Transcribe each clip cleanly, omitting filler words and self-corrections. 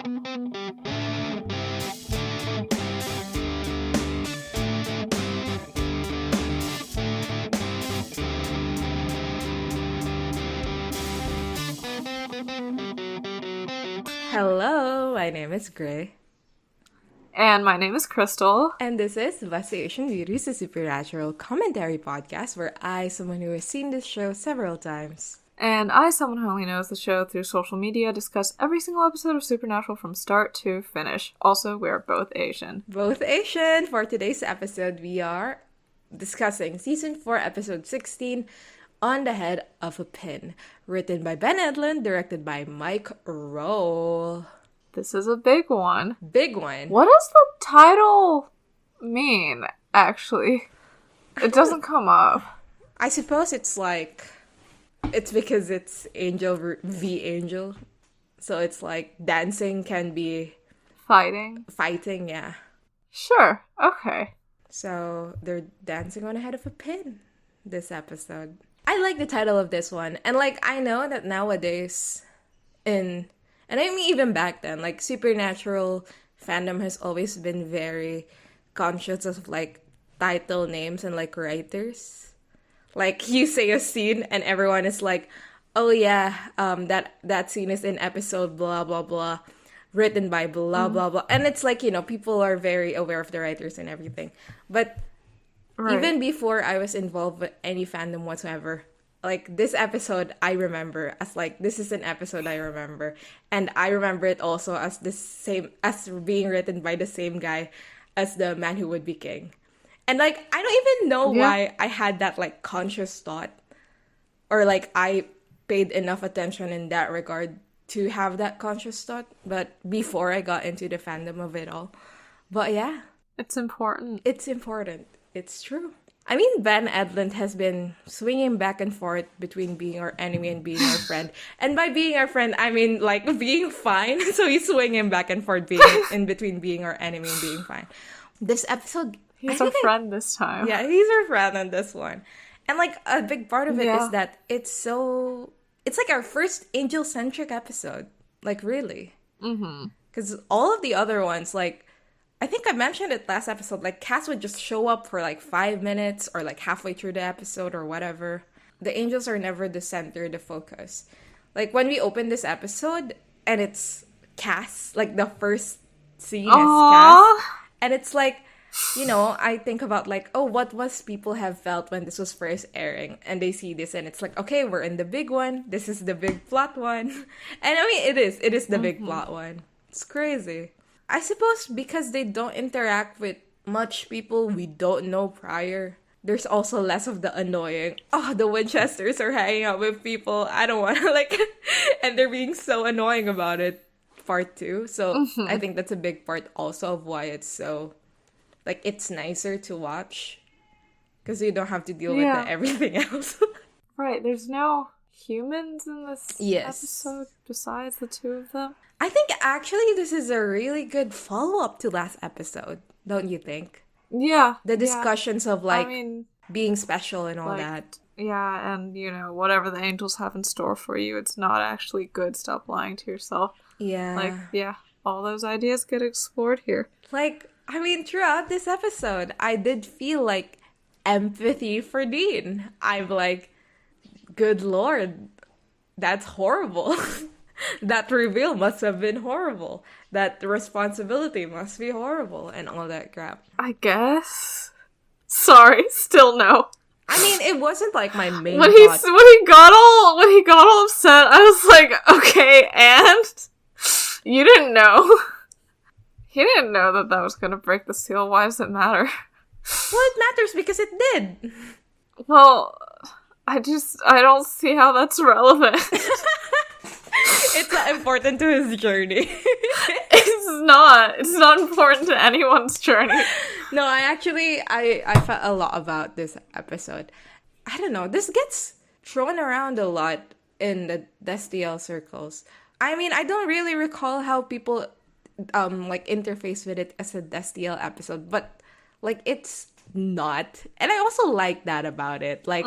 Hello, my name is Gray. And my name is Crystal. And this is Investigation Beauties, a supernatural commentary podcast where I, someone who has seen this show several times. And I, someone who only knows the show through social media, discuss every single episode of Supernatural from start to finish. Also, we're both Asian. Both Asian. For today's episode, we are discussing Season 4, Episode 16, On the Head of a Pin. Written by Ben Edlund, directed by Mike Rowe. This is a big one. Big one. What does the title mean, actually? It doesn't come up. I suppose it's like... It's because it's Angel v. Angel. So it's like dancing can be... Fighting, yeah. Sure, okay. So they're dancing on the head of a pin this episode. I like the title of this one. And like, I know that nowadays and I mean even back then, like supernatural fandom has always been very conscious of like title names and like writers. Like, you say a scene and everyone is like, oh yeah, that scene is in episode blah, blah, blah, written by blah, blah, blah. And it's like, you know, people are very aware of the writers and everything. But even before I was involved with any fandom whatsoever, like, this episode I remember as, like, this is an episode I remember. And I remember it also as as being written by the same guy as The Man Who Would Be King. And, like, I don't even know why I had that, like, conscious thought. Or, like, I paid enough attention in that regard to have that conscious thought. But before I got into the fandom of it all. But, yeah. It's important. It's important. It's true. I mean, Ben Edlund has been swinging back and forth between being our enemy and being our friend. And by being our friend, I mean, like, being fine. So he's swinging back and forth being in between being our enemy and being fine. This episode... He's our friend this time. Yeah, he's our friend on this one. And, like, a big part of it is that it's like our first angel-centric episode. Like, really. Mm-hmm. Because all of the other ones, like, I think I mentioned it last episode, like, Cass would just show up for, like, 5 minutes or, like, halfway through the episode or whatever. The angels are never the center, the focus. Like, when we open this episode, and it's Cass, like, the first scene is Cass. And it's like... You know, I think about like, oh, what was people have felt when this was first airing? And they see this and it's like, okay, we're in the big one. This is the big plot one. And I mean, it is the big plot one. It's crazy. I suppose because they don't interact with much people we don't know prior, there's also less of the annoying, oh, the Winchesters are hanging out with people I don't want to like, and they're being so annoying about it, part 2. So I think that's a big part also of why it's so... Like, it's nicer to watch because you don't have to deal with everything else. Right, there's no humans in this episode besides the two of them. I think, actually, this is a really good follow-up to last episode, don't you think? Yeah. The discussions of, like, being special and all that. Yeah, and, you know, whatever the angels have in store for you, it's not actually good. Stop lying to yourself. Yeah. Like, yeah, all those ideas get explored here. Like... I mean, throughout this episode, I did feel like empathy for Dean. I'm like, good lord, that's horrible. That reveal must have been horrible. That responsibility must be horrible and all that crap. I guess. Sorry, still no. I mean, it wasn't like my main when thought. When he got all upset, I was like, okay, and? You didn't know. He didn't know that was going to break the seal. Why does it matter? Well, it matters because it did. Well, I don't see how that's relevant. It's not important to his journey. It's not. It's not important to anyone's journey. No, I felt a lot about this episode. I don't know. This gets thrown around a lot in the Destiel circles. I mean, I don't really recall how people... like interface with it as a Destiel episode, but like it's not, and I also like that about it. Like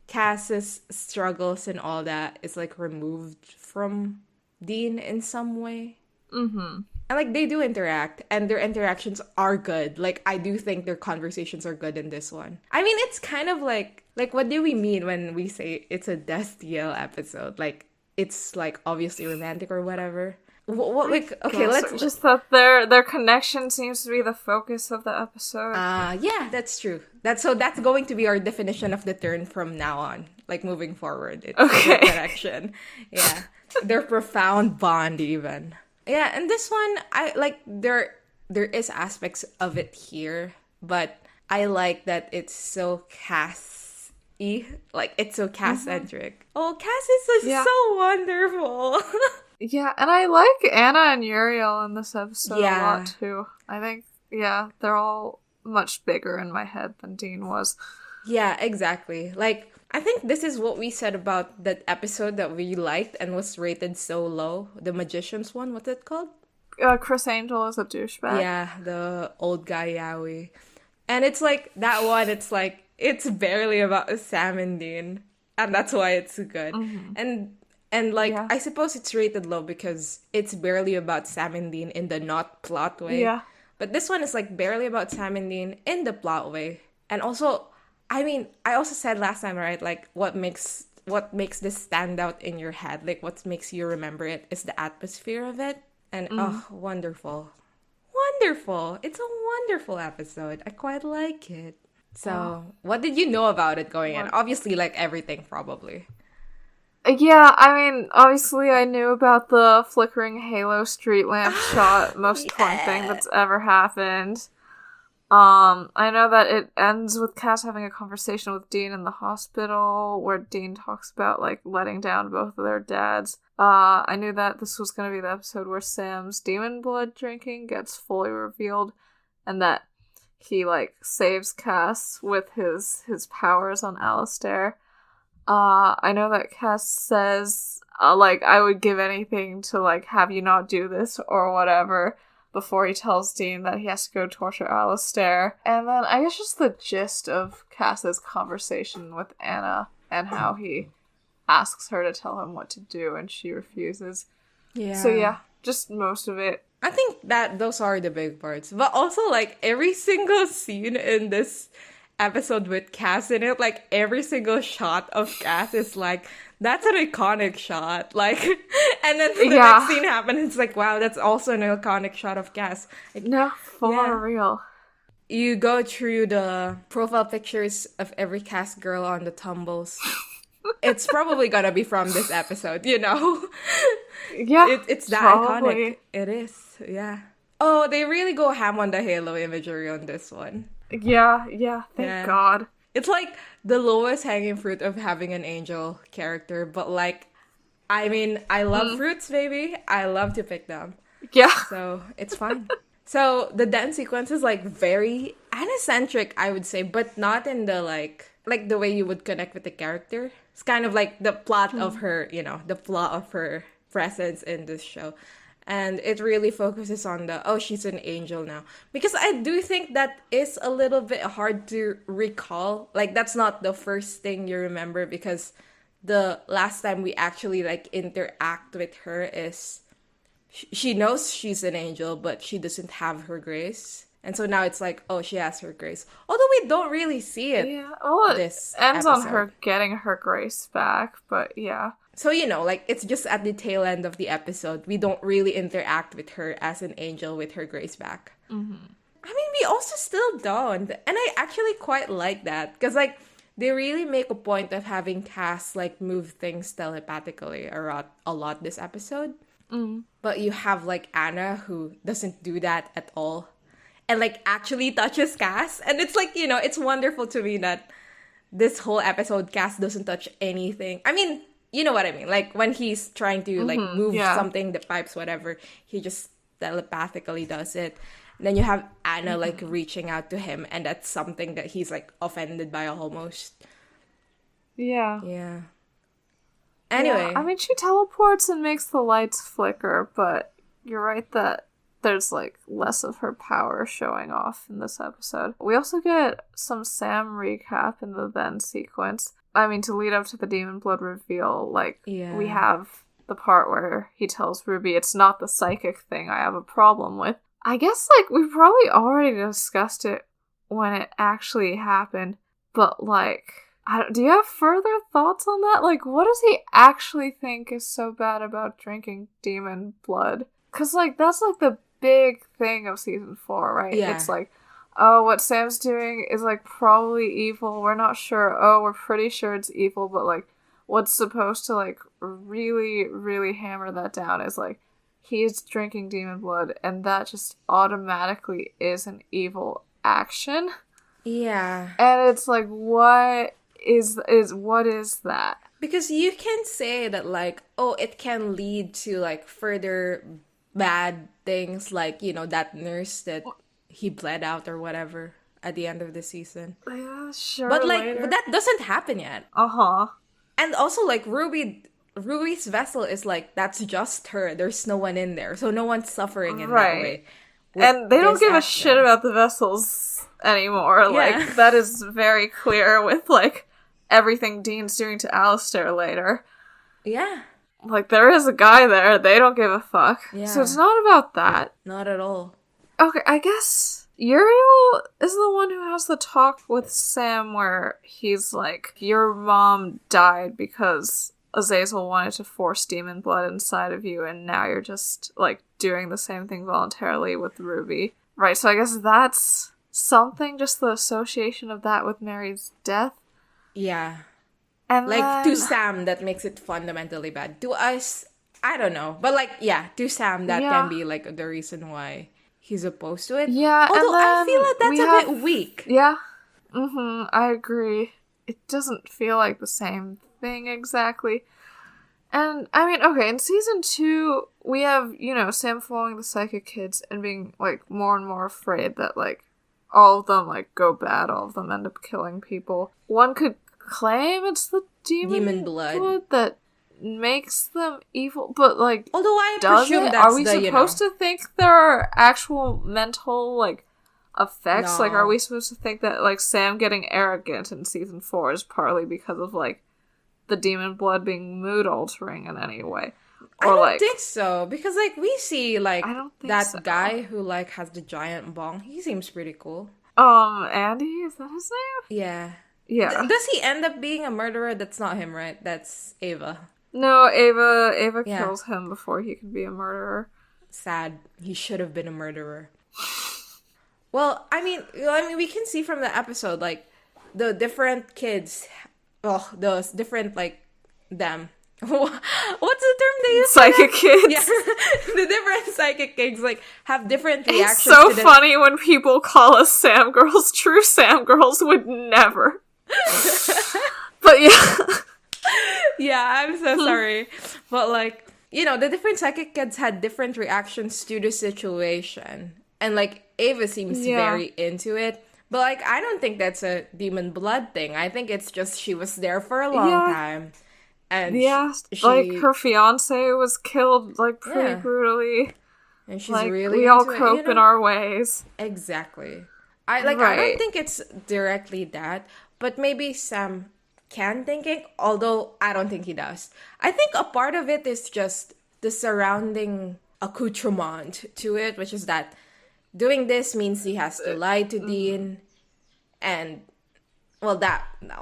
Cass's struggles and all that is like removed from Dean in some way. Mm-hmm. And, like, they do interact, and their interactions are good. Like, I do think their conversations are good in this one. I mean, it's kind of like, what do we mean when we say it's a Destiel episode? Like, it's, like, obviously romantic or whatever. What like, okay, let's... Just that their connection seems to be the focus of the episode. Yeah, that's true. That's going to be our definition of the term from now on. Like, moving forward. It's their connection. Yeah. Their profound bond, even. Yeah, and this one, I like there is aspects of it here, but I like that it's so Cass-y. Like, it's so Cass-centric. Oh, Cass is so wonderful. Yeah, and I like Anna and Uriel in this episode a lot, too. I think, they're all much bigger in my head than Dean was. Yeah, exactly. Like, I think this is what we said about that episode that we liked and was rated so low. The Magician's one, what's it called? Chris Angel is a douchebag. Yeah, the old guy Yowie. And it's like, that one, it's like, it's barely about Sam and Dean. And that's why it's good. Mm-hmm. And like, I suppose it's rated low because it's barely about Sam and Dean in the not plot way. Yeah. But this one is like barely about Sam and Dean in the plot way. And also, I mean, I also said last time, right? Like, what makes this stand out in your head, like what makes you remember it, is the atmosphere of it. And wonderful. Wonderful. It's a wonderful episode. I quite like it. So, what did you know about it going in? Obviously, like, everything, probably. Yeah, I mean, obviously I knew about the flickering halo street lamp shot, most fun thing that's ever happened. I know that it ends with Cass having a conversation with Dean in the hospital, where Dean talks about, like, letting down both of their dads. I knew that this was going to be the episode where Sam's demon blood drinking gets fully revealed, and that he, like, saves Cass with his powers on Alistair. I know that Cass says, like, I would give anything to, like, have you not do this, or whatever, before he tells Dean that he has to go torture Alistair. And then I guess just the gist of Cass's conversation with Anna, and how he asks her to tell him what to do, and she refuses. Yeah. So yeah, just most of it. I think that those are the big parts. But also, like, every single scene in this episode with Cass in it, like, every single shot of Cass is like, that's an iconic shot. Like, and then the next scene happens, it's like, wow, that's also an iconic shot of Cass. Like, no, for real. You go through the profile pictures of every Cass girl on the tumbles. It's probably gonna be from this episode, you know? Yeah, it's that iconic. It is, yeah. Oh, they really go ham on the Halo imagery on this one. Yeah, thank God. It's like the lowest hanging fruit of having an angel character, but, like, I mean, I love fruits, baby. I love to pick them. Yeah. So, it's fine. So, the dance sequence is, like, very Anna-centric, I would say, but not in the, like the way you would connect with the character. It's kind of like the plot of her, you know, the plot of her presence in this show. And it really focuses on she's an angel now. Because I do think that is a little bit hard to recall. Like, that's not the first thing you remember, because the last time we actually, like, interact with her is she knows she's an angel, but she doesn't have her grace. And so now it's like, oh, she has her grace. Although we don't really see it. Yeah, well, it ends on her getting her grace back, but yeah. So, you know, like, it's just at the tail end of the episode. We don't really interact with her as an angel with her grace back. Mm-hmm. I mean, we also still don't. And I actually quite like that. Because, like, they really make a point of having Cass, like, move things telepathically a lot this episode. Mm. But you have, like, Anna, who doesn't do that at all. And, like, actually touches Cass. And it's, like, you know, it's wonderful to me that this whole episode, Cass doesn't touch anything. I mean, you know what I mean? Like, when he's trying to, like, move something, the pipes, whatever, he just telepathically does it. And then you have Anna, like, reaching out to him, and that's something that he's, like, offended by almost. Yeah. Yeah. Anyway. Yeah, I mean, she teleports and makes the lights flicker, but you're right that there's, like, less of her power showing off in this episode. We also get some Sam recap in the then sequence. I mean, to lead up to the demon blood reveal, like, we have the part where he tells Ruby it's not the psychic thing I have a problem with. I guess, like, we probably already discussed it when it actually happened, but, like, do you have further thoughts on that? Like, what does he actually think is so bad about drinking demon blood? Because, like, that's, like, the big thing of season 4, right? Yeah. It's like, oh, what Sam's doing is, like, probably evil. We're not sure. Oh, we're pretty sure it's evil, but, like, what's supposed to, like, really, really hammer that down is, like, he's drinking demon blood, and that just automatically is an evil action. Yeah. And it's like, what is that? Because you can say that, like, oh, it can lead to, like, further bad things, like, you know, that nurse that he bled out or whatever at the end of the season. Yeah, sure. But, like, but that doesn't happen yet. Uh-huh. And also, like, Ruby's vessel is like, that's just her. There's no one in there. So no one's suffering in that way. And they don't give a shit about the vessels anymore. Yeah. Like, that is very clear with, like, everything Dean's doing to Alistair later. Yeah. Like, there is a guy there. They don't give a fuck. Yeah. So it's not about that. Not at all. Okay, I guess Uriel is the one who has the talk with Sam where he's like, your mom died because Azazel wanted to force demon blood inside of you, and now you're just, like, doing the same thing voluntarily with Ruby. Right, so I guess that's something, just the association of that with Mary's death. Yeah. And like, then... to Sam, that makes it fundamentally bad. To us, I don't know. But, like, yeah, to Sam, that can be, like, the reason why he's opposed to it. Yeah, although I feel like that's a bit weak. Yeah. I agree. It doesn't feel like the same thing exactly. And, I mean, okay, in season 2, we have, you know, Sam following the psychic kids and being, like, more and more afraid that, like, all of them, like, go bad, all of them end up killing people. One could claim it's the demon blood that makes them evil, but, like, although I presume that's are we supposed to think there are actual mental, like, effects? No. Like, are we supposed to think that, like, Sam getting arrogant in season 4 is partly because of, like, the demon blood being mood altering in any way? Or, I don't think so, because, like, we see, like, that guy who, like, has the giant bong. He seems pretty cool. Andy, is that his name? Yeah. Yeah. Does he end up being a murderer? That's not him, right? That's Ava. No, Ava kills him before he can be a murderer. Sad. He should have been a murderer. Well, I mean, we can see from the episode, like, the different kids, those different, like, them. What's the term they use? Psychic kids. Yeah. The different psychic kids, like, have different reactions. It's so funny when people call us Sam girls. True Sam girls would never. But yeah. Yeah, I'm so sorry. But, like, you know, the different psychic kids had different reactions to the situation. And, like, Ava seems very into it. But, like, I don't think that's a demon blood thing. I think it's just she was there for a long time. And like, her fiance was killed, like, pretty brutally. And she's like, really we all cope in our ways. Exactly. I don't think it's directly that. But maybe Sam can think it, although I don't think he does. I think a part of it is just the surrounding accoutrement to it, which is that doing this means he has to lie to Dean, and, well,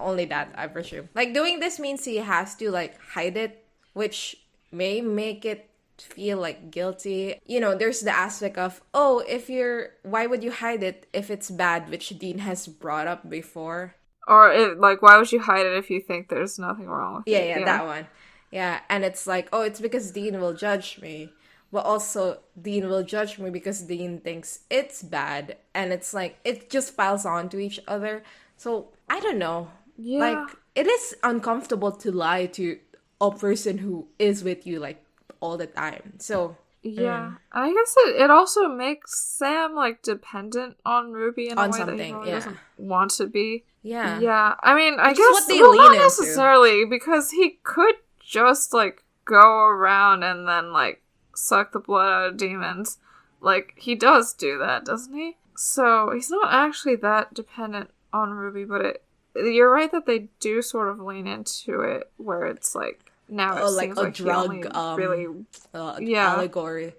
only that, I presume. Like, doing this means he has to, like, hide it, which may make it feel, like, guilty. You know, there's the aspect of, why would you hide it if it's bad, which Dean has brought up before. Or, why would you hide it if you think there's nothing wrong with it? Yeah, that one. Yeah, and it's like, it's because Dean will judge me. But also, Dean will judge me because Dean thinks it's bad. And it's like, it just piles on to each other. So, I don't know. Yeah. Like, it is uncomfortable to lie to a person who is with you, like, all the time. So, yeah. I guess it also makes Sam, like, dependent on Ruby in a way that he really doesn't want to be. Yeah. Yeah. I mean, I guess, what they lean not necessarily, into. Because he could just, like, go around and then, like, suck the blood out of demons. Like, he does do that, doesn't he? So, he's not actually that dependent on Ruby, but you're right that they do sort of lean into it, where it's like, now it like seems a like drug he only really allegory.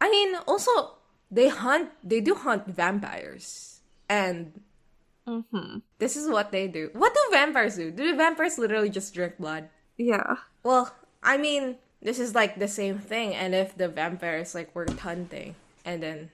I mean, also they do hunt vampires, and this is what they do. What do vampires do? Do the vampires literally just drink blood? Yeah. Well, I mean, this is like the same thing. And if the vampires like were hunting, and then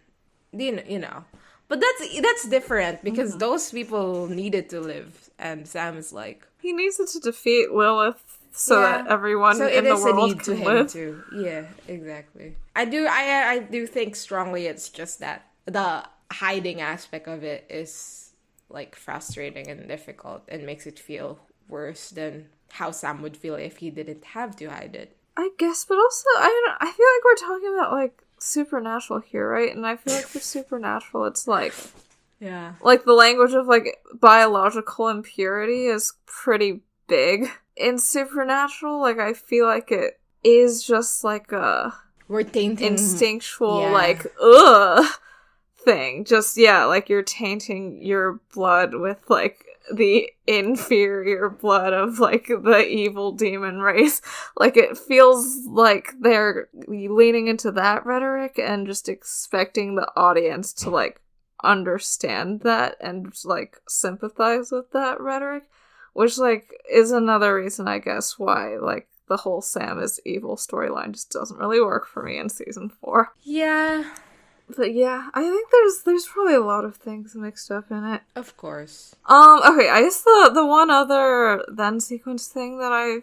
you know, but that's different because those people needed to live, and Sam is like he needs it to defeat Lilith so that everyone in the world can live. Too. Yeah, exactly. I do think strongly it's just that the hiding aspect of it is like frustrating and difficult and makes it feel worse than how Sam would feel if he didn't have to hide it. I guess, but also I feel like we're talking about like supernatural here, right? And I feel like for supernatural it's like like the language of like biological impurity is pretty big. In supernatural, like I feel like it is just like a we're tainting instinctual like ugh thing. Just like you're tainting your blood with like the inferior blood of like the evil demon race. Like it feels like they're leaning into that rhetoric and just expecting the audience to like understand that and like sympathize with that rhetoric, which like is another reason I guess why like the whole Sam is evil storyline just doesn't really work for me in season 4. Yeah. But yeah, I think there's probably a lot of things mixed up in it. Of course. Okay, I guess the one other then sequence thing that I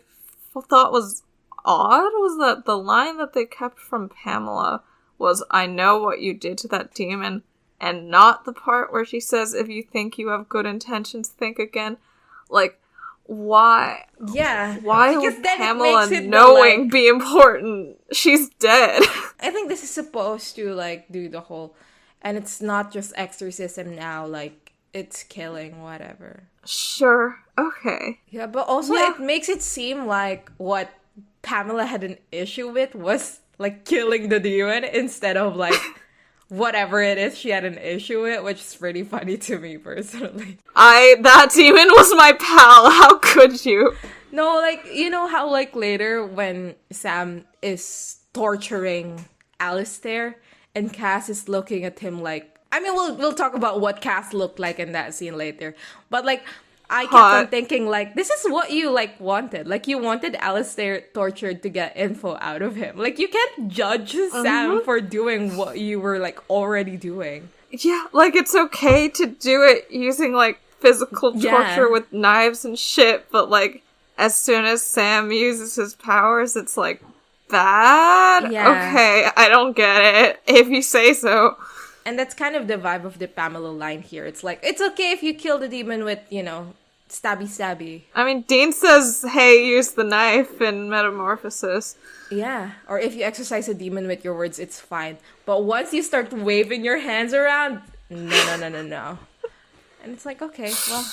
thought was odd was that the line that they kept from Pamela was, "I know what you did to that demon," and not the part where she says, "If you think you have good intentions, think again." Like, why? Yeah. Why would Pamela knowing be important? She's dead. I think this is supposed to, like, do the whole... And it's not just exorcism now, like, it's killing, whatever. Sure. Okay. Yeah, but also it makes it seem like what Pamela had an issue with was, like, killing the demon instead of, like... whatever it is she had an issue with, which is pretty funny to me personally. That demon was my pal, how could you? No, like, you know how, like, later when Sam is torturing Alistair and Cass is looking at him like... I mean, we'll talk about what Cass looked like in that scene later. But, like, I kept on thinking, like, this is what you, like, wanted. Like, you wanted Alistair tortured to get info out of him. Like, you can't judge Sam for doing what you were, like, already doing. Yeah, like, it's okay to do it using, like, physical torture with knives and shit, but, like, as soon as Sam uses his powers, it's, like, bad? Yeah. Okay, I don't get it, if you say so. And that's kind of the vibe of the Pamela line here. It's like, it's okay if you kill the demon with, you know, stabby. I mean, Dean says, hey, use the knife in Metamorphosis. Yeah. Or if you exorcise a demon with your words, it's fine. But once you start waving your hands around, no. And it's like, okay, well,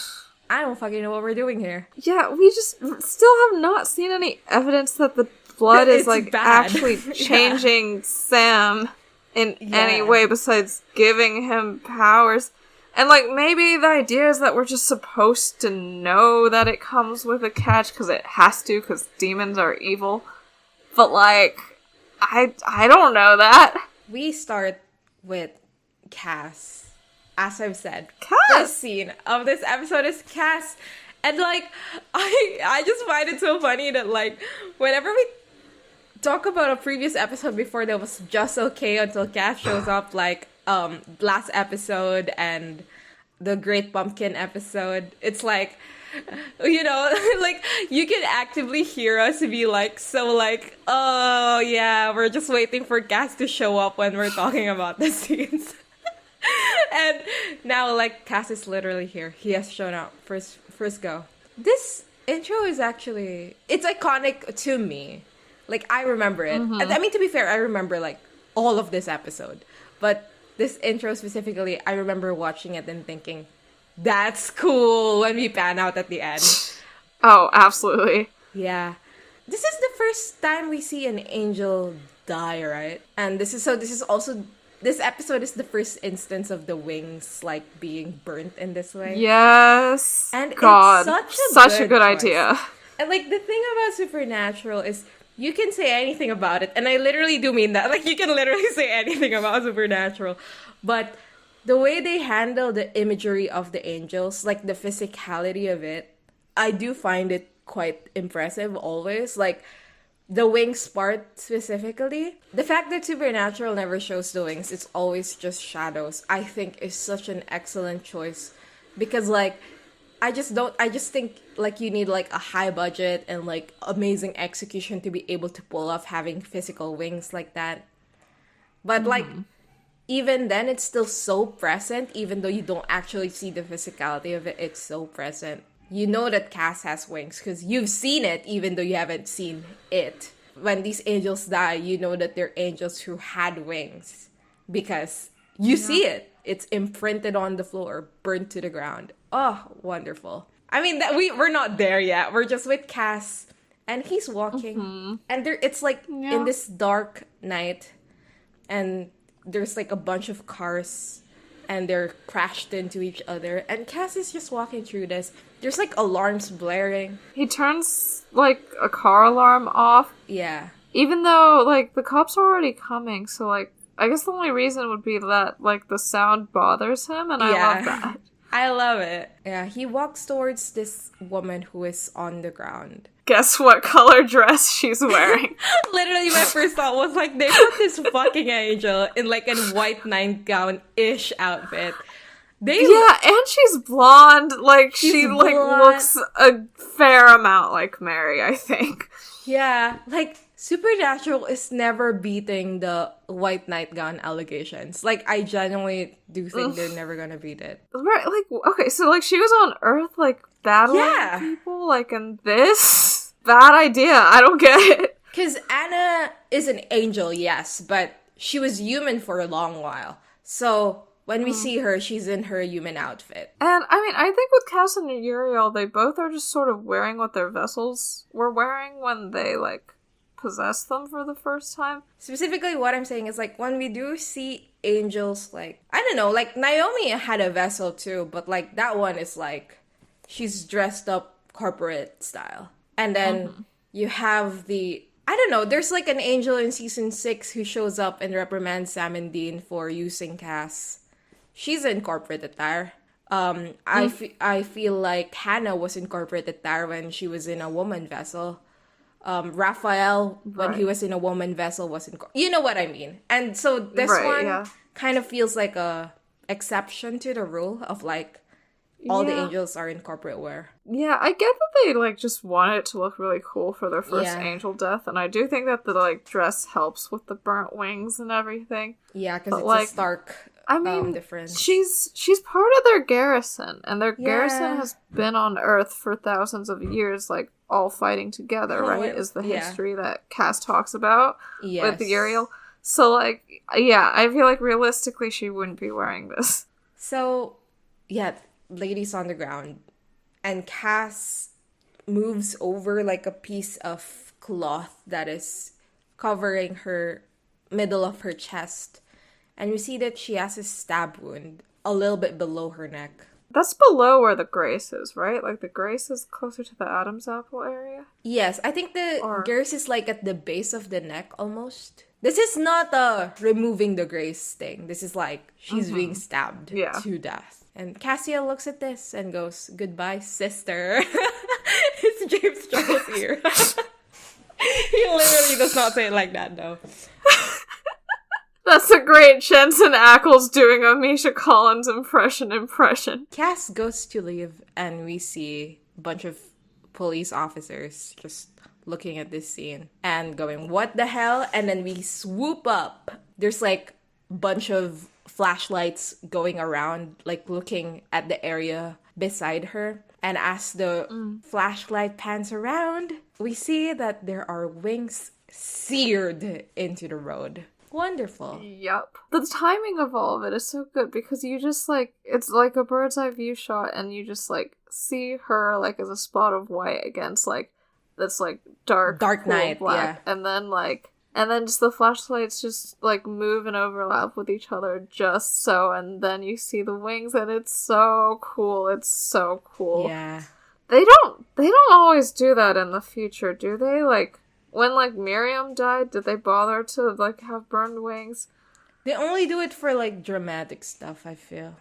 I don't fucking know what we're doing here. Yeah, we just still have not seen any evidence that the blood is, like, bad. actually changing Sam in any way besides giving him powers. And, like, maybe the idea is that we're just supposed to know that it comes with a catch, because it has to, because demons are evil. But, like, I don't know that. We start with Cass. As I've said, Cass! This scene of this episode is Cass. And, like, I just find it so funny that, like, whenever we talk about a previous episode before that was just okay until Cass shows up, like, last episode and the Great Pumpkin episode, it's like, you know, like, you can actively hear us be like, so like, oh yeah, we're just waiting for Cass to show up when we're talking about the scenes. And now, like, Cass is literally here. He has shown up. First go. This intro is actually, it's iconic to me. Like, I remember it. I mean, to be fair, I remember, like, all of this episode. But this intro specifically, I remember watching it and thinking, that's cool when we pan out at the end. Oh, absolutely. Yeah. This is the first time we see an angel die, right? And this episode is the first instance of the wings, like, being burnt in this way. Yes. And God, it's such a good choice. idea. And, like, the thing about Supernatural is you can say anything about it. And I literally do mean that. Like, you can literally say anything about Supernatural. But the way they handle the imagery of the angels, like, the physicality of it, I do find it quite impressive always. Like, the wings part specifically. The fact that Supernatural never shows the wings, it's always just shadows, I think is such an excellent choice. Because, like, I just think, like, you need, like, a high budget and, like, amazing execution to be able to pull off having physical wings like that. But, like, even then, it's still so present, even though you don't actually see the physicality of it, it's so present. You know that Cass has wings because you've seen it, even though you haven't seen it. When these angels die, you know that they're angels who had wings because you see it. It's imprinted on the floor, burnt to the ground. Oh, wonderful. I mean, that we're not there yet. We're just with Cass, and he's walking. And it's like in this dark night, and there's like a bunch of cars, and they're crashed into each other. And Cass is just walking through this. There's like alarms blaring. He turns like a car alarm off. Yeah. Even though like the cops are already coming, so like I guess the only reason would be that like the sound bothers him, and I love that. I love it. Yeah, he walks towards this woman who is on the ground. Guess what color dress she's wearing? Literally, my first thought was like, they put this fucking angel in like a white nightgown-ish outfit. And she's blonde. Like, she like looks a fair amount like Mary, I think. Yeah, like, Supernatural is never beating the white nightgown allegations. Like, I genuinely do think they're never gonna beat it. Right, like, okay, so, like, she was on Earth, like, battling people, like, in this? Bad idea, I don't get it. Because Anna is an angel, yes, but she was human for a long while. So, when we see her, she's in her human outfit. And, I mean, I think with Cass and Uriel, they both are just sort of wearing what their vessels were wearing when they, like, possess them for the first time. Specifically, what I'm saying is, like, when we do see angels, like, I don't know, like, Naomi had a vessel too, but, like, that one is, like, she's dressed up corporate style. And then you have I don't know, there's, like, an angel in season 6 who shows up and reprimands Sam and Dean for using Cass. She's in corporate attire. I feel like Hannah was in corporate attire when she was in a woman vessel. Raphael, when he was in a woman vessel, was in... You know what I mean. And so this one kind of feels like a exception to the rule of, like, all the angels are in corporate wear. Yeah, I get that they, like, just wanted it to look really cool for their first angel death, and I do think that the, like, dress helps with the burnt wings and everything. Yeah, because it's like, a stark difference. She's part of their garrison, and their garrison has been on Earth for thousands of years, like, all fighting together, right? Is the history that Cass talks about with Uriel. So, like, yeah, I feel like realistically she wouldn't be wearing this. So, yeah, lady's on the ground, and Cass moves over, like, a piece of cloth that is covering her middle of her chest, and we see that she has a stab wound a little bit below her neck. That's below where the Grace is, right? Like, the Grace is closer to the Adam's apple area? Yes, I think the Grace is, like, at the base of the neck, almost. This is not a removing the Grace thing. This is, like, she's being stabbed to death. And Cassia looks at this and goes, "Goodbye, sister." It's James Charles here. He literally does not say it like that, though. That's a great Jensen Ackles doing a Misha Collins impression. Cass goes to leave, and we see a bunch of police officers just looking at this scene and going, "What the hell?" And then we swoop up. There's, like, a bunch of flashlights going around, like, looking at the area beside her. And as the flashlight pans around, we see that there are wings seared into the road. Wonderful. Yep. The timing of all of it is so good because you just, like, it's like a bird's eye view shot and you just, like, see her, like, as a spot of white against, like, this, like, dark night, black. And then just the flashlights just, like, move and overlap with each other just so, and then you see the wings and it's so cool. It's so cool. Yeah. They don't always do that in the future, do they? Like, when, like, Miriam died, did they bother to, like, have burned wings? They only do it for, like, dramatic stuff, I feel.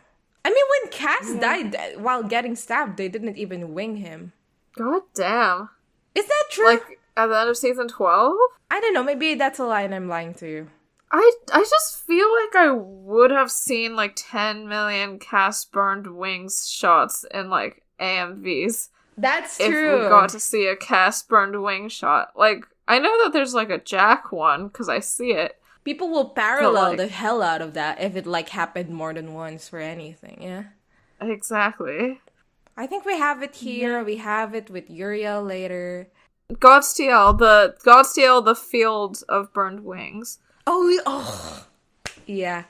I mean, when Cass died while getting stabbed, they didn't even wing him. God damn. Is that true? Like, at the end of season 12? I don't know, maybe that's a lie and I'm lying to you. I just feel like I would have seen, like, 10 million Cass burned wings shots in, like, AMVs. That's true. If we got to see a Cass burned wing shot. Like, I know that there's, like, a Jack one, because I see it. People will parallel the hell out of that if it, like, happened more than once for anything, yeah? Exactly. I think we have it here. We have it with Uriel later. Godsteel, the field of burned wings. Oh, yeah.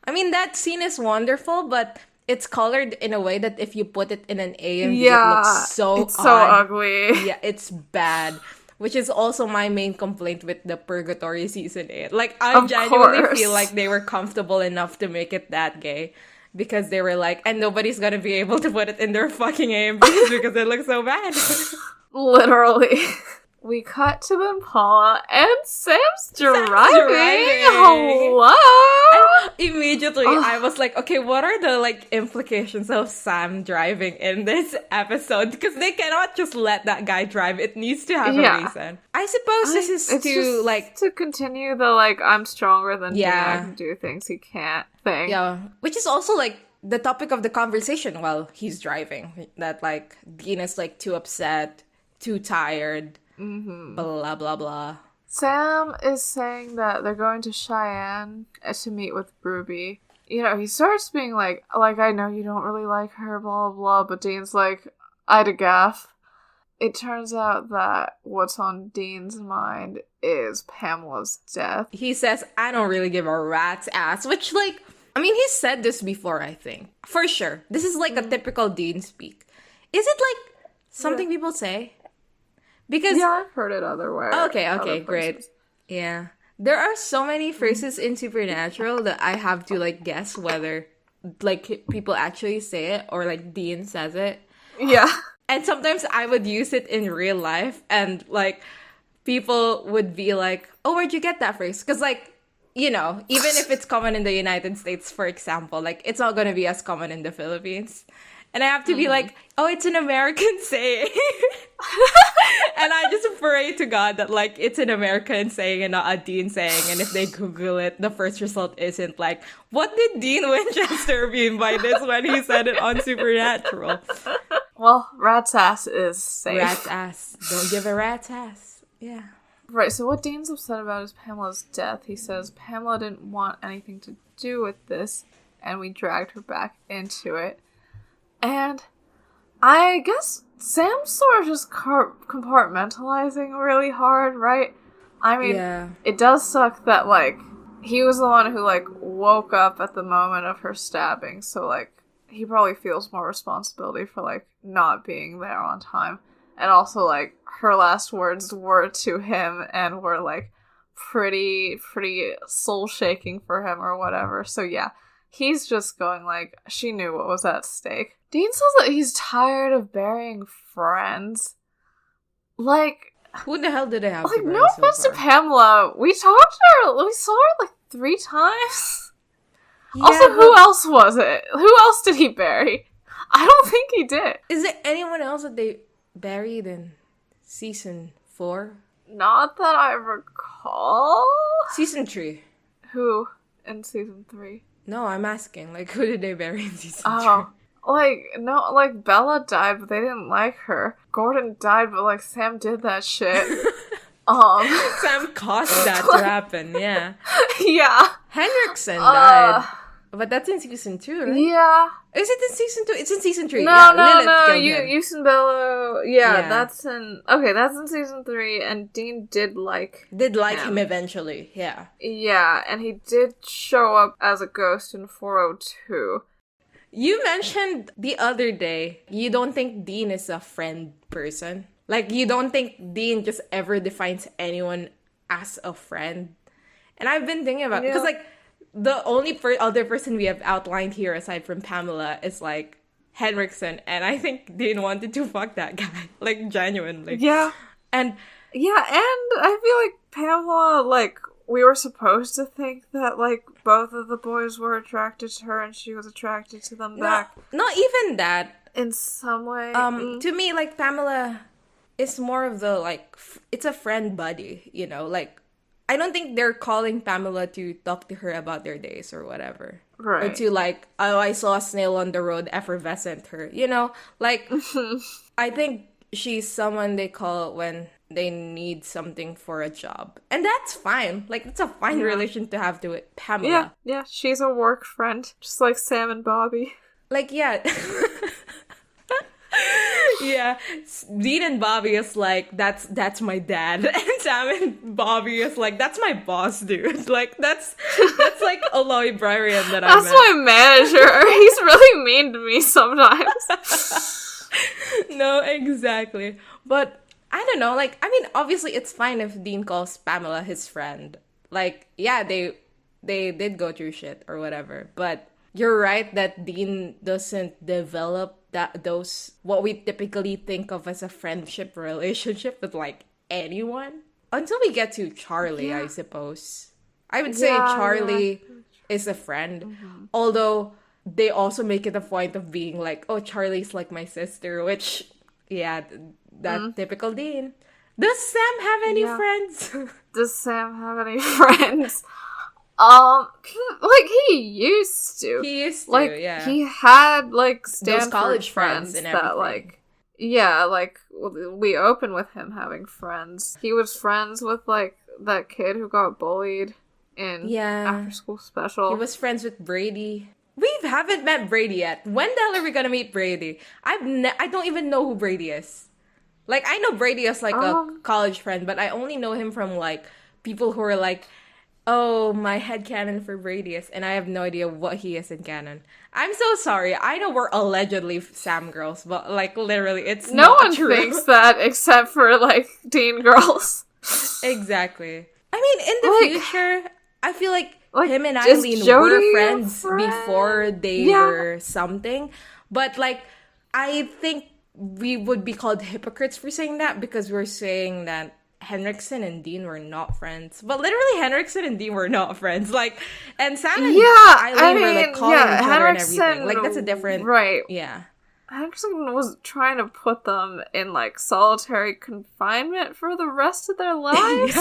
I mean, that scene is wonderful, but it's colored in a way that if you put it in an AMV, it looks so it's so ugly. Yeah, it's bad. Which is also my main complaint with the Purgatory Season 8. Like, I genuinely feel like they were comfortable enough to make it that gay. Because they were like, and nobody's gonna be able to put it in their fucking AMVs because it looks so bad. Literally. We cut to Impala, and Sam's driving. Hello! And immediately, I was like, okay, what are the, like, implications of Sam driving in this episode? Because they cannot just let that guy drive. It needs to have a reason. I suppose this is to, like... to continue the, like, I'm stronger than Dean, I can do things he can't thing. Yeah, which is also, like, the topic of the conversation while he's driving. That, like, Dean is, like, too upset, too tired... Blah, blah, blah. Sam is saying that they're going to Cheyenne to meet with Ruby. You know, he starts being like, I know you don't really like her, blah, blah, blah, but Dean's like, I'd a gaff. It turns out that what's on Dean's mind is Pamela's death. He says, I don't really give a rat's ass, which, like, I mean, he's said this before, I think. For sure. This is, like, a typical Dean speak. Is it, like, something people say? Because I've heard it otherwise. Okay, great. Yeah. There are so many phrases in Supernatural that I have to, like, guess whether, like, people actually say it or, like, Dean says it. Yeah. And sometimes I would use it in real life and, like, people would be like, oh, where'd you get that phrase? Because, like, you know, even if it's common in the United States, for example, like, it's not going to be as common in the Philippines. And I have to be like, oh, it's an American saying. And I just pray to God that, like, it's an American saying and not a Dean saying. And if they Google it, the first result isn't like, what did Dean Winchester mean by this when he said it on Supernatural? Well, rat's ass is safe. Rat's ass. Don't give a rat's ass. Yeah. Right, so what Dean's upset about is Pamela's death. He says Pamela didn't want anything to do with this, and we dragged her back into it. And I guess Sam's sort of just compartmentalizing really hard, right? I mean, It does suck that, like, he was the one who, like, woke up at the moment of her stabbing, so, like, he probably feels more responsibility for, like, not being there on time. And also, like, her last words were to him and were, like, pretty soul-shaking for him or whatever. So, yeah, he's just going, like, she knew what was at stake. Dean says that he's tired of burying friends. Like... Who the hell did they have like, to bury no offense to Pamela. We saw her, like, 3 times. Yeah, also, who else was it? Who else did he bury? I don't think he did. Is there anyone else that they buried in season 4? Not that I recall. Season 3. Who in season 3? No, I'm asking. Like, who did they bury in season 3? Like, no, like, Bella died, but they didn't like her. Gordon died, but, like, Sam did that shit. Sam caused that to happen, yeah. Yeah. Henriksen died. But that's in season 2, right? Yeah. Is it in season 2? It's in season 3. No, Lilith Yusin Bello. Yeah, that's in... Okay, that's in season 3, and Dean did like him eventually, yeah. Yeah, and he did show up as a ghost in 402. You mentioned the other day, you don't think Dean is a friend person. Like, you don't think Dean just ever defines anyone as a friend. And I've been thinking about it, because, like, the only other person we have outlined here aside from Pamela is, like, Henriksen, and I think Dean wanted to fuck that guy, like, genuinely. Yeah. And I feel like Pamela, like, we were supposed to think that, like, both of the boys were attracted to her and she was attracted to them back. Not even that. In some way. To me, like, Pamela is more of the, like, it's a friend buddy, you know? Like, I don't think they're calling Pamela to talk to her about their days or whatever. Right. Or to, like, oh, I saw a snail on the road, effervescent her. You know? Like, I think she's someone they call when they need something for a job. And that's fine. Like, it's a fine relation to have to it. Pamela. Yeah, she's a work friend. Just like Sam and Bobby. Like, yeah. Yeah, Dean and Bobby is like, that's my dad, and Sam and Bobby is like, that's my boss, dude. Like, that's like a librarian that I met. That's my manager. He's really mean to me sometimes. No, exactly. But I don't know. Like, I mean, obviously, it's fine if Dean calls Pamela his friend. Like, yeah, they did go through shit or whatever. But you're right that Dean doesn't develop those what we typically think of as a friendship relationship with, like, anyone until we get to Charlie. I suppose I would say Charlie is a friend, although they also make it a point of being like, oh, Charlie's like my sister, which that typical Dean. Does Sam have any friends? Does Sam have any friends? Like, he used to. Like, he had, like, Stanford those college friends and that, everything. like, yeah, like, we open with him having friends. He was friends with, like, that kid who got bullied in After School Special. He was friends with Brady. We haven't met Brady yet. When the hell are we gonna meet Brady? I don't even know who Brady is. Like, I know Brady as, like, a college friend, but I only know him from, like, people who are like, oh, my headcanon for Brady is, and I have no idea what he is in canon. I'm so sorry. I know we're allegedly Sam girls, but, like, literally, it's no not one true. thinks that except for, like, Dean girls. Exactly. I mean, in the future, I feel like him and Eileen were friends before they were something, but, like, I think we would be called hypocrites for saying that because we're saying that Henriksen and Dean were not friends. But literally, Henriksen and Dean were not friends. Like, and Sam and Eileen were, like, calling each other and everything. Like, that's a different... Right. Yeah. Henriksen was trying to put them in, like, solitary confinement for the rest of their lives.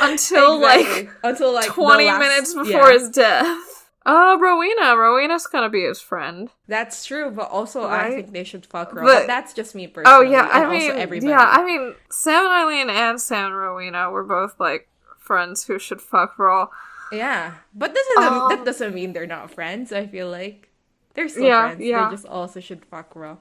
Until, like, 20 minutes before his death. Rowena's gonna be his friend. That's true, but also I think they should fuck her. But that's just me personally. Oh yeah, I mean, also everybody. yeah, I mean, Sam and Eileen and Sam and Rowena were both, like, friends who should fuck Raw. Yeah, but that doesn't mean they're not friends. I feel like they're still friends. They just also should fuck Raw.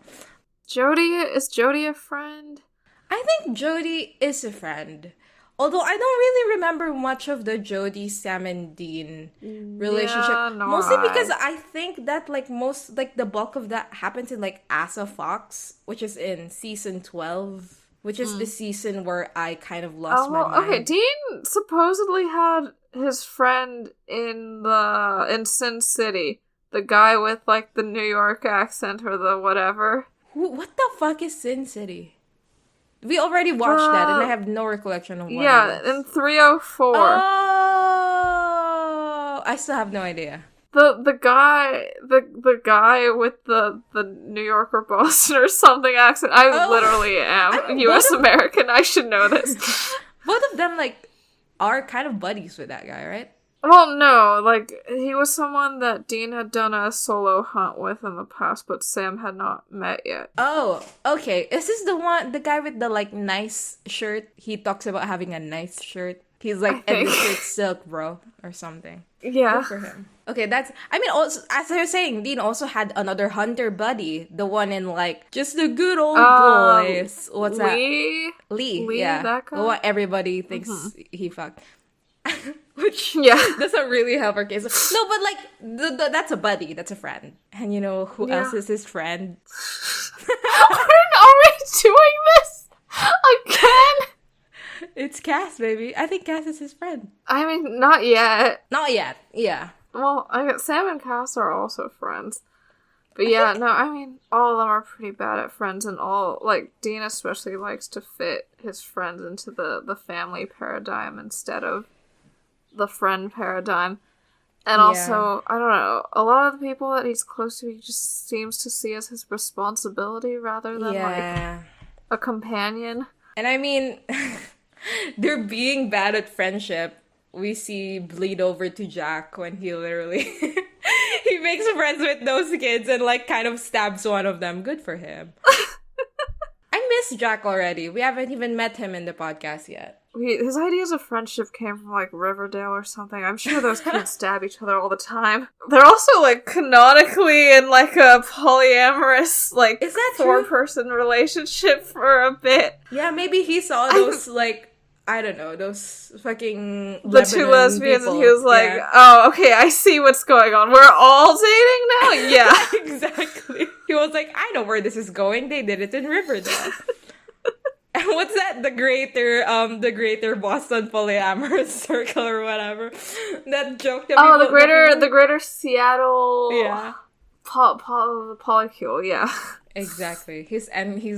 Is Jody a friend? I think Jody is a friend. Although I don't really remember much of the Jody, Sam, and Dean relationship. Yeah, mostly because I think that, like, the bulk of that happens in, like, Asa Fox, which is in season 12, which is the season where I kind of lost my mind. Okay, Dean supposedly had his friend in Sin City. The guy with, like, the New York accent or the whatever. What the fuck is Sin City? We already watched that, and I have no recollection of what it is. In 304. Oh, I still have no idea. The guy with the New York or Boston or something accent. I literally am U.S. American. I should know this. Both of them, like, are kind of buddies with that guy, right? Well, no, like, he was someone that Dean had done a solo hunt with in the past, but Sam had not met yet. Oh, okay. Is this the guy with the, like, nice shirt? He talks about having a nice shirt. He's like, and the shirt's silk, bro, or something. Yeah. Good for him. Okay, also, as I was saying, Dean also had another hunter buddy. The one in, like, just the good old boys. What's Lee? that? Lee, yeah. That guy? What everybody thinks he fucked. Which doesn't really help our case. No, but, like, that's a buddy. That's a friend. And you know who else is his friend? Are we doing this again? It's Cass, baby. I think Cass is his friend. I mean, not yet. Not yet, yeah. Well, Sam and Cass are also friends. But yeah, no, I mean, all of them are pretty bad at friends, and all, like, Dean especially likes to fit his friends into the family paradigm instead of the friend paradigm. And also, I don't know, a lot of the people that he's close to, he just seems to see as his responsibility rather than, like, a companion. And I mean, they're being bad at friendship. We see bleed over to Jack when he literally he makes friends with those kids and like kind of stabs one of them. Good for him. I miss Jack already. We haven't even met him in the podcast yet. His ideas of friendship came from like Riverdale or something. I'm sure those kids stab each other all the time. They're also like canonically in like a polyamorous like is that 4-person relationship for a bit. Yeah, maybe he saw those like I don't know, those fucking the Lebanon 2 lesbians people. And he was like, oh, okay, I see what's going on. We're all dating now? Yeah. Exactly. He was like, I know where this is going. They did it in Riverdale. And what's that? The greater Boston polyamorous circle or whatever. That joke that the greater Seattle polycule, yeah. Exactly. He's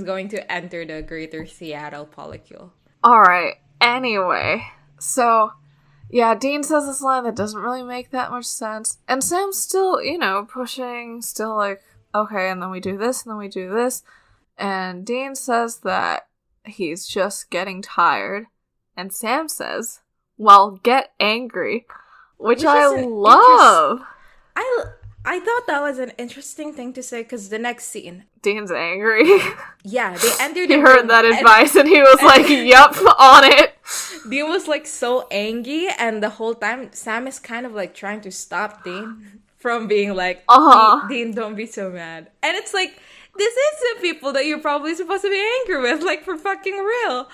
going to enter the greater Seattle polycule. Alright. Anyway, so, yeah, Dean says this line that doesn't really make that much sense. And Sam's still, pushing, still like, okay, and then we do this, and then we do this. And Dean says that he's just getting tired. And Sam says, well, get angry. Which I love. I thought that was an interesting thing to say because the next scene, Dean's angry. Yeah, they entered. He heard that advice and he was like, "Yup, on it." Dean was like so angry, and the whole time Sam is kind of like trying to stop Dean from being like, Dean, don't be so mad." And it's like, this is the people that you're probably supposed to be angry with, like for fucking real.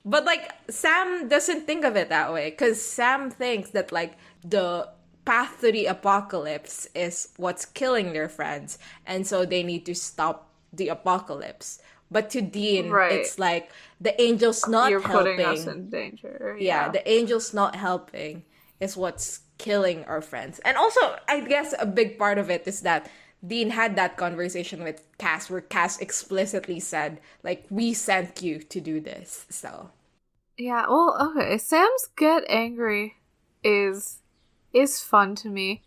But like Sam doesn't think of it that way because Sam thinks that like the path to the apocalypse is what's killing their friends, and so they need to stop the apocalypse. But to Dean, it's like the angel's not helping. You're putting us in danger. Yeah, the angel's not helping is what's killing our friends. And also, I guess a big part of it is that Dean had that conversation with Cass where Cass explicitly said, like, we sent you to do this, so. Yeah, well, okay, Sam's get angry is fun to me.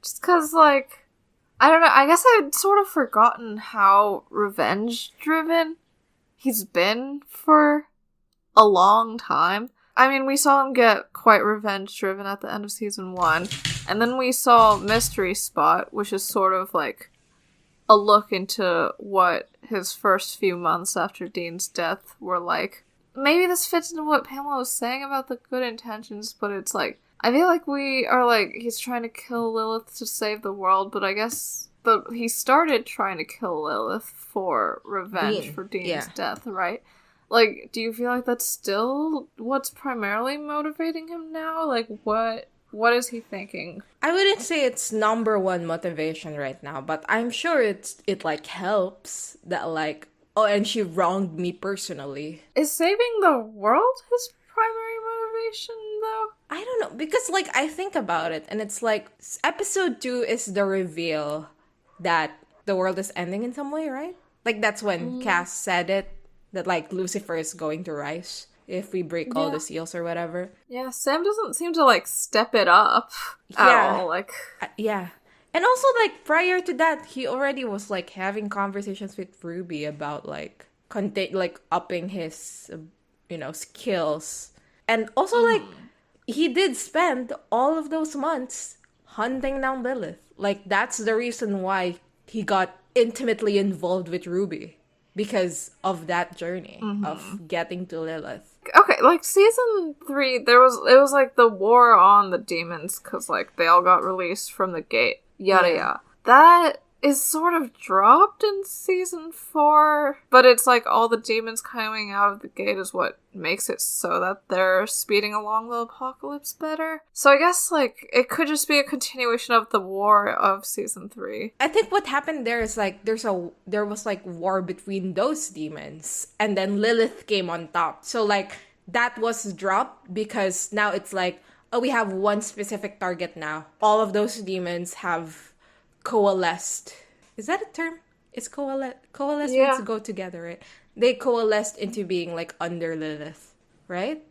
Just because, like, I don't know, I guess I'd sort of forgotten how revenge-driven he's been for a long time. I mean, we saw him get quite revenge-driven at the end of season 1, and then we saw Mystery Spot, which is sort of like a look into what his first few months after Dean's death were like. Maybe this fits into what Pamela was saying about the good intentions, but it's like, I feel like we are like, he's trying to kill Lilith to save the world, but I guess he started trying to kill Lilith for revenge for Dean's death, right? Like, do you feel like that's still what's primarily motivating him now? Like, what is he thinking? I wouldn't say it's number one motivation right now, but I'm sure it like helps that like, oh, and she wronged me personally. Is saving the world his primary motivation, though? I don't know, because like I think about it and it's like episode 2 is the reveal that the world is ending in some way, right? Like that's when Cass said it, that like Lucifer is going to rise if we break all the seals or whatever. Yeah, Sam doesn't seem to like step it up at all. Like, yeah. And also like prior to that, he already was like having conversations with Ruby about like upping his skills. And also like he did spend all of those months hunting down Lilith. Like that's the reason why he got intimately involved with Ruby. Because of that journey of getting to Lilith. Okay, like season 3, it was like the war on the demons because like they all got released from the gate. Yada yada. That is sort of dropped in season 4, but it's like all the demons coming out of the gate is what makes it so that they're speeding along the apocalypse better. So I guess like it could just be a continuation of the war of season 3. I think what happened there is like there was like war between those demons and then Lilith came on top. So like that was dropped because now it's like, oh, we have one specific target now. All of those demons have coalesced Is that a term? It's coalesce Yeah. means to go together, right? They coalesced into being like under Lilith, right?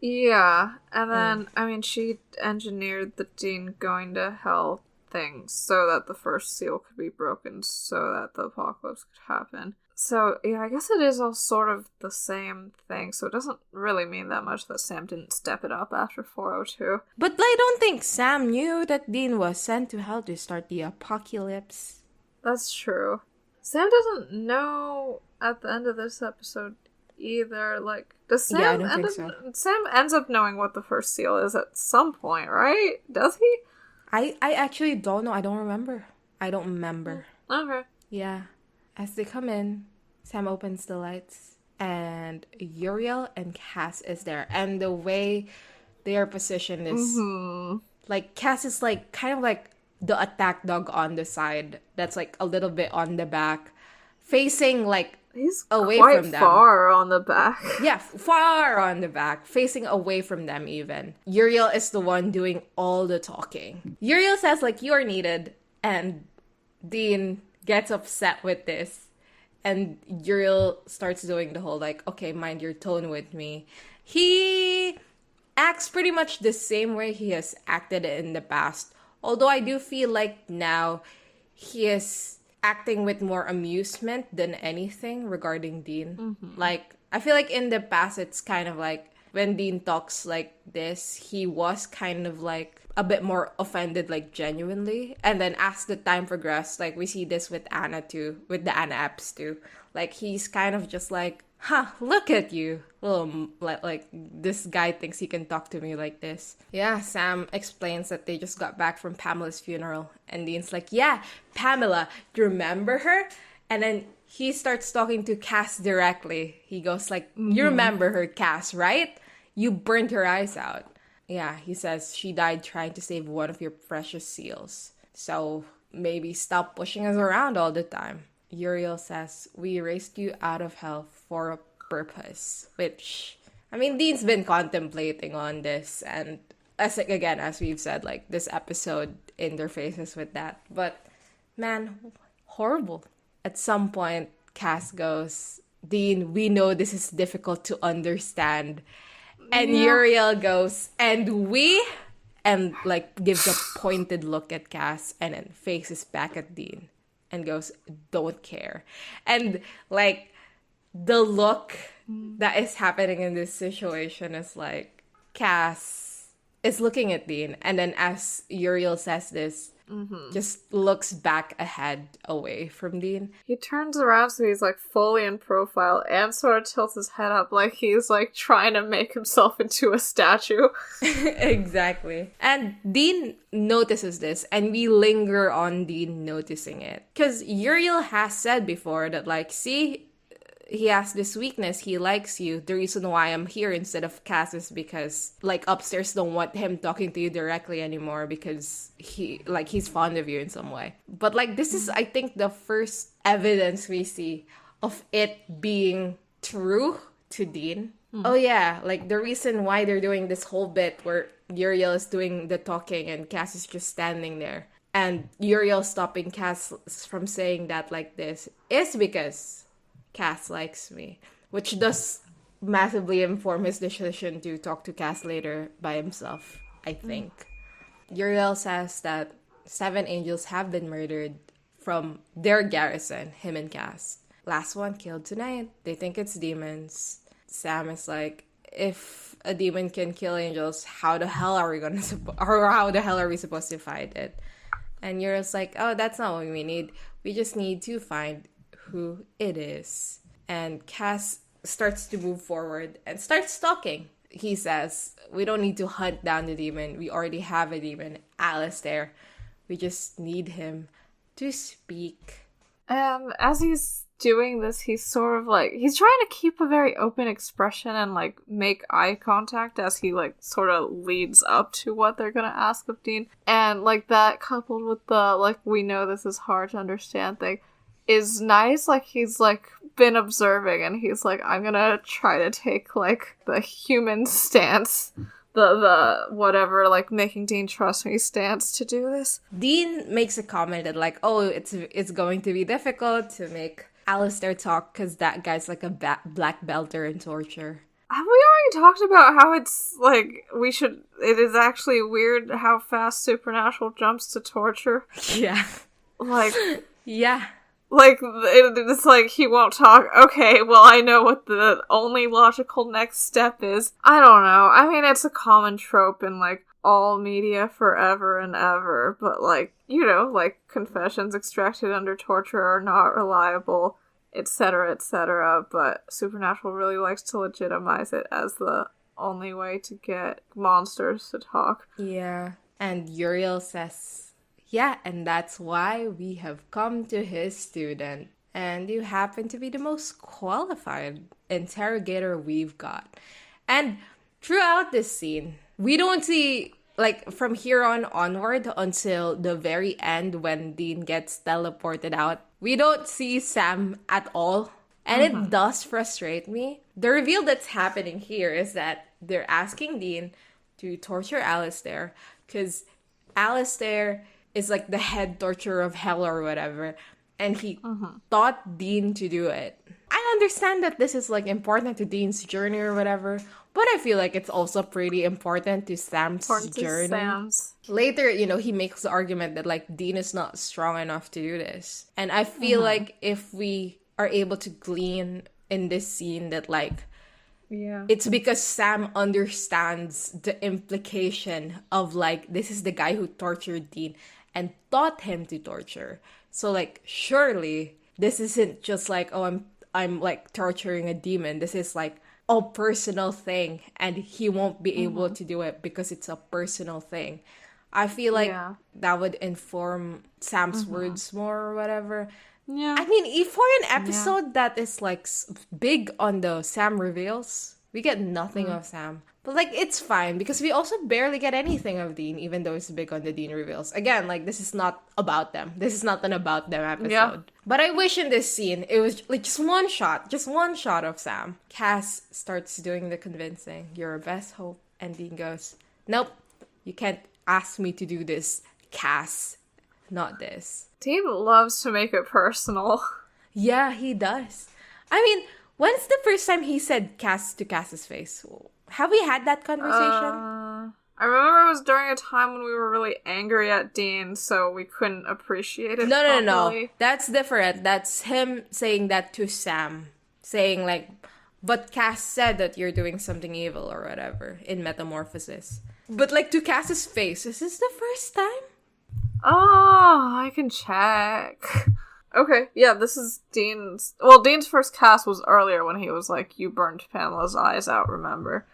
Yeah, and then, I mean, she engineered the Dean going to hell thing so that the first seal could be broken so that the apocalypse could happen. So, yeah, I guess it is all sort of the same thing, so it doesn't really mean that much that Sam didn't step it up after 402. But I don't think Sam knew that Dean was sent to hell to start the apocalypse. That's true. Sam doesn't know at the end of this episode either. Like, does Sam I don't think so. Sam ends up knowing what the first seal is at some point, right? Does he? I actually don't know. I don't remember. Okay. Yeah. As they come in, Sam opens the lights, and Uriel and Cass is there. And the way they are positioned is like Cass is like kind of like the attack dog on the side. That's like a little bit on the back, facing like He's away quite from them. far on the back. Yeah, far on the back, facing away from them even. Uriel is the one doing all the talking. Uriel says, like, you are needed, and Dean gets upset with this. And Uriel starts doing the whole, like, okay, mind your tone with me. He acts pretty much the same way he has acted in the past. Although I do feel like now he is acting with more amusement than anything regarding Dean. Like, I feel like in the past, it's kind of like when Dean talks like this, he was kind of like a bit more offended, like genuinely. And then as the time progressed, like we see this with Anna too, with the Anna apps too. Like, he's kind of just like, look at you. Like this guy thinks he can talk to me like this. Yeah, Sam explains that they just got back from Pamela's funeral. And Dean's like, yeah, Pamela, do you remember her? And then he starts talking to Cass directly. He goes like, you remember her, Cass, right? You burnt her eyes out. Yeah, he says she died trying to save one of your precious seals. So maybe stop pushing us around all the time. Uriel says, we raised you out of hell for a purpose. Which, I mean, Dean's been contemplating on this. And as we've said, like, this episode interfaces with that. But, man, horrible. At some point, Cass goes, Dean, we know this is difficult to understand. And Uriel goes, and we... And, like, gives a pointed look at Cass and then faces back at Dean. And goes, don't care. And, like, the look that is happening in this situation is, like, Cass is looking at Dean. And then as Uriel says this, just looks back ahead away from Dean. He turns around so he's, like, fully in profile and sort of tilts his head up like he's, like, trying to make himself into a statue. Exactly. And Dean notices this, and we linger on Dean noticing it. Because Uriel has said before that, like, see, he has this weakness, he likes you. The reason why I'm here instead of Cass is because, like, upstairs don't want him talking to you directly anymore because he's fond of you in some way. But, like, this is, I think, the first evidence we see of it being true to Dean. Oh yeah, like, the reason why they're doing this whole bit where Uriel is doing the talking and Cass is just standing there, and Uriel stopping Cass from saying that like this, is because Cass likes me, which does massively inform his decision to talk to Cass later by himself, I think. Uriel says that 7 angels have been murdered from their garrison, him and Cass. Last one killed tonight. They think it's demons. Sam is like, if a demon can kill angels, how the hell are we supposed to fight it? And Uriel's like, oh, that's not what we need. We just need to find who it is. And Cass starts to move forward and starts talking. He says, we don't need to hunt down the demon. We already have a demon, Alistair. We just need him to speak. As he's doing this, he's sort of like, he's trying to keep a very open expression and like make eye contact as he like sort of leads up to what they're gonna ask of Dean. And like that coupled with the like, we know this is hard to understand thing is nice. Like he's like been observing and he's like, I'm gonna try to take like the human stance the whatever, like, making Dean trust me stance to do this. Dean makes a comment that, like, oh, it's going to be difficult to make Alistair talk because that guy's like a black belter in torture. Have we already talked about how it's, like, it is actually weird how fast Supernatural jumps to torture? Yeah. Like... yeah. Like, it's like, he won't talk. Okay, well, I know what the only logical next step is. I don't know. I mean, it's a common trope in, like, all media forever and ever. But, like, you know, like, confessions extracted under torture are not reliable, etc., etc. But Supernatural really likes to legitimize it as the only way to get monsters to talk. Yeah. And Uriel says, yeah, and that's why we have come to his student. And you happen to be the most qualified interrogator we've got. And throughout this scene, we don't see, like, from here onward until the very end when Dean gets teleported out, we don't see Sam at all. And it does frustrate me. The reveal that's happening here is that they're asking Dean to torture Alistair because Alistair is like the head torturer of hell or whatever. And he taught Dean to do it. I understand that this is like important to Dean's journey or whatever, but I feel like it's also pretty important to Sam's journey. Later, you know, he makes the argument that like Dean is not strong enough to do this. And I feel like if we are able to glean in this scene that like it's because Sam understands the implication of like this is the guy who tortured Dean and taught him to torture. So like surely this isn't just like, oh, I'm like torturing a demon. This is like a personal thing and he won't be able to do it because it's a personal thing. I feel like that would inform Sam's words more or whatever. Yeah. I mean, for an episode that is like big on the Sam reveals, we get nothing of Sam. But like, it's fine because we also barely get anything of Dean, even though it's big on the Dean reveals. Again, like, this is not about them. This is not an about them episode. Yeah. But I wish in this scene, it was like just one shot of Sam. Cass starts doing the convincing. You're our best hope. And Dean goes, nope, you can't ask me to do this, Cass. Not this. Dean loves to make it personal. Yeah, he does. I mean, when's the first time he said Cass to Cass's face? Have we had that conversation? I remember it was during a time when we were really angry at Dean, so we couldn't appreciate it. No. That's different. That's him saying that to Sam. Saying like, but Cass said that you're doing something evil or whatever in Metamorphosis. But like to Cass's face, is this the first time? Oh, I can check. Okay, yeah, this is Dean's... Well, Dean's first cast was earlier when he was like, you burned Pamela's eyes out, remember?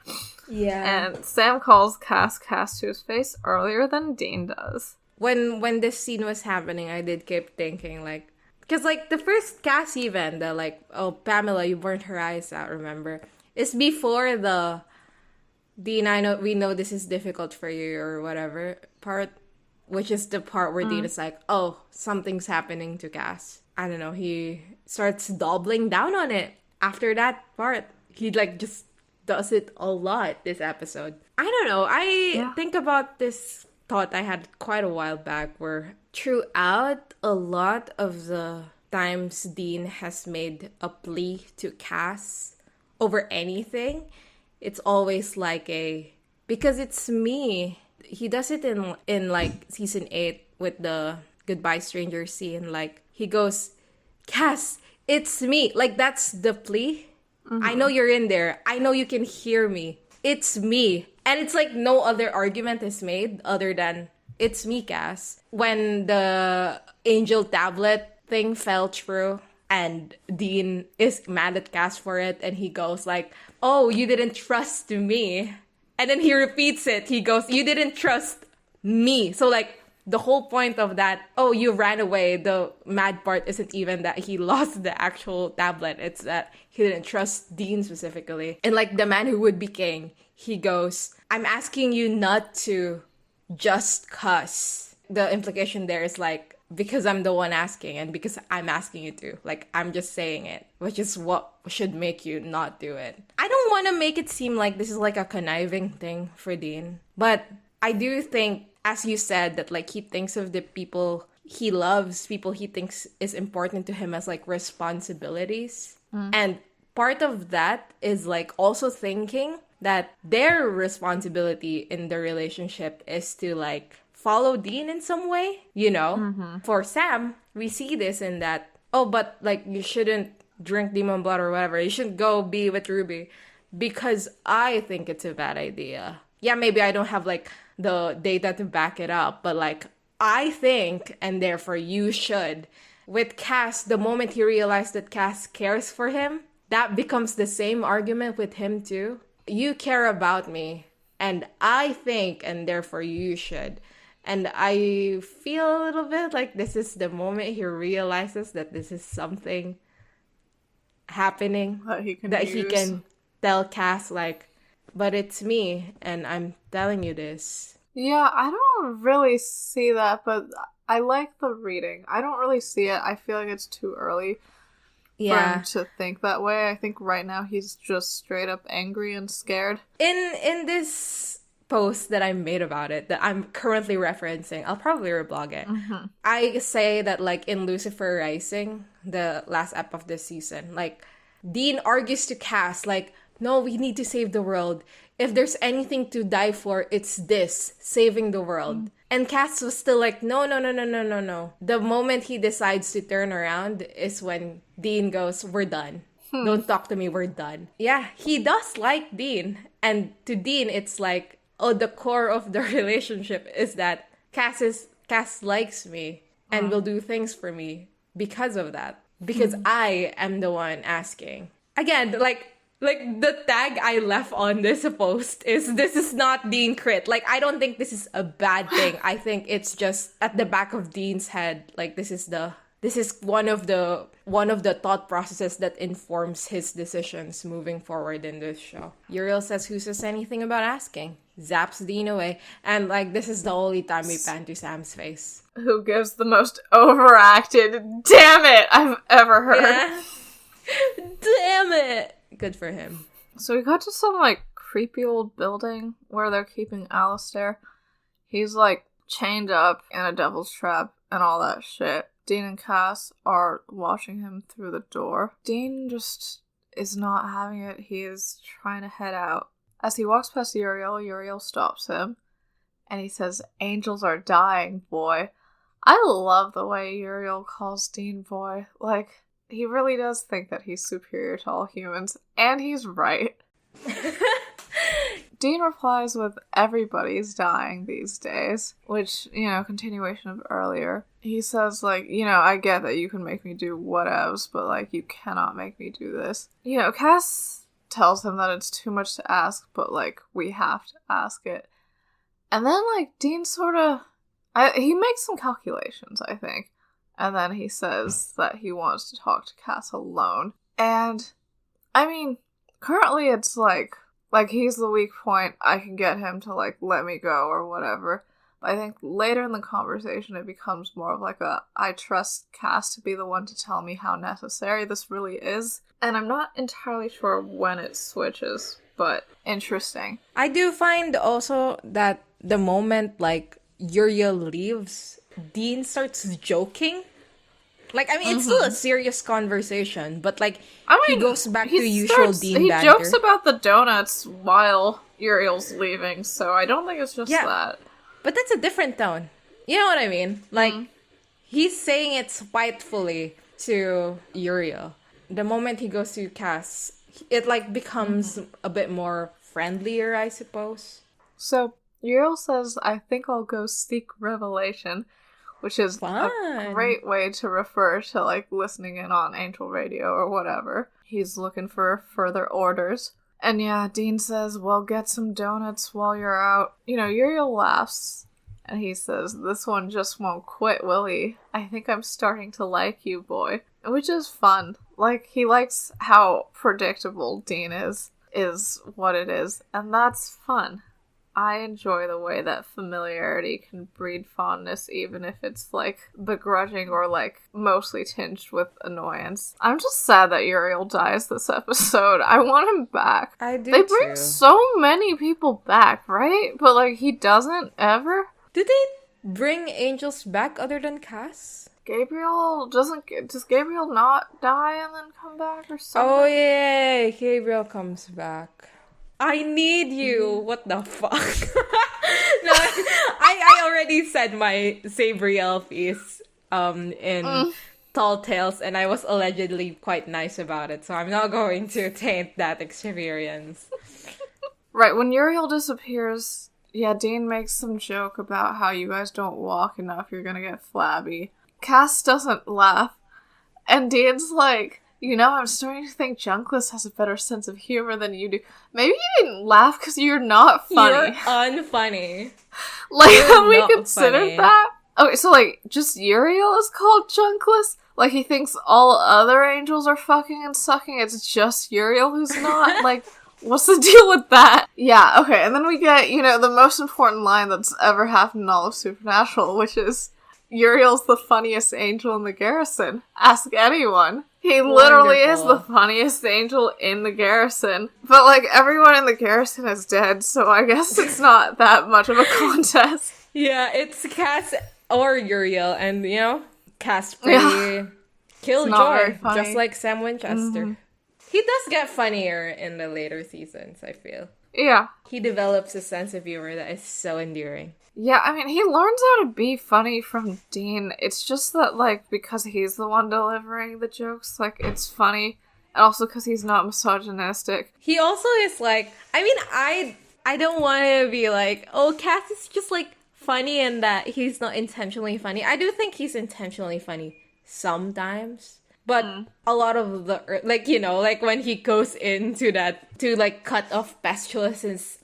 Yeah. And Sam calls Cass to his face earlier than Dean does. When this scene was happening, I did keep thinking, like... Because, like, the first Cass even, the, like, oh, Pamela, you burned her eyes out, remember? It's before the... Dean, we know this is difficult for you or whatever part... Which is the part where Dean is like, oh, something's happening to Cass. I don't know, he starts doubling down on it. After that part, he like just does it a lot this episode. I don't know, I think about this thought I had quite a while back where throughout a lot of the times Dean has made a plea to Cass over anything, it's always like because it's me. He does it in like season 8 with the goodbye stranger scene. Like he goes, Cass, it's me. Like that's the plea. I know you're in there. I know you can hear me. It's me. And it's like no other argument is made other than it's me, Cass. When the angel tablet thing fell through and Dean is mad at Cass for it and he goes like, oh, you didn't trust me. And then he repeats it. He goes, you didn't trust me. So, like, the whole point of that, oh, you ran away. The mad part isn't even that he lost the actual tablet. It's that he didn't trust Dean specifically. And, like, the man who would be king, he goes, I'm asking you not to just cuss. The implication there is, like, because I'm the one asking and because I'm asking you to. Like, I'm just saying it, which is what should make you not do it. I don't want to make it seem like this is like a conniving thing for Dean, but I do think, as you said, that like he thinks of the people he loves, people he thinks is important to him as like responsibilities. And part of that is like also thinking that their responsibility in the relationship is to like follow Dean in some way, you know? For Sam, we see this in that, oh, but like you shouldn't drink demon blood or whatever. You shouldn't go be with Ruby because I think it's a bad idea. Yeah, maybe I don't have like the data to back it up, but like I think, and therefore you should. With Cass, the moment he realized that Cass cares for him, that becomes the same argument with him too. You care about me, and I think, and therefore you should. And I feel a little bit like this is the moment he realizes that this is something happening. That he can tell Cass, like, but it's me, and I'm telling you this. Yeah, I don't really see that, but I like the reading. I don't really see it. I feel like it's too early for him to think that way. I think right now he's just straight up angry and scared. In this post that I made about it, that I'm currently referencing, I'll probably reblog it. I say that like in Lucifer Rising, the last ep of this season, like Dean argues to Cass like, no, we need to save the world. If there's anything to die for, it's this, saving the world. And Cass was still like, no. The moment he decides to turn around is when Dean goes, we're done. Don't talk to me, we're done. Yeah, he does like Dean. And to Dean, it's like, oh, the core of the relationship is that Cass likes me and will do things for me because of that. Because I am the one asking. Again, like the tag I left on this post is, this is not Dean crit. Like, I don't think this is a bad thing. I think it's just at the back of Dean's head. Like, this is one of the thought processes that informs his decisions moving forward in this show. Uriel says, who says anything about asking? Zaps Dean away. And like, this is the only time we pan to Sam's face. Who gives the most overacted damn it I've ever heard. Yeah. Damn it. Good for him. So we got to some, like, creepy old building where they're keeping Alistair. He's, like, chained up in a devil's trap and all that shit. Dean and Cass are watching him through the door. Dean just is not having it. He is trying to head out. As he walks past Uriel stops him. And he says, angels are dying, boy. I love the way Uriel calls Dean boy. Like, he really does think that he's superior to all humans, and he's right. Dean replies with, everybody's dying these days, which, you know, continuation of earlier. He says, like, you know, I get that you can make me do whatevs, but, like, you cannot make me do this. You know, Cass tells him that it's too much to ask, but, like, we have to ask it. And then, like, Dean sort of, he makes some calculations, I think. And then he says that he wants to talk to Cass alone. And, I mean, currently it's like he's the weak point. I can get him to, like, let me go or whatever. But I think later in the conversation it becomes more of like I trust Cass to be the one to tell me how necessary this really is. And I'm not entirely sure when it switches, but interesting. I do find also that the moment, like, Uriel leaves, Dean starts joking. Like, I mean, it's still a serious conversation, but, like, he goes back to usual Dean banter. He jokes about the donuts while Uriel's leaving, so I don't think it's just that. But that's a different tone. You know what I mean? Like, he's saying it spitefully to Uriel. The moment he goes to Cass, it, like, becomes a bit more friendlier, I suppose. So, Uriel says, I think I'll go seek revelation, which is a great way to refer to, like, listening in on Angel Radio or whatever. He's looking for further orders. And yeah, Dean says, well, get some donuts while you're out. You know, Uriel laughs, and he says, this one just won't quit, will he? I think I'm starting to like you, boy. Which is fun. Like, he likes how predictable Dean is what it is, and that's fun. I enjoy the way that familiarity can breed fondness, even if it's, like, begrudging or, like, mostly tinged with annoyance. I'm just sad that Uriel dies this episode. I want him back. I do, They bring so many people back, right? But, like, he doesn't ever? Do they bring angels back other than Cass? Does Gabriel not die and then come back or something? Oh, yeah, Gabriel comes back. I need you. What the fuck? No, I already said my savory elfies in Tall Tales, and I was allegedly quite nice about it, so I'm not going to taint that experience. Right, when Uriel disappears, yeah, Dean makes some joke about how you guys don't walk enough, you're gonna get flabby. Cass doesn't laugh, and Dean's like, you know, I'm starting to think Junkless has a better sense of humor than you do. Maybe you didn't laugh because you're not funny. You're unfunny. Like, have we considered that? Okay, so, like, just Uriel is called Junkless? Like, he thinks all other angels are fucking and sucking, it's just Uriel who's not? Like, what's the deal with that? Yeah, okay, and then we get, you know, the most important line that's ever happened in all of Supernatural, which is, Uriel's the funniest angel in the Garrison. Ask anyone. He literally is the funniest angel in the Garrison. But, like, everyone in the Garrison is dead, so I guess it's not that much of a contest. Yeah, it's Cass or Uriel, and, you know, Cass pretty killjoy, just like Sam Winchester. Mm-hmm. He does get funnier in the later seasons, I feel. Yeah. He develops a sense of humor that is so endearing. Yeah, I mean, he learns how to be funny from Dean. It's just that, like, because he's the one delivering the jokes, like, it's funny. And also because he's not misogynistic. He also is, like, I mean, I don't want to be like, oh, Cass is just, like, funny and that he's not intentionally funny. I do think he's intentionally funny sometimes. But a lot of the, like, you know, like when he goes into that, to like cut off Pestulence's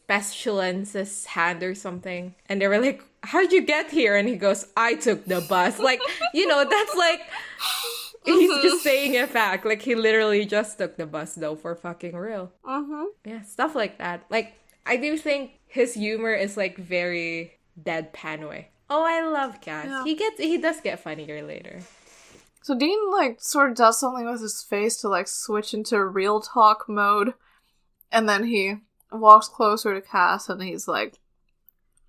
hand or something. And they were like, how'd you get here? And he goes, I took the bus. Like, you know, that's like, he's just saying a fact. Like, he literally just took the bus though, for fucking real. Yeah, stuff like that. Like, I do think his humor is like very deadpan way. Oh, I love Cass. Yeah. He does get funnier later. So Dean, like, sort of does something with his face to, like, switch into real talk mode. And then he walks closer to Cass and he's like,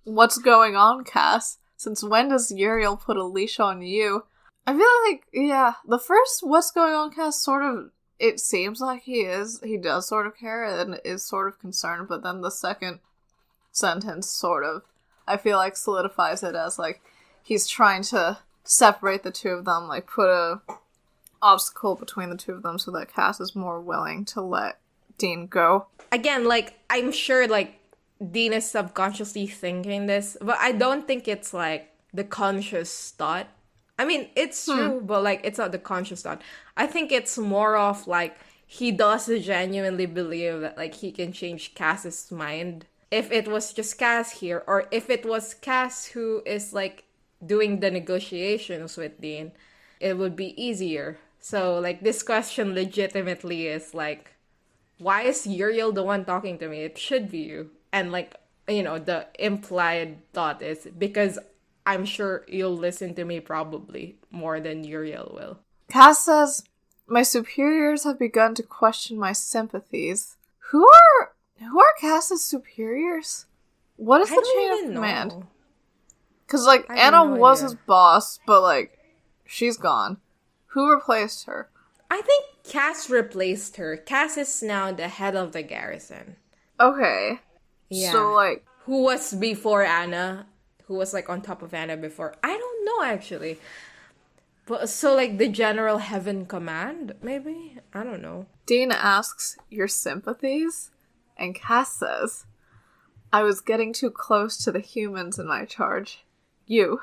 what's going on, Cass? Since when does Uriel put a leash on you? I feel like, yeah, the first what's going on, Cass, sort of, it seems like he does sort of care and is sort of concerned. But then the second sentence sort of, I feel like, solidifies it as, like, he's trying to separate the two of them, like put a obstacle between the two of them so that Cass is more willing to let Dean go. Again, like, I'm sure, like, Dean is subconsciously thinking this, but I don't think it's, like, the conscious thought. I mean, it's true, but, like, it's not the conscious thought. I think it's more of, like, he does genuinely believe that, like, he can change Cass's mind. If it was just Cass here, or if it was Cass who is, like, doing the negotiations with Dean, it would be easier. So, like, this question legitimately is, like, why is Uriel the one talking to me? It should be you. And, like, you know, the implied thought is, because I'm sure you'll listen to me probably more than Uriel will. Cass says, my superiors have begun to question my sympathies. Who are Cass's superiors? What is the chain of command? Know. Because, like, Anna was his boss, but, like, she's gone. Who replaced her? I think Cass replaced her. Cass is now the head of the Garrison. Okay. Yeah. So, like... Who was before Anna? Who was, like, on top of Anna before? I don't know, actually. But, so, like, the General Heaven Command, maybe? I don't know. Dean asks, your sympathies? And Cass says, I was getting too close to the humans in my charge. You.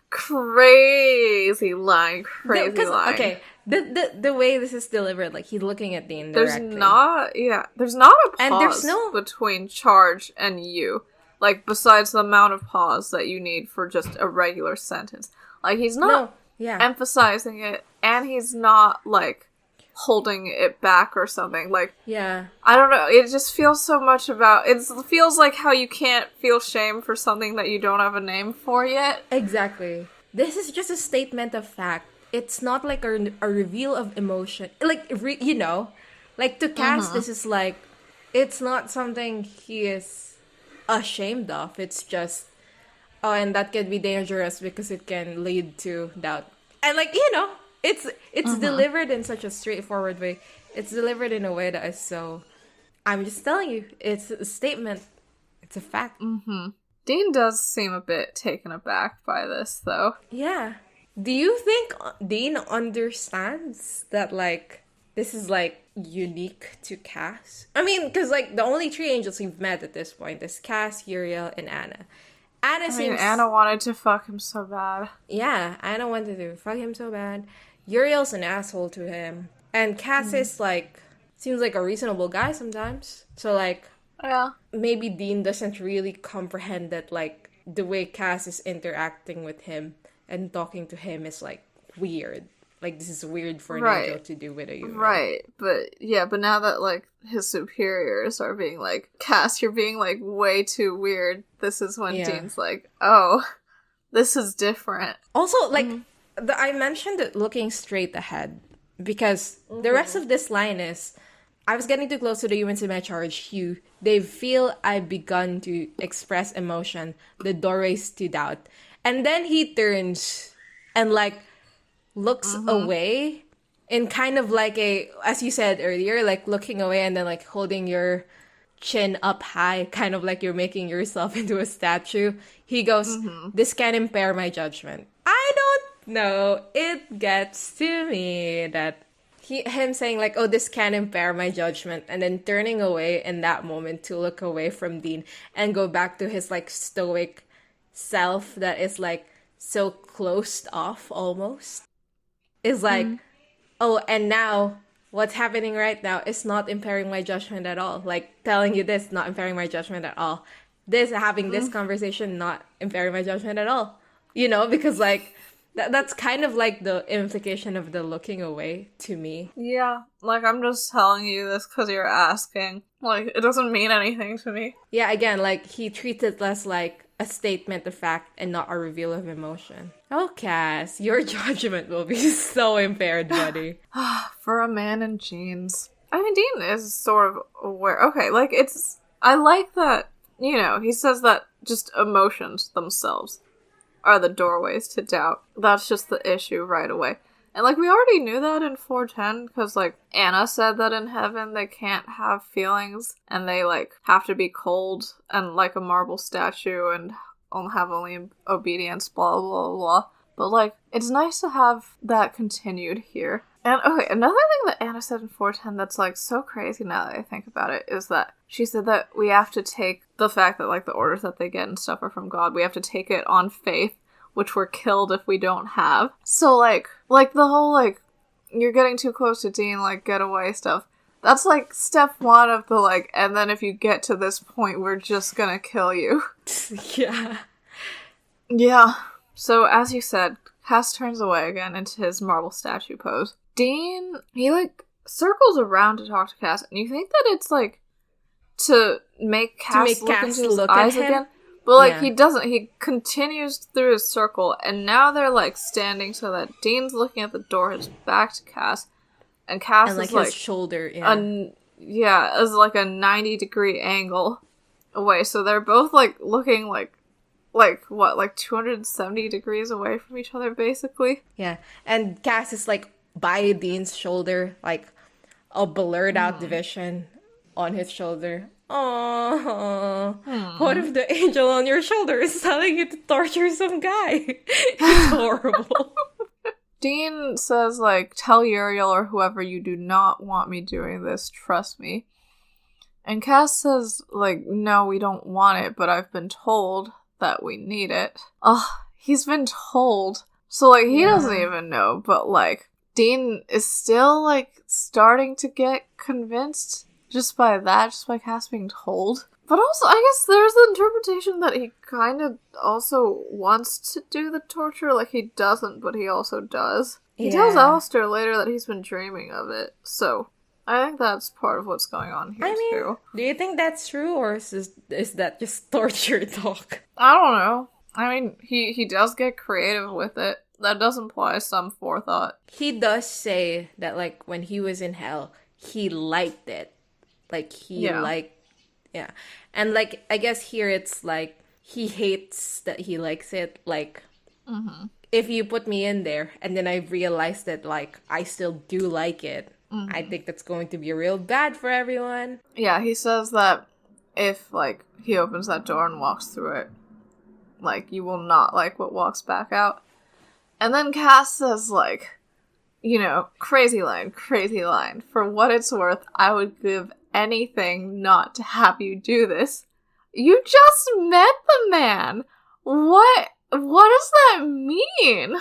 Crazy line. Crazy line. Okay, the way this is delivered, like, he's looking at Dean directly. There's not a pause and there's between charge and you. Like, besides the amount of pause that you need for just a regular sentence. Like, he's not emphasizing it, and he's not, like, holding it back or something. Like, yeah. I don't know. It just feels so much about... It feels like how you can't feel shame for something that you don't have a name for yet. Exactly. This is just a statement of fact. It's not like a reveal of emotion. Like, you know, like to Cass, this is like, it's not something he is ashamed of. It's just, oh, and that can be dangerous because it can lead to doubt. And like, you know, it's delivered in such a straightforward way. It's delivered in a way that is so, I'm just telling you, it's a statement. It's a fact. Dean does seem a bit taken aback by this, though. Yeah. Do you think Dean understands that, like, this is, like, unique to Cass? I mean, because, like, the only three angels we've met at this point is Cass, Uriel, and Anna. Anna wanted to fuck him so bad. Yeah, Anna wanted to fuck him so bad. Uriel's an asshole to him. And Cass is, like, seems like a reasonable guy sometimes. So, like, yeah, maybe Dean doesn't really comprehend that, like, the way Cass is interacting with him and talking to him is, like, weird. Like, this is weird for an angel to do with a human. Right, but now that, like, his superiors are being like, Cass, you're being, like, way too weird, this is when Dean's like, oh, this is different. Also, like, I mentioned it looking straight ahead, because the rest of this line is, I was getting too close to the humans in my charge, Hugh. They feel I've begun to express emotion, the doorways to doubt. And then he turns and, like, looks away in kind of like a, as you said earlier, like looking away and then like holding your chin up high, kind of like you're making yourself into a statue. He goes, this can impair my judgment. I don't know. It gets to me that him saying like, oh, this can impair my judgment, and then turning away in that moment to look away from Dean and go back to his like stoic self that is like so closed off almost, is like, oh, and now what's happening right now is not impairing my judgment at all. Like, telling you this, not impairing my judgment at all. This, having this conversation, not impairing my judgment at all. You know, because like, that's kind of like the implication of the looking away to me. Yeah, like, I'm just telling you this because you're asking. Like, it doesn't mean anything to me. Yeah, again, like, he treats it less like a statement of fact and not a reveal of emotion. Oh, Cass, your judgment will be so impaired, buddy. For a man in jeans. I mean, Dean is sort of aware. Okay, like, I like that, you know, he says that just emotions themselves are the doorways to doubt. That's just the issue right away. And, like, we already knew that in 410, because, like, Anna said that in heaven they can't have feelings, and they, like, have to be cold and like a marble statue and have only obedience, blah, blah, blah. But, like, it's nice to have that continued here. And, okay, another thing that Anna said in 410 that's, like, so crazy now that I think about it is that she said that we have to take the fact that, like, the orders that they get and stuff are from God. We have to take it on faith, which we're killed if we don't have. So, like the whole, like, you're getting too close to Dean, like, get away stuff. That's, like, step one of the, like, and then if you get to this point, we're just gonna kill you. Yeah. Yeah. So, as you said, Cass turns away again into his marble statue pose. Dean, he, like, circles around to talk to Cass, and you think that it's, like, to make Cass look into his eyes again? But, like, he doesn't. He continues through his circle, and now they're, like, standing so that Dean's looking at the door, his back to Cass, and Cass is, like, his shoulder, is, like, a 90-degree angle away. So they're both, like, looking, like, 270 degrees away from each other, basically? Yeah, and Cass is, like, by Dean's shoulder, like, a blurred-out division on his shoulder. Oh, what if the angel on your shoulder is telling you to torture some guy? It's horrible. Dean says, like, tell Uriel or whoever you do not want me doing this, trust me. And Cass says, like, no, we don't want it, but I've been told that we need it. Ugh, he's been told. So, like, he doesn't even know, but, like, Dean is still, like, starting to get convinced just by Cass being told. But also, I guess there's the interpretation that he kind of also wants to do the torture. Like, he doesn't, but he also does. He tells Alistair later that he's been dreaming of it, so I think that's part of what's going on here, too. Do you think that's true, or is that just torture talk? I don't know. I mean, he does get creative with it. That does imply some forethought. He does say that, like, when he was in hell, he liked it. Like, yeah. And, like, I guess here it's, like, he hates that he likes it. Like, if you put me in there, and then I realize that, like, I still do like it, I think that's going to be real bad for everyone. Yeah, he says that if, like, he opens that door and walks through it, like, you will not like what walks back out. And then Cass says, like, you know, crazy line. For what it's worth, I would give anything not to have you do this. You just met the man. What does that mean?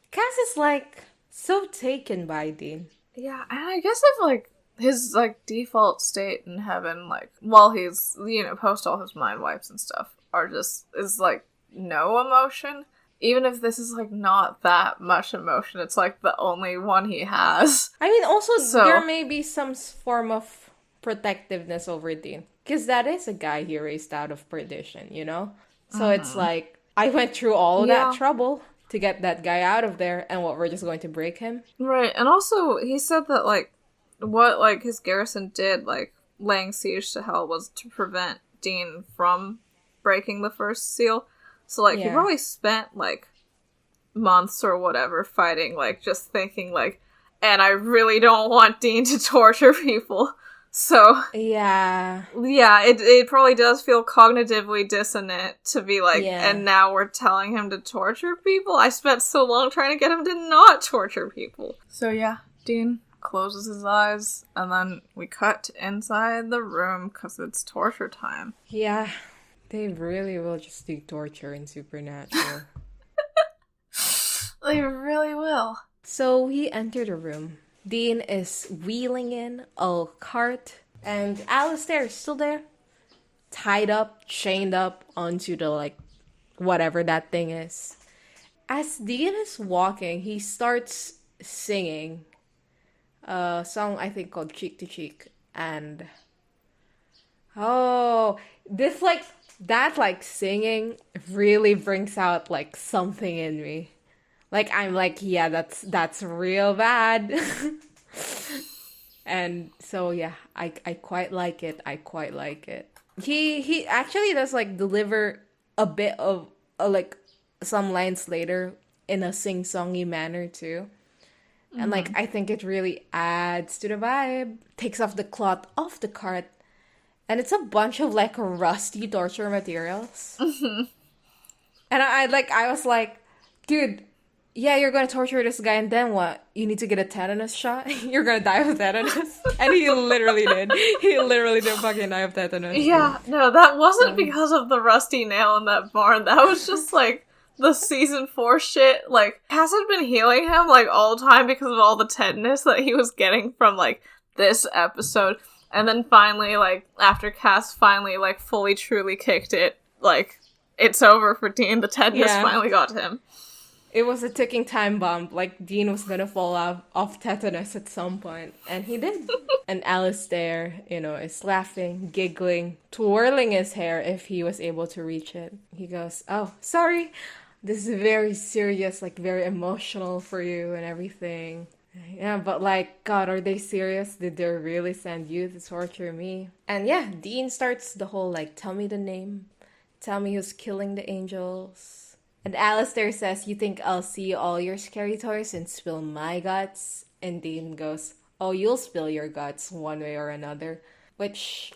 Cass is, like, so taken by Dean. Yeah, and I guess if, like, his, like, default state in heaven, like, while he's, you know, post all his mind wipes and stuff, is, like, no emotion. Even if this is, like, not that much emotion, it's, like, the only one he has. I mean, also, there may be some form of protectiveness over Dean. Because that is a guy he raised out of perdition, you know? So it's like, I went through all of that trouble to get that guy out of there, and what, we're just going to break him? Right, and also, he said that, like, what, like, his Garrison did, like, laying siege to hell was to prevent Dean from breaking the first seal. So, like, he probably spent, like, months or whatever fighting, like, just thinking, like, and I really don't want Dean to torture people. So, yeah, it probably does feel cognitively dissonant to be like, and now we're telling him to torture people? I spent so long trying to get him to not torture people. So, yeah, Dean closes his eyes, and then we cut inside the room because it's torture time. Yeah, they really will just do torture in Supernatural. They really will. So we enter the room. Dean is wheeling in a cart, and Alistair is still there, tied up, chained up onto the, like, whatever that thing is. As Dean is walking, he starts singing a song, I think, called Cheek to Cheek, and this, like, that, like, singing really brings out, like, something in me. Like, I'm like, yeah, that's real bad. And so, yeah, I quite like it. He actually does, like, deliver a bit of, like, some lines later in a sing-songy manner, too. And, like, I think it really adds to the vibe. Takes off the cloth off the cart. And it's a bunch of, like, rusty torture materials. And I was like, dude, yeah, you're gonna torture this guy, and then what? You need to get a tetanus shot? You're gonna die of tetanus? And he literally did. He literally did fucking die of tetanus. Yeah, no, that wasn't because of the rusty nail in that barn. That was just, like, the season 4 shit. Like, Cass had been healing him, like, all the time because of all the tetanus that he was getting from, like, this episode. And then finally, like, after Cass finally, like, fully truly kicked it, like, it's over for Dean. The tetanus finally got to him. It was a ticking time bomb. Like, Dean was gonna fall off tetanus at some point. And he did. And Alistair, you know, is laughing, giggling, twirling his hair if he was able to reach it. He goes, oh, sorry. This is very serious, like, very emotional for you and everything. Yeah, but, like, God, are they serious? Did they really send you to torture me? And yeah, Dean starts the whole, like, tell me the name. Tell me who's killing the angels. And Alistair says, you think I'll see all your scary toys and spill my guts? And Dean goes, oh, you'll spill your guts one way or another. Which,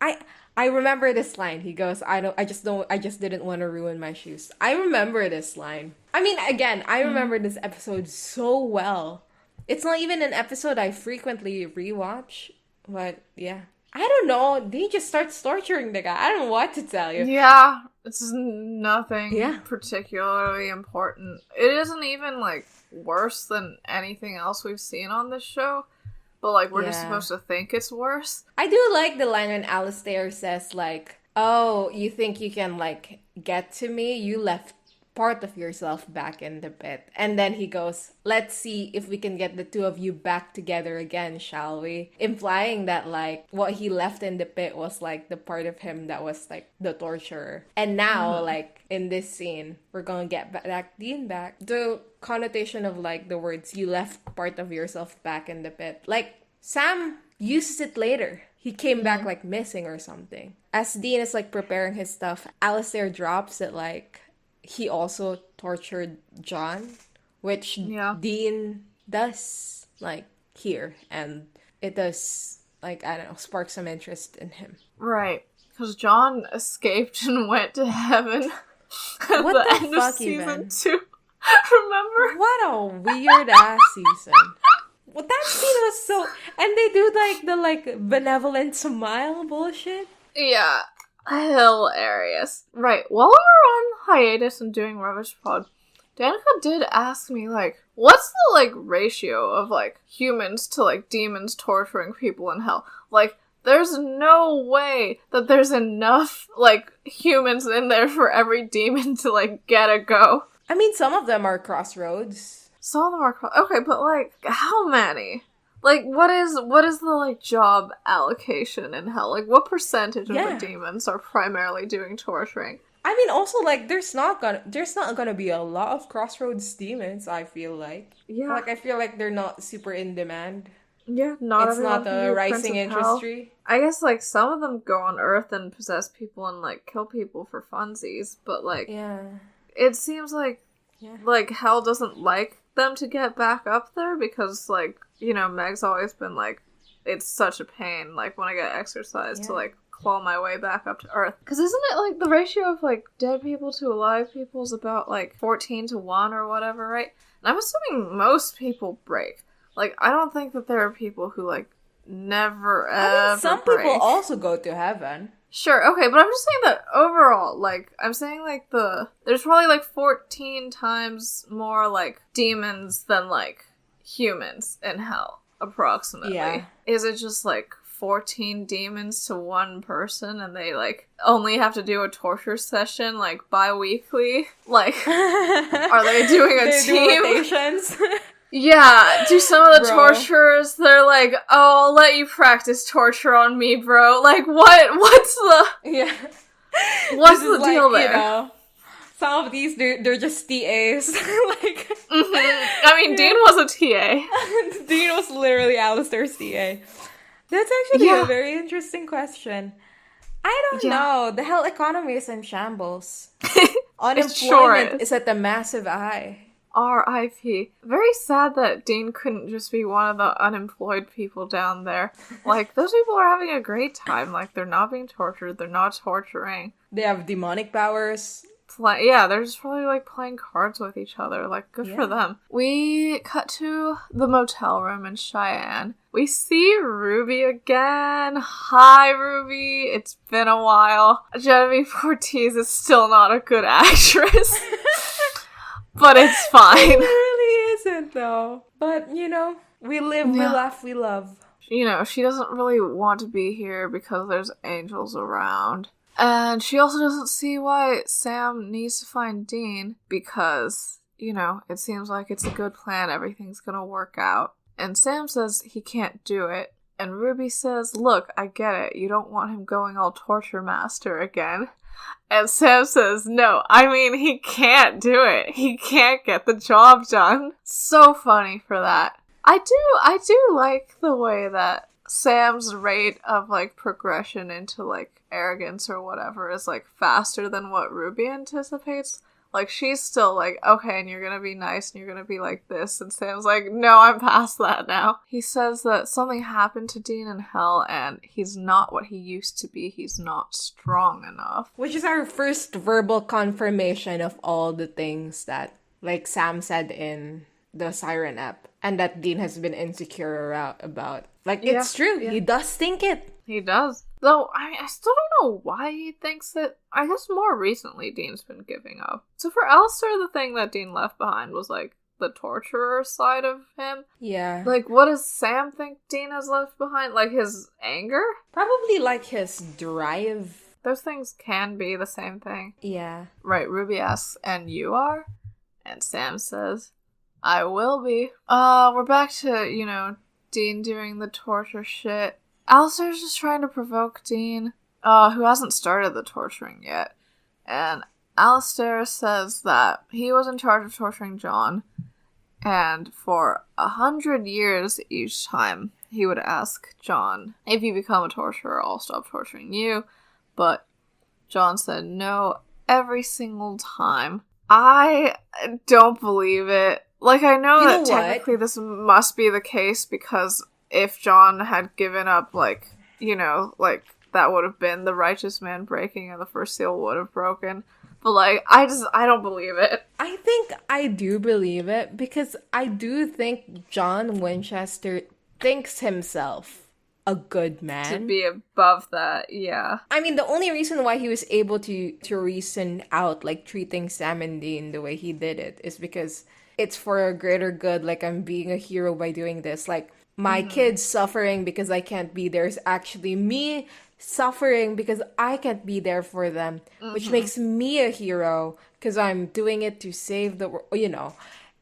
I remember this line. He goes, I just didn't want to ruin my shoes. I remember this line. I mean, again, I remember this episode so well. It's not even an episode I frequently rewatch. But, yeah. I don't know. Dean just starts torturing the guy. I don't know what to tell you. Yeah, it's nothing particularly important. It isn't even, like, worse than anything else we've seen on this show. But, like, we're just supposed to think it's worse. I do like the line when Alistair says, like, oh, you think you can, like, get to me? You left part of yourself back in the pit. And then he goes, let's see if we can get the two of you back together again, shall we? Implying that, like, what he left in the pit was, like, the part of him that was, like, the torturer. And now, like, in this scene, we're gonna get Dean back. The connotation of, like, the words, you left part of yourself back in the pit. Like, Sam uses it later. He came back, like, missing or something. As Dean is, like, preparing his stuff, Alistair drops it, like, he also tortured John, which Dean does, like, here. And it does, like, I don't know, spark some interest in him. Right. Because John escaped and went to heaven at what the the end fuck of season even? 2. Remember? What a weird-ass season. Well, that scene was so... And they do, like, the, like, benevolent smile bullshit. Yeah. Hilarious. Right. While we were on hiatus and doing Rubbish Pod, Danica did ask me, like, what's the, like, ratio of, like, humans to, like, demons torturing people in hell? Like, there's no way that there's enough, like, humans in there for every demon to, like, get a go. I mean, some of them are crossroads. Some of them are... Okay, but, like, how many? Like, what is the, like, job allocation in hell? Like, what percentage of the demons are primarily doing torturing? I mean, also, like, there's not gonna be a lot of crossroads demons, I feel like. Yeah. Like, I feel like they're not super in demand. Yeah, It's not a rising industry. I guess, like, some of them go on Earth and possess people and, like, kill people for funsies, but, like... Yeah. It seems like, like, hell doesn't like them to get back up there because, like, you know, Meg's always been like, it's such a pain, like, when I get exercise to, like, claw my way back up to Earth. Because isn't it, like, the ratio of, like, dead people to alive people is about, like, 14-1 or whatever, right? And I'm assuming most people break. Like, I don't think that there are people who, like, never ever some break. people also go to heaven. Sure, okay, but I'm just saying that overall, like, I'm saying, like, there's probably, like, 14 times more, like, demons than, like, humans in hell, approximately. Yeah. Is it just, like, 14 demons to one person, and they, like, only have to do a torture session, like, bi-weekly? Like, are they doing a team? Rotations. Yeah, do some of the torturers, they're like, oh, I'll let you practice torture on me, bro. Like, what's the... Yeah. What's the deal there? You know, some of these, they're just TAs. Like... I mean, Dean was a TA. Dean was literally Alistair's TA. That's actually a very interesting question. I don't know. The hell economy is in shambles. Unemployment is at the massive high. R.I.P. Very sad that Dean couldn't just be one of the unemployed people down there. Like, those people are having a great time. Like, they're not being tortured. They're not torturing. They have demonic powers. They're just probably, like, playing cards with each other. Like, good for them. We cut to the motel room in Cheyenne. We see Ruby again. Hi, Ruby. It's been a while. Genevieve Ortiz is still not a good actress. But it's fine. It really isn't, though. But, you know, we live, we laugh, we love. You know, she doesn't really want to be here because there's angels around. And she also doesn't see why Sam needs to find Dean because, you know, it seems like it's a good plan. Everything's gonna work out. And Sam says he can't do it. And Ruby says, look, I get it. You don't want him going all torture master again. And Sam says, no, I mean, he can't do it. He can't get the job done. So funny for that. I do like the way that Sam's rate of, like, progression into, like, arrogance or whatever is, like, faster than what Ruby anticipates. Like, she's still like, okay, and you're gonna be nice, and you're gonna be like this, and Sam's like, no, I'm past that now. He says that something happened to Dean in hell, and he's not what he used to be. He's not strong enough. Which is our first verbal confirmation of all the things that, like, Sam said in the Siren app, and that Dean has been insecure about. Like, it's true. Yeah. He does think it. He does. Though, I still don't know why he thinks it. I guess more recently Dean's been giving up. So for Alistair, the thing that Dean left behind was, like, the torturer side of him. Yeah. Like, what does Sam think Dean has left behind? Like, his anger? Probably, like, his drive those things can be the same thing. Yeah. Right, Ruby asks, and you are? And Sam says, I will be. We're back to, Dean doing the torture shit. Alistair's just trying to provoke Dean, who hasn't started the torturing yet. And Alistair says that he was in charge of torturing John, and for 100 years each time he would ask John, if you become a torturer, I'll stop torturing you. But John said no every single time. I don't believe it. Like, I know that technically this must be the case, because if John had given up, that would have been the righteous man breaking and the first seal would have broken. But, I don't believe it. I think I do believe it, because I do think John Winchester thinks himself a good man. To be above that, yeah. I mean, the only reason why he was able to reason out, treating Sam and Dean the way he did it is because it's for a greater good. I'm being a hero by doing this. My kids suffering because I can't be there is actually me suffering because I can't be there for them, which makes me a hero because I'm doing it to save the world,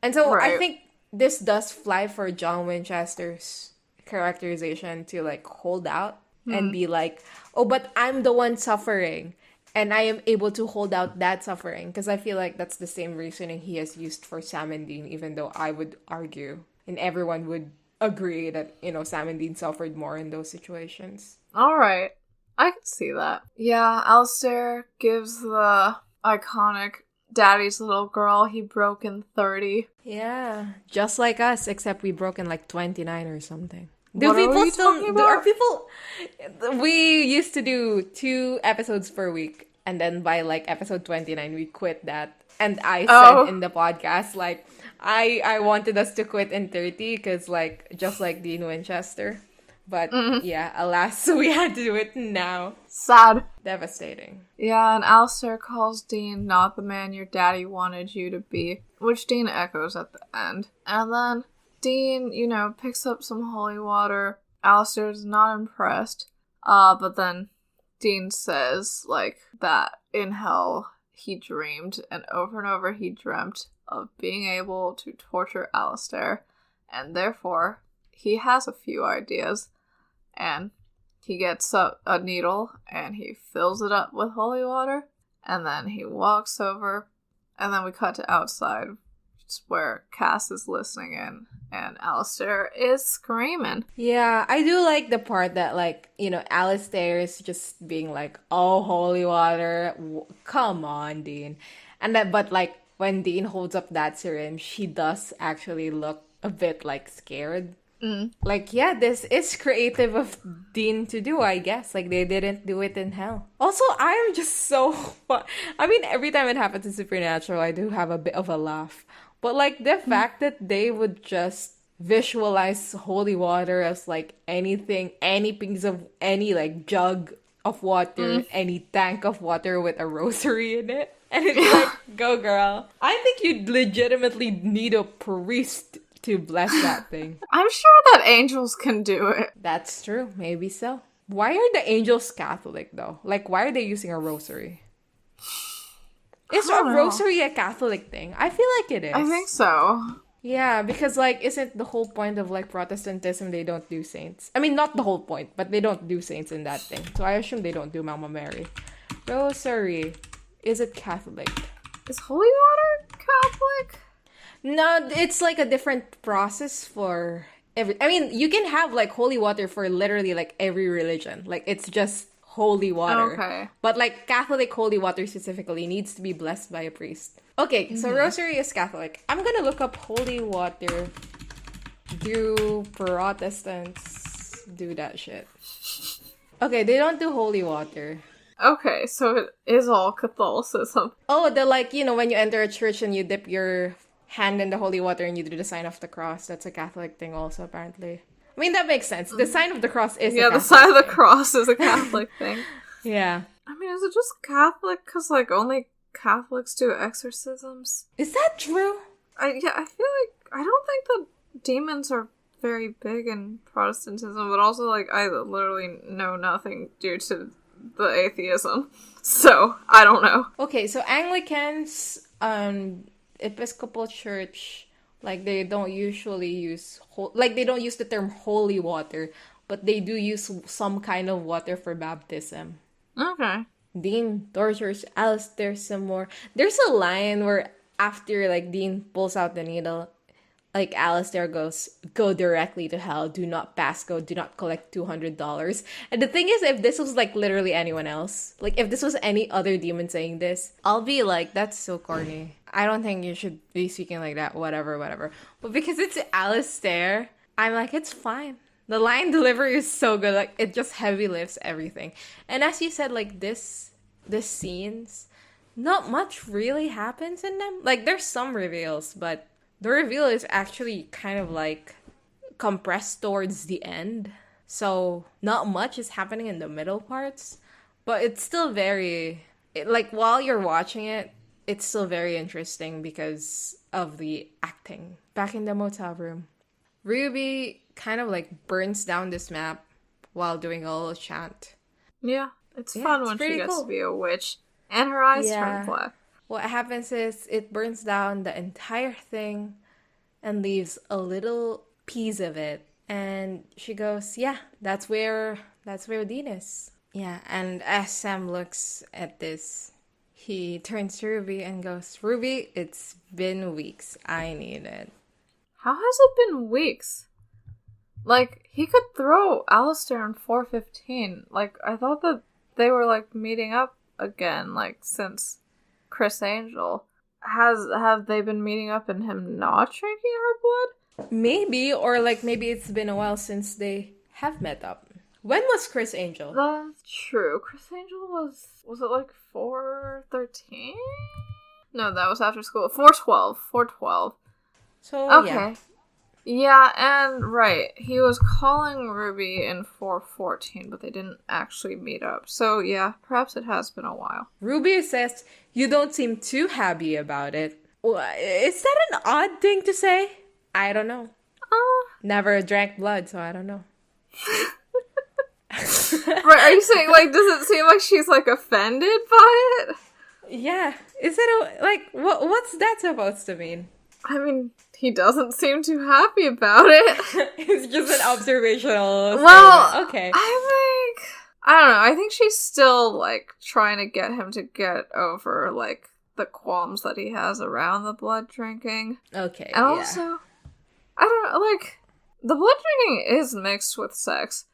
And so I think this does fly for John Winchester's characterization to hold out and be oh, but I'm the one suffering and I am able to hold out that suffering, because I feel like that's the same reasoning he has used for Sam and Dean, even though I would argue and everyone would agree that Sam and Dean suffered more in those situations. All right, I can see that. Yeah, Alistair gives the iconic Daddy's little girl he broke in 30. Yeah, just like us, except we broke in 29 or something. What are we talking about? We used to do 2 episodes per week, and then by episode 29 we quit that. And I said in the podcast I wanted us to quit in 30 because just like Dean Winchester. But yeah, alas, we had to do it now. Sad. Devastating. Yeah, and Alistair calls Dean not the man your daddy wanted you to be, which Dean echoes at the end. And then Dean, picks up some holy water. Alistair's not impressed. But then Dean says, that in hell he dreamed, and over he dreamt of being able to torture Alistair, and therefore he has a few ideas. And he gets a needle, and he fills it up with holy water, and then he walks over, and then we cut to outside, where Cass is listening in, and Alistair is screaming. Yeah, I do like the part that, Alistair is just being oh, holy water, come on, Dean. And then, but, when Dean holds up that syringe, she does actually look a bit, scared. Yeah, this is creative of Dean to do, I guess. They didn't do it in hell. Also, I'm just so fun. I mean, every time it happens in Supernatural, I do have a bit of a laugh. But, the fact that they would just visualize holy water as, anything, any piece of, any, jug of water, any tank of water with a rosary in it. And it's go girl. I think you'd legitimately need a priest to bless that thing. I'm sure that angels can do it. That's true. Maybe so. Why are the angels Catholic, though? Why are they using a rosary? Is a rosary a Catholic thing? I feel like it is. I think so. Yeah, because, isn't the whole point of, Protestantism, they don't do saints? I mean, not the whole point, but they don't do saints in that thing. So I assume they don't do Mama Mary. Rosary. Is it Catholic? Is holy water Catholic? No, it's a different process for every... I mean, you can have holy water for literally every religion. It's just holy water. Okay. But Catholic holy water specifically needs to be blessed by a priest. Okay, so rosary is Catholic. I'm gonna look up holy water. Do Protestants do that shit? Okay, they don't do holy water. Okay, so it is all Catholicism. Oh, the when you enter a church and you dip your hand in the holy water and you do the sign of the cross. That's a Catholic thing also, apparently. I mean, that makes sense. The sign of the cross is a Catholic the sign of the thing. cross is a Catholic thing. Yeah. I mean, is it just Catholic? Because, only Catholics do exorcisms? Is that true? I feel I don't think that demons are very big in Protestantism, but also, I literally know nothing due to the atheism. So, I don't know. Okay, so Anglicans, Episcopal Church, like, they don't usually use, they don't use the term holy water, but they do use some kind of water for baptism. Okay. Dean tortures Alistair some more. There's a line where after, like, Dean pulls out the needle, like, Alistair goes, "Go directly to hell. Do not pass go. Do not collect $200. And the thing is, if this was, like, literally anyone else, like, if this was any other demon saying this, I'll be like, that's so corny. I don't think you should be speaking like that, whatever. But because it's Alistair, I'm like, it's fine. The line delivery is so good. Like, it just heavy lifts everything. And as you said, like, this scenes, not much really happens in them. Like, there's some reveals, but the reveal is actually kind of, like, compressed towards the end. So, not much is happening in the middle parts. But it's still like, while you're watching it, it's still very interesting because of the acting. Back in the motel room, Ruby kind of, like, burns down this map while doing a little chant. Yeah, it's fun when she gets to be a witch. And her eyes turn black. What happens is it burns down the entire thing and leaves a little piece of it. And she goes, yeah, that's where Dean is. Yeah, and as Sam looks at this, he turns to Ruby and goes, "Ruby, it's been weeks. I need it." How has it been weeks? Like, he could throw Alistair in 415. Like, I thought that they were, like, meeting up again, like, since Criss Angel. Have they been meeting up and him not drinking her blood? Maybe, or, like, maybe it's been a while since they have met up. When was Criss Angel? That's true. Criss Angel was it, like, 413? No, that was after school. 412. So, okay. Yeah. Yeah, and right, he was calling Ruby in 414, but they didn't actually meet up. So yeah, perhaps it has been a while. Ruby says, "You don't seem too happy about it." Is that an odd thing to say? I don't know. Never drank blood, so I don't know. Right, are you saying, like, does it seem like she's, like, offended by it? Yeah. Is it, what's that supposed to mean? I mean, he doesn't seem too happy about it. It's just an observational statement. Okay. I don't know. I think she's still, like, trying to get him to get over, like, the qualms that he has around the blood drinking. Okay, and also, I don't know, like, the blood drinking is mixed with sex.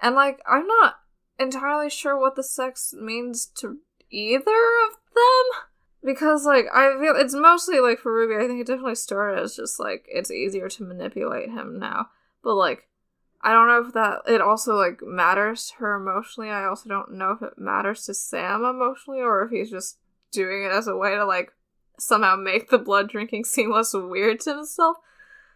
And, like, I'm not entirely sure what the sex means to either of them. Because, like, I feel it's mostly, like, for Ruby, I think it definitely started as just, like, it's easier to manipulate him now. But, like, I don't know if that, it also, like, matters to her emotionally. I also don't know if it matters to Sam emotionally, or if he's just doing it as a way to, like, somehow make the blood drinking seem less weird to himself.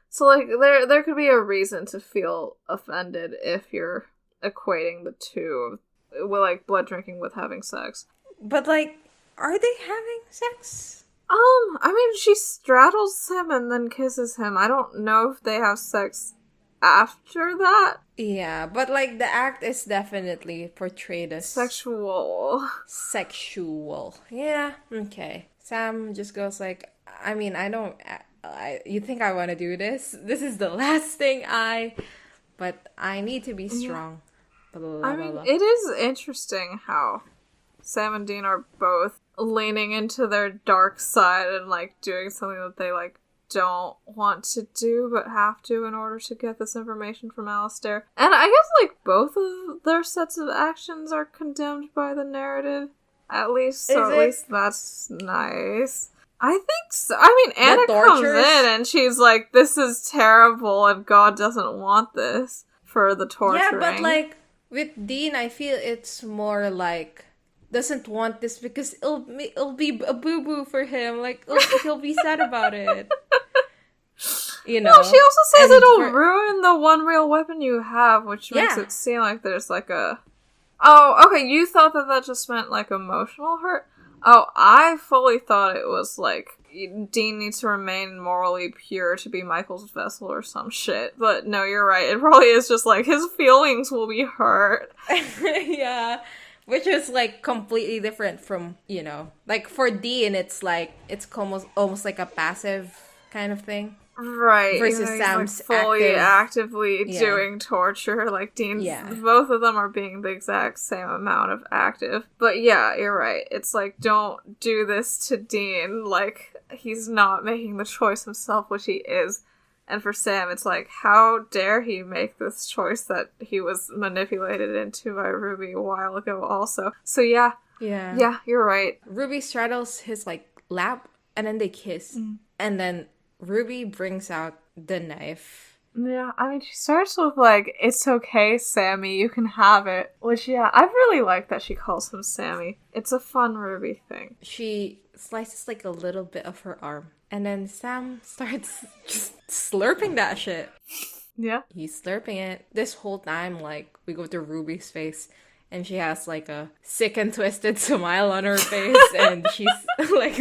So, like, there could be a reason to feel offended if you're equating the two, with, like, blood drinking with having sex. But, like, are they having sex? I mean, she straddles him and then kisses him. I don't know if they have sex after that. Yeah, but, like, the act is definitely portrayed as sexual. Yeah, okay. Sam just goes like, I mean, you think I want to do this? This is the last thing but I need to be strong. Yeah. Blah, blah, blah. It is interesting how Sam and Dean are both leaning into their dark side and, like, doing something that they, like, don't want to do but have to in order to get this information from Alistair. And I guess, like, both of their sets of actions are condemned by the narrative. At least, so at least that's nice. I think so. I mean, Anna comes in and she's like, this is terrible and God doesn't want this for the torturing. Yeah, but, like, with Dean, I feel it's more like doesn't want this because it'll be a boo-boo for him. Like, he'll be sad about it. You know? No, she also says it'll ruin the one real weapon you have, which makes it seem like there's, like, a... Oh, okay, you thought that just meant, like, emotional hurt? Oh, I fully thought it was, like, Dean needs to remain morally pure to be Michael's vessel or some shit. But no, you're right. It probably is just, like, his feelings will be hurt. Yeah. Which is, like, completely different from, like, for Dean, it's like, it's almost like a passive kind of thing. Right. Versus Sam's like fully actively doing torture. Like, Dean's, both of them are being the exact same amount of active. But yeah, you're right. It's like, don't do this to Dean. Like, he's not making the choice himself, which he is. And for Sam, it's like, how dare he make this choice that he was manipulated into by Ruby a while ago also. So yeah. Yeah, you're right. Ruby straddles his, like, lap, and then they kiss. And then Ruby brings out the knife. Yeah, I mean, she starts with, like, it's okay, Sammy, you can have it. Which, yeah, I really like that she calls him Sammy. It's a fun Ruby thing. She slices, like, a little bit of her arm. And then Sam starts just slurping that shit. Yeah. He's slurping it. This whole time, like, we go to Ruby's face. And she has, like, a sick and twisted smile on her face. And she's, like,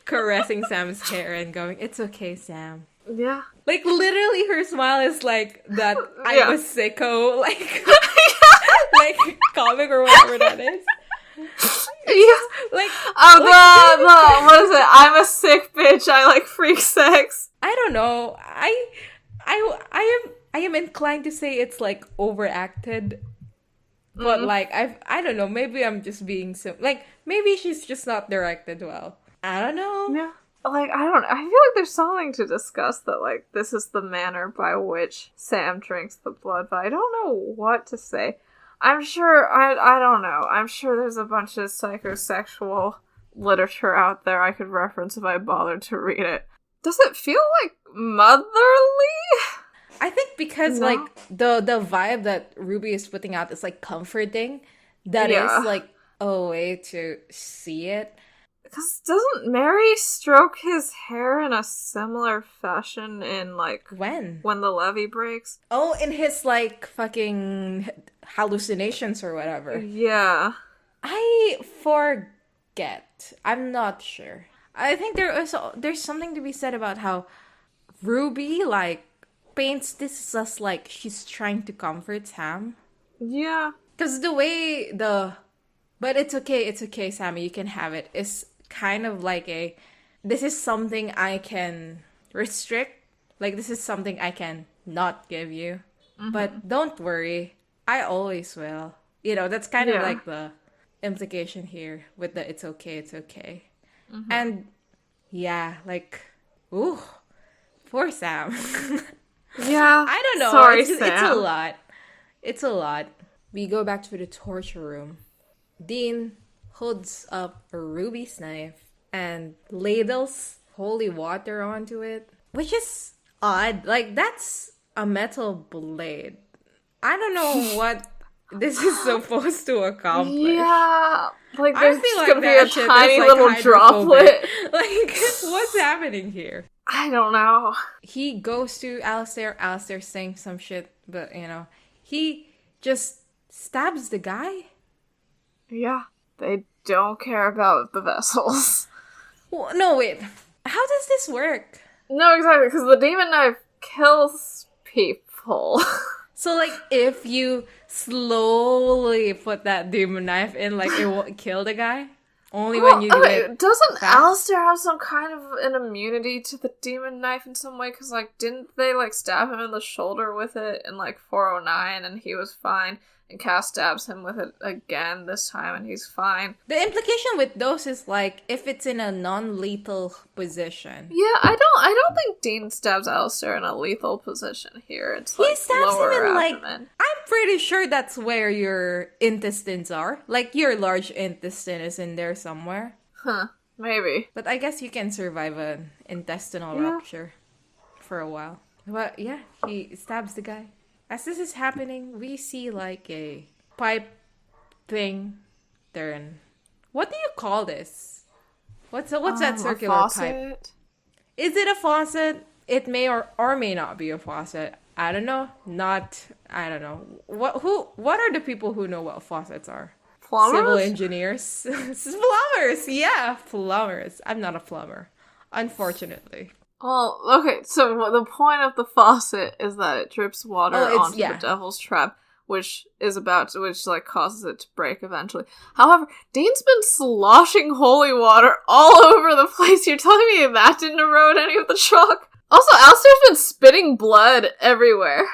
caressing Sam's hair and going, it's okay, Sam. Yeah. Like, literally her smile is, like, that I'm a sicko, like, like, comic or whatever that is. Yeah. Like, what is it? I'm a sick bitch, I like freak sex. I don't know. I am inclined to say it's, like, overacted. But, like, I don't know, maybe I'm just being like, maybe she's just not directed well. I don't know. Yeah. Like, I feel like there's something to discuss that, like, this is the manner by which Sam drinks the blood, but I don't know what to say. I'm sure, I don't know. I'm sure there's a bunch of psychosexual literature out there I could reference if I bothered to read it. Does it feel, like, motherly? I think because, like, the vibe that Ruby is putting out is, like, comforting. That is, like, a way to see it. Because doesn't Mary stroke his hair in a similar fashion in, like... When the levee breaks? Oh, in his, like, fucking hallucinations or whatever. Yeah. I forget. I'm not sure. I think there's something to be said about how Ruby, like, paints this as, like, she's trying to comfort Sam. Yeah. Because the way but it's okay, Sammy, you can have it, is kind of like this is something I can restrict. Like, this is something I can not give you. Mm-hmm. But don't worry, I always will. That's kind of like the implication here with the it's okay. Mm-hmm. And, yeah, like, ooh, poor Sam. Yeah. I don't know. Sorry, Sam. It's a lot. We go back to the torture room. Dean holds up a Ruby's knife and ladles holy water onto it, which is odd. Like, that's a metal blade. I don't know what this is supposed to accomplish. Yeah. Like, I there's feel like gonna be a tiny little droplet. Like, what's happening here? I don't know. He goes to Alistair. Alistair saying some shit, but, he just stabs the guy. Yeah. They don't care about the vessels. Well, no, wait. How does this work? No, exactly, because the demon knife kills people. So, like, if you slowly put that demon knife in, like, it won't kill the guy? Only when you do it. Doesn't fast? Alistair have some kind of an immunity to the demon knife in some way? Because, like, didn't they, like, stab him in the shoulder with it in, like, 409 and he was fine? And Cass stabs him with it again this time and he's fine. The implication with those is, like, if it's in a non-lethal position. Yeah, I don't think Dean stabs Alistair in a lethal position here. It's, like, he stabs him in, abdomen. like, I'm pretty sure that's where your intestines are. Like, your large intestine is in there somewhere. Huh, maybe. But I guess you can survive an intestinal rupture for a while. But, yeah, he stabs the guy. As this is happening, we see, like, a pipe thing turn. What do you call this? What's that circular pipe? Is it a faucet? It may or may not be a faucet. I don't know. I don't know. What are the people who know what faucets are? Plumbers? Civil engineers. Plumbers! Yeah, plumbers. I'm not a plumber, unfortunately. Well, okay, so the point of the faucet is that it drips water onto the devil's trap, which causes it to break eventually. However, Dean's been sloshing holy water all over the place. You're telling me that didn't erode any of the chalk? Also, Alistair's been spitting blood everywhere.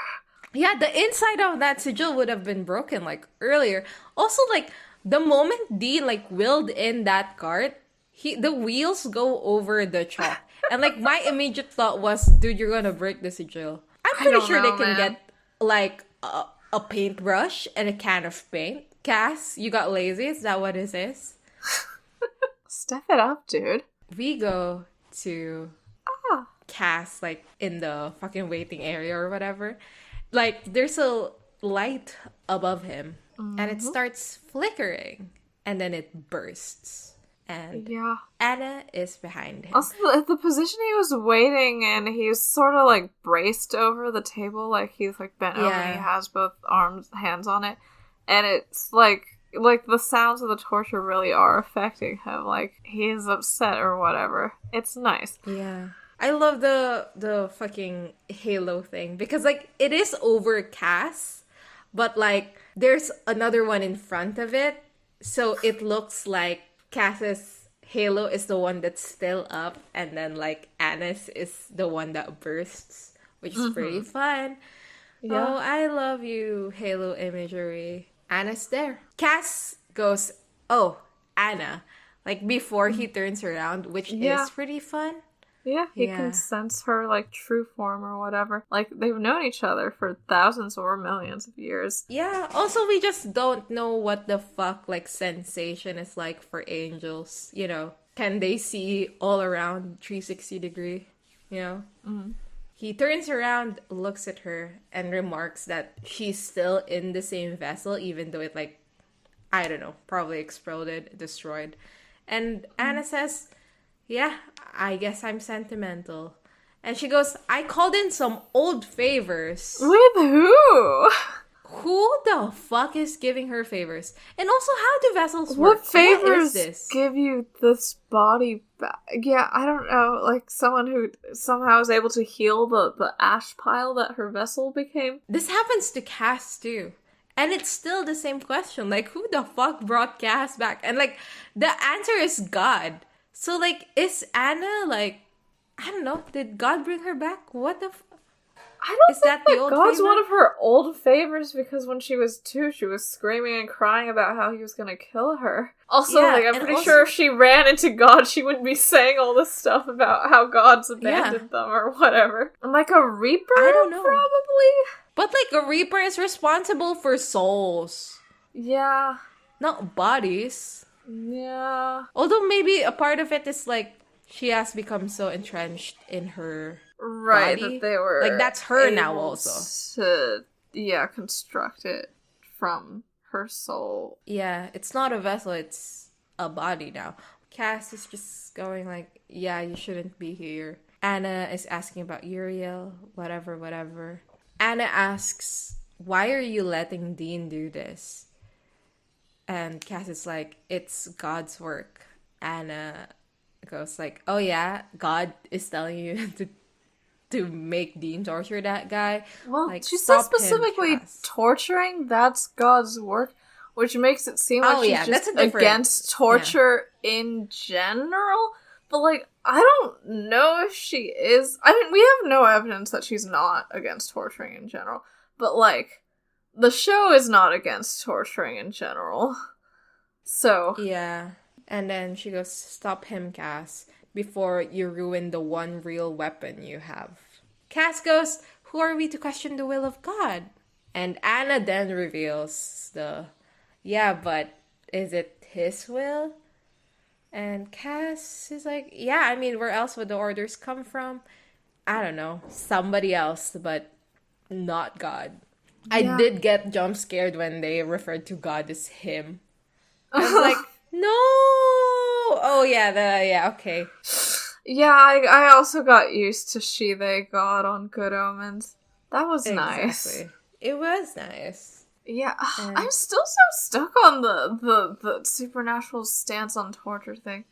Yeah, the inside of that sigil would have been broken, like, earlier. Also, like, the moment Dean, like, wheeled in that cart, the wheels go over the chalk. And, like, my immediate thought was, dude, you're gonna break the sigil. I'm pretty sure they can get, like, a paintbrush and a can of paint. Cass, you got lazy? Is that what it is? Step it up, dude. We go to Cass, like, in the fucking waiting area or whatever. Like, there's a light above him, and it starts flickering, and then it bursts. And Anna is behind him. Also, the position he was waiting in, he's sort of, like, braced over the table, like, he's, like, bent over and he has both hands on it. And it's, like, the sounds of the torture really are affecting him. Like, he is upset or whatever. It's nice. Yeah. I love the fucking halo thing, because, like, it is over Cass, but, like, there's another one in front of it, so it looks like Cass's halo is the one that's still up, and then, like, Anna's is the one that bursts, which is pretty fun. Yeah. Oh, I love you, halo imagery. Anna's there. Cass goes, oh, Anna, like, before he turns around, which is pretty fun. Yeah, he can sense her, like, true form or whatever. Like, they've known each other for thousands or millions of years. Yeah, also, we just don't know what the fuck, like, sensation is like for angels, you know? Can they see all around 360 degree, you know? Mm-hmm. He turns around, looks at her, and remarks that she's still in the same vessel, even though it, like, I don't know, probably exploded, destroyed. And Anna says, yeah, I guess I'm sentimental. And she goes, I called in some old favors. With who? Who the fuck is giving her favors? And also, how do vessels work? What favors give you this body back? Yeah, I don't know. Like, someone who somehow is able to heal the ash pile that her vessel became? This happens to Cass, too. And it's still the same question. Like, who the fuck brought Cass back? And, like, the answer is God. So, like, is Anna, like, I don't know, did God bring her back? What the I don't think that God's one of her old favors, because when she was 2, she was screaming and crying about how he was gonna kill her. Also, like, I'm pretty sure if she ran into God, she wouldn't be saying all this stuff about how God's abandoned them or whatever. And, like, a Reaper? I don't know. Probably? But, like, a Reaper is responsible for souls. Yeah. Not bodies. Yeah. Although maybe a part of it is, like, she has become so entrenched in her body. That they were like, that's her now also. To, construct it from her soul. Yeah, it's not a vessel, it's a body now. Cass is just going like, yeah, you shouldn't be here. Anna is asking about Uriel, whatever. Anna asks, why are you letting Dean do this? And Cass is like, it's God's work. Anna goes like, oh yeah, God is telling you to make Dean torture that guy. Well, like, she says specifically torturing, that's God's work, which makes it seem like she's just against torture in general. But, like, I don't know if she is. I mean, we have no evidence that she's not against torturing in general. But, like, the show is not against torturing in general. So. Yeah. And then she goes, stop him, Cass, before you ruin the one real weapon you have. Cass goes, who are we to question the will of God? And Anna then reveals but is it his will? And Cass is like, yeah, I mean, where else would the orders come from? I don't know, somebody else, but not God. Yeah. I did get jump scared when they referred to God as him. I was like, no! Oh, yeah, okay. Yeah, I also got used to she, they, God on Good Omens. That was nice. It was nice. Yeah, I'm still so stuck on the supernatural stance on torture thing.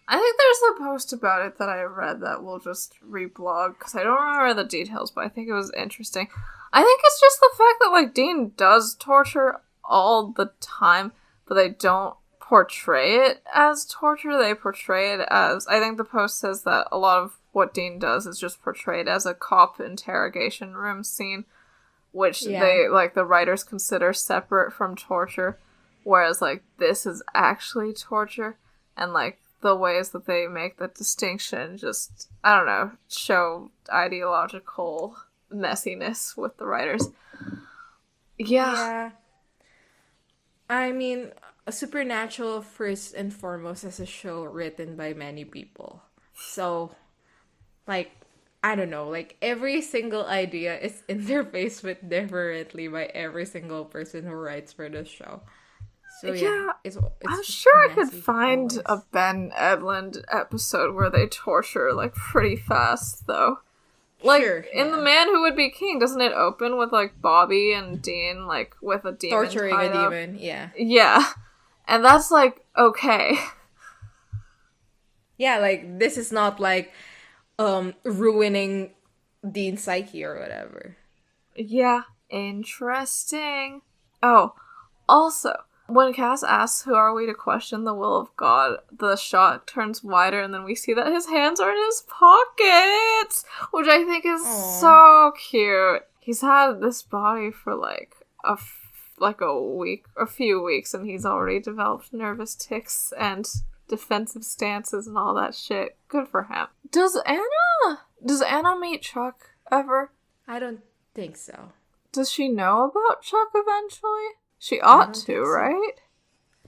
I think there's a post about it that I read that we'll just reblog, because I don't remember the details, but I think it was interesting. I think it's just the fact that, like, Dean does torture all the time, but they don't portray it as torture. They portray it as... I think the post says that a lot of what Dean does is just portrayed as a cop interrogation room scene, which they, like, the writers consider separate from torture, whereas, like, this is actually torture, and, like, the ways that they make the distinction just, I don't know, show ideological messiness with the writers. Yeah. I mean, Supernatural, first and foremost, is a show written by many people. So, like, I don't know, like, every single idea is interfaced with differently by every single person who writes for the show. So, it's I'm sure I could find a Ben Edlund episode where they torture, like, pretty fast, though. Like, in The Man Who Would Be King, doesn't it open with, like, Bobby and Dean, like, with a demon torturing a demon, yeah. Yeah. And that's, like, okay. Yeah, like, this is not, like, ruining Dean's psyche or whatever. Yeah. Interesting. Oh, also... when Cass asks, who are we to question the will of God, the shot turns wider and then we see that his hands are in his pockets, which I think is so cute. He's had this body for like a few weeks, and he's already developed nervous tics and defensive stances and all that shit. Good for him. Does Anna meet Chuck ever? I don't think so. Does she know about Chuck eventually? She ought to, right?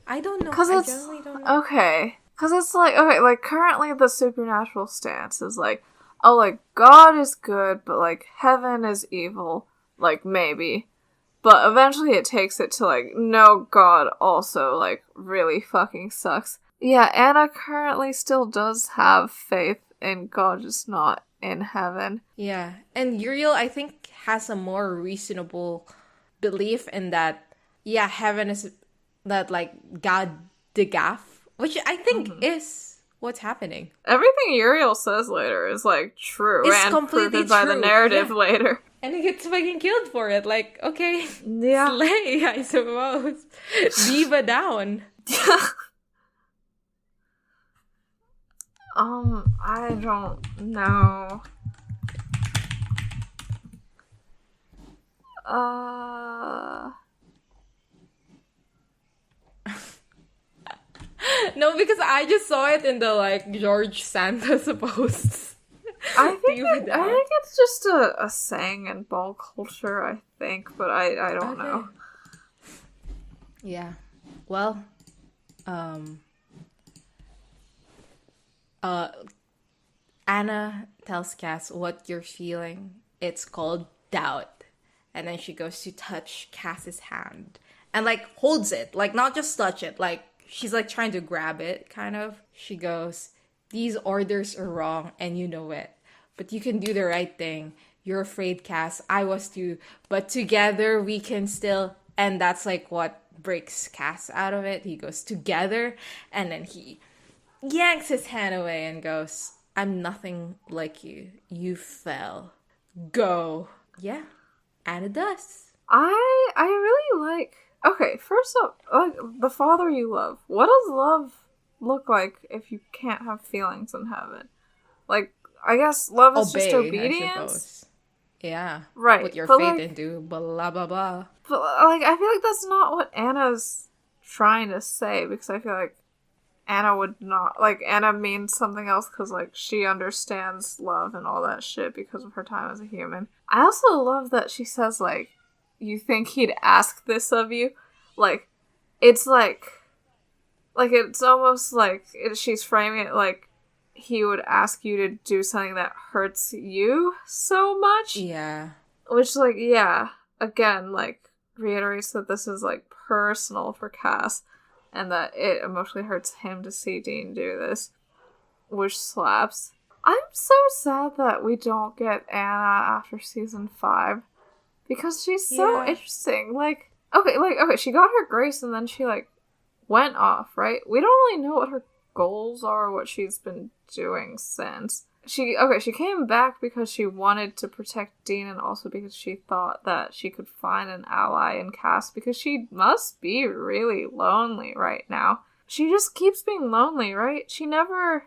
I don't know. I generally don't know. Okay. Because it's like, okay, like, currently the supernatural stance is like, oh, like, God is good, but, like, heaven is evil. Like, maybe. But eventually it takes it to, like, no, God also, like, really fucking sucks. Yeah, Anna currently still does have faith in God, just not in heaven. Yeah. And Uriel, I think, has a more reasonable belief in that, yeah, heaven is that, like, God the gaff, which I think is what's happening. Everything Uriel says later is, like, true. It's and completely proven by the narrative later. And he gets fucking killed for it. Like, okay, yeah. slay, I suppose. Diva down. I don't know. No, because I just saw it in the, like, George Santos posts. I think it's just a saying in ball culture, I think, but I don't know. Yeah. Well, Anna tells Cass what you're feeling. It's called doubt. And then she goes to touch Cass's hand. And, like, holds it. Like, not just touch it. Like, she's, like, trying to grab it, kind of. She goes, these orders are wrong, and you know it. But you can do the right thing. You're afraid, Cass. I was too. But together, we can still... And that's, like, what breaks Cass out of it. He goes, together. And then he yanks his hand away and goes, I'm nothing like you. You fell. Go. Yeah. And it does. I really like... Okay, first up, like, the father you love. What does love look like if you can't have feelings in heaven? Like, I guess love is just obedience? Yeah. Right. Put your faith into blah, blah, blah. But, like, I feel like that's not what Anna's trying to say, because I feel like Anna would not... Like, Anna means something else because, like, she understands love and all that shit because of her time as a human. I also love that she says, like, you think he'd ask this of you? Like, it's like it's almost like she's framing it like he would ask you to do something that hurts you so much. Yeah. Which, like, yeah, again, like, reiterates that this is, like, personal for Cass, and that it emotionally hurts him to see Dean do this, which slaps. I'm so sad that we don't get Anna after season 5. Because she's so interesting. Like, okay, she got her grace and then she, like, went off, right? We don't really know what her goals are or what she's been doing since. she came back because she wanted to protect Dean, and also because she thought that she could find an ally in Cass, because she must be really lonely right now. She just keeps being lonely, right? She never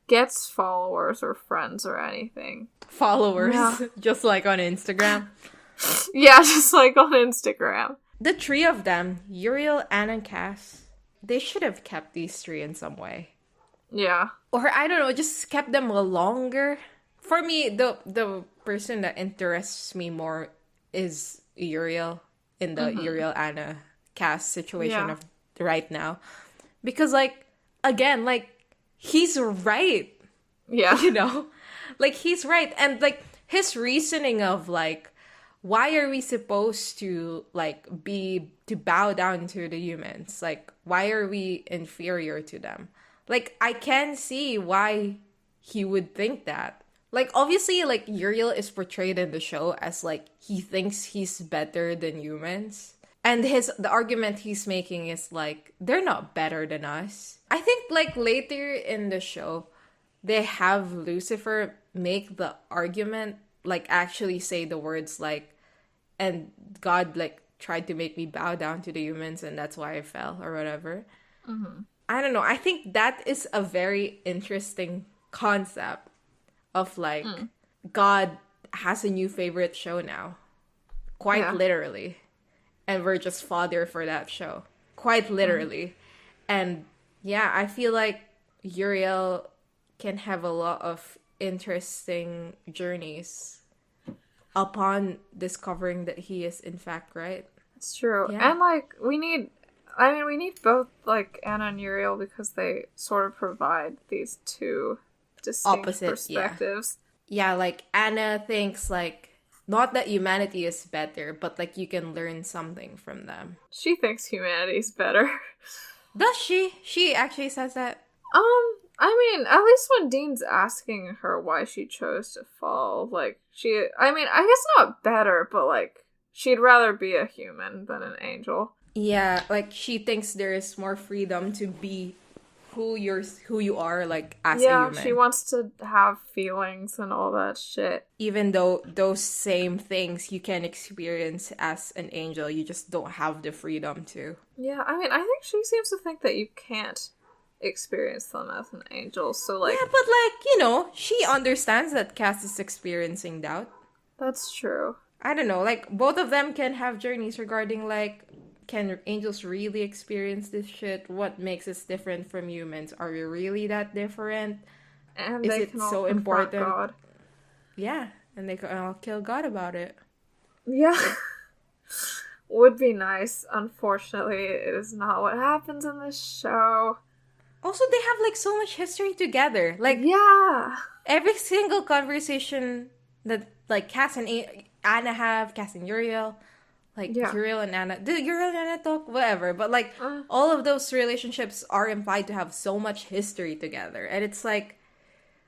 gets followers or friends or anything. Followers? Yeah. Just like on Instagram? Yeah, just like on Instagram. The three of them, Uriel, Anna, and Cass, they should have kept these three in some way. Yeah. Or, I don't know, just kept them longer. For me, the person that interests me more is Uriel in the Uriel, Anna, Cass situation of right now. Because, like, again, like, he's right. Yeah. You know? Like, he's right. And, like, his reasoning of, like, why are we supposed to, like, to bow down to the humans? Like, why are we inferior to them? Like, I can see why he would think that. Like, obviously, like, Uriel is portrayed in the show as, like, he thinks he's better than humans. And the argument he's making is, like, they're not better than us. I think, like, later in the show, they have Lucifer make the argument, like, actually say the words, like, and God, like, tried to make me bow down to the humans, and that's why I fell, or whatever. Mm-hmm. I don't know. I think that is a very interesting concept of, like, God has a new favorite show now. Quite literally. And we're just fodder for that show. Quite literally. And, yeah, I feel like Uriel can have a lot of interesting journeys upon discovering that he is, in fact, right. It's true. Yeah. And, like, we need both, like, Anna and Uriel because they sort of provide these two distinct perspectives. Yeah, like, Anna thinks, like, not that humanity is better, but, like, you can learn something from them. She thinks humanity's better. Does she? She actually says that? I mean, at least when Dean's asking her why she chose to fall, like, I guess not better, but, like, she'd rather be a human than an angel. Yeah, like, she thinks there is more freedom to be who you are, like, as a human. Yeah, she wants to have feelings and all that shit. Even though those same things you can experience as an angel, you just don't have the freedom to. Yeah, I mean, I think she seems to think that you can't experience them as an angel, so, like... Yeah, but, like, you know, she understands that Cass is experiencing doubt. That's true. I don't know, like, both of them can have journeys regarding, like, can angels really experience this shit? What makes us different from humans? Are we really that different? And is it so important? God. Yeah, and they can all kill God about it. Yeah. Would be nice. Unfortunately, it is not what happens in this show. Also, they have, like, so much history together. Like, yeah. Every single conversation that, like, Cass and Anna have, Cass and Uriel... Like, Uriel and Anna... Do Uriel and Anna talk? Whatever. But, like, all of those relationships are implied to have so much history together. And it's like...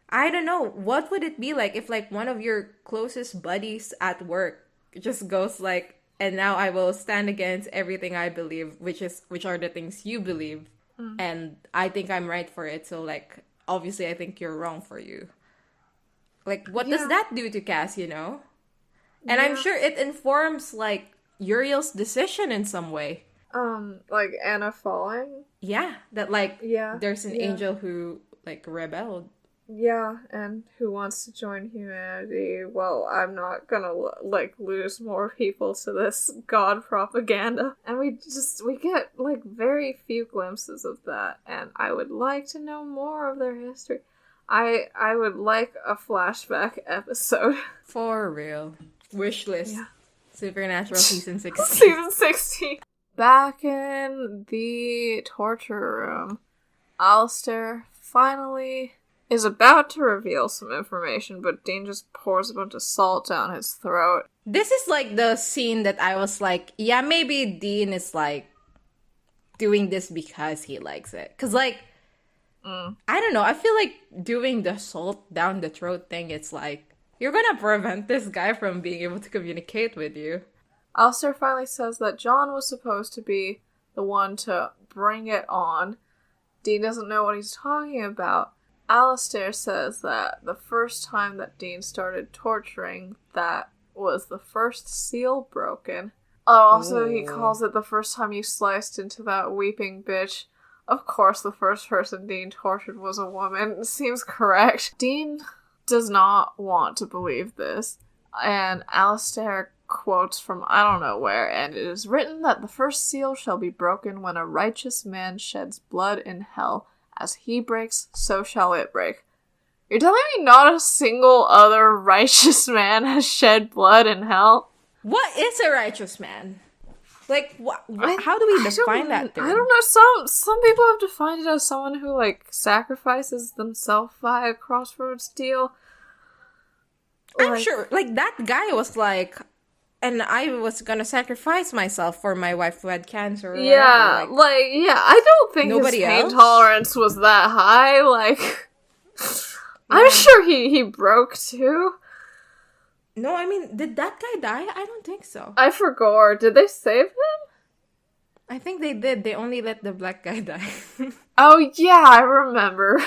I don't know. What would it be like if, like, one of your closest buddies at work just goes, like... And now I will stand against everything I believe, which are the things you believe. And I think I'm right for it. So, like, obviously I think you're wrong for you. Like, what does that do to Cass, you know? And I'm sure it informs, like... Uriel's decision in some way. Like Anna falling? Yeah, that, like, there's an angel who, like, rebelled. Yeah, and who wants to join humanity. Well, I'm not gonna, like, lose more people to this god propaganda. And we get, like, very few glimpses of that, and I would like to know more of their history. I would like a flashback episode. For real. Wish list. Yeah. Supernatural season 16. Season 16. Back in the torture room, Alistair finally is about to reveal some information, but Dean just pours a bunch of salt down his throat. This is, like, the scene that I was like, yeah, maybe Dean is, like, doing this because he likes it. Because, like, I don't know, I feel like doing the salt down the throat thing, it's like, you're gonna prevent this guy from being able to communicate with you. Alistair finally says that John was supposed to be the one to bring it on. Dean doesn't know what he's talking about. Alistair says that the first time that Dean started torturing, that was the first seal broken. Oh, also he calls it the first time you sliced into that weeping bitch. Of course the first person Dean tortured was a woman. Seems correct. Dean does not want to believe this, and Alistair quotes from I don't know where, and it is written that the first seal shall be broken when a righteous man sheds blood in hell. As he breaks, so shall it break. You're telling me not a single other righteous man has shed blood in hell? What is a righteous man? Like, how do we define that term? I don't know. Some people have defined it as someone who, like, sacrifices themselves via a crossroads deal. I'm sure, like, that guy was like, and I was gonna sacrifice myself for my wife who had cancer. Or yeah, whatever. I don't think his pain tolerance was that high. Like, I'm sure he broke too. No, I mean, did that guy die? I don't think so. I forgot. Did they save him? I think they did. They only let the black guy die. Oh, yeah, I remember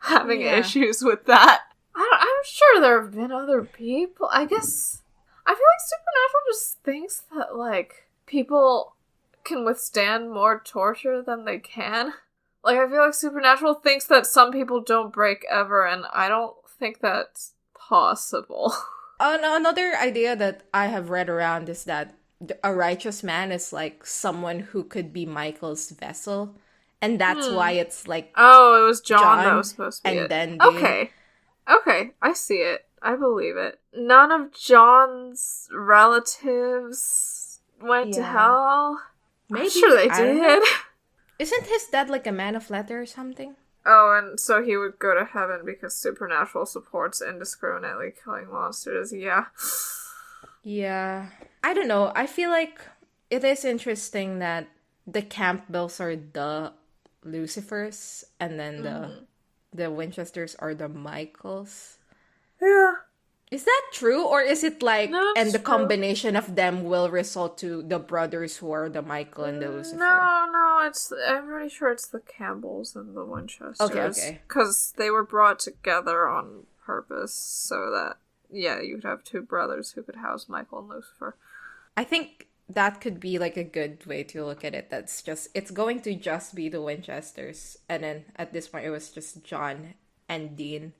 having issues with that. I'm sure there have been other people. I guess, I feel like Supernatural just thinks that, like, people can withstand more torture than they can. Like, I feel like Supernatural thinks that some people don't break ever, and I don't think that's possible. Another idea that I have read around is that a righteous man is like someone who could be Michael's vessel, and that's why it's like it was John that was supposed to be and then okay, I see it. I believe it. None of John's relatives went to hell. Maybe. I'm sure they did. Isn't his dad like a man of letter or something? Oh, and so he would go to heaven because Supernatural supports indiscriminately killing monsters, yeah. Yeah. I don't know. I feel like it is interesting that the Campbells are the Lucifers, and then the Winchesters are the Michaels. Yeah. Is that true? Or is it like, and the true. Combination of them will result to the brothers who are the Michael and the Lucifer? No, I'm pretty sure it's the Campbells and the Winchesters. Okay. Because they were brought together on purpose so that, you'd have two brothers who could house Michael and Lucifer. I think that could be like a good way to look at it. It's going to just be the Winchesters. And then at this point it was just John and Dean.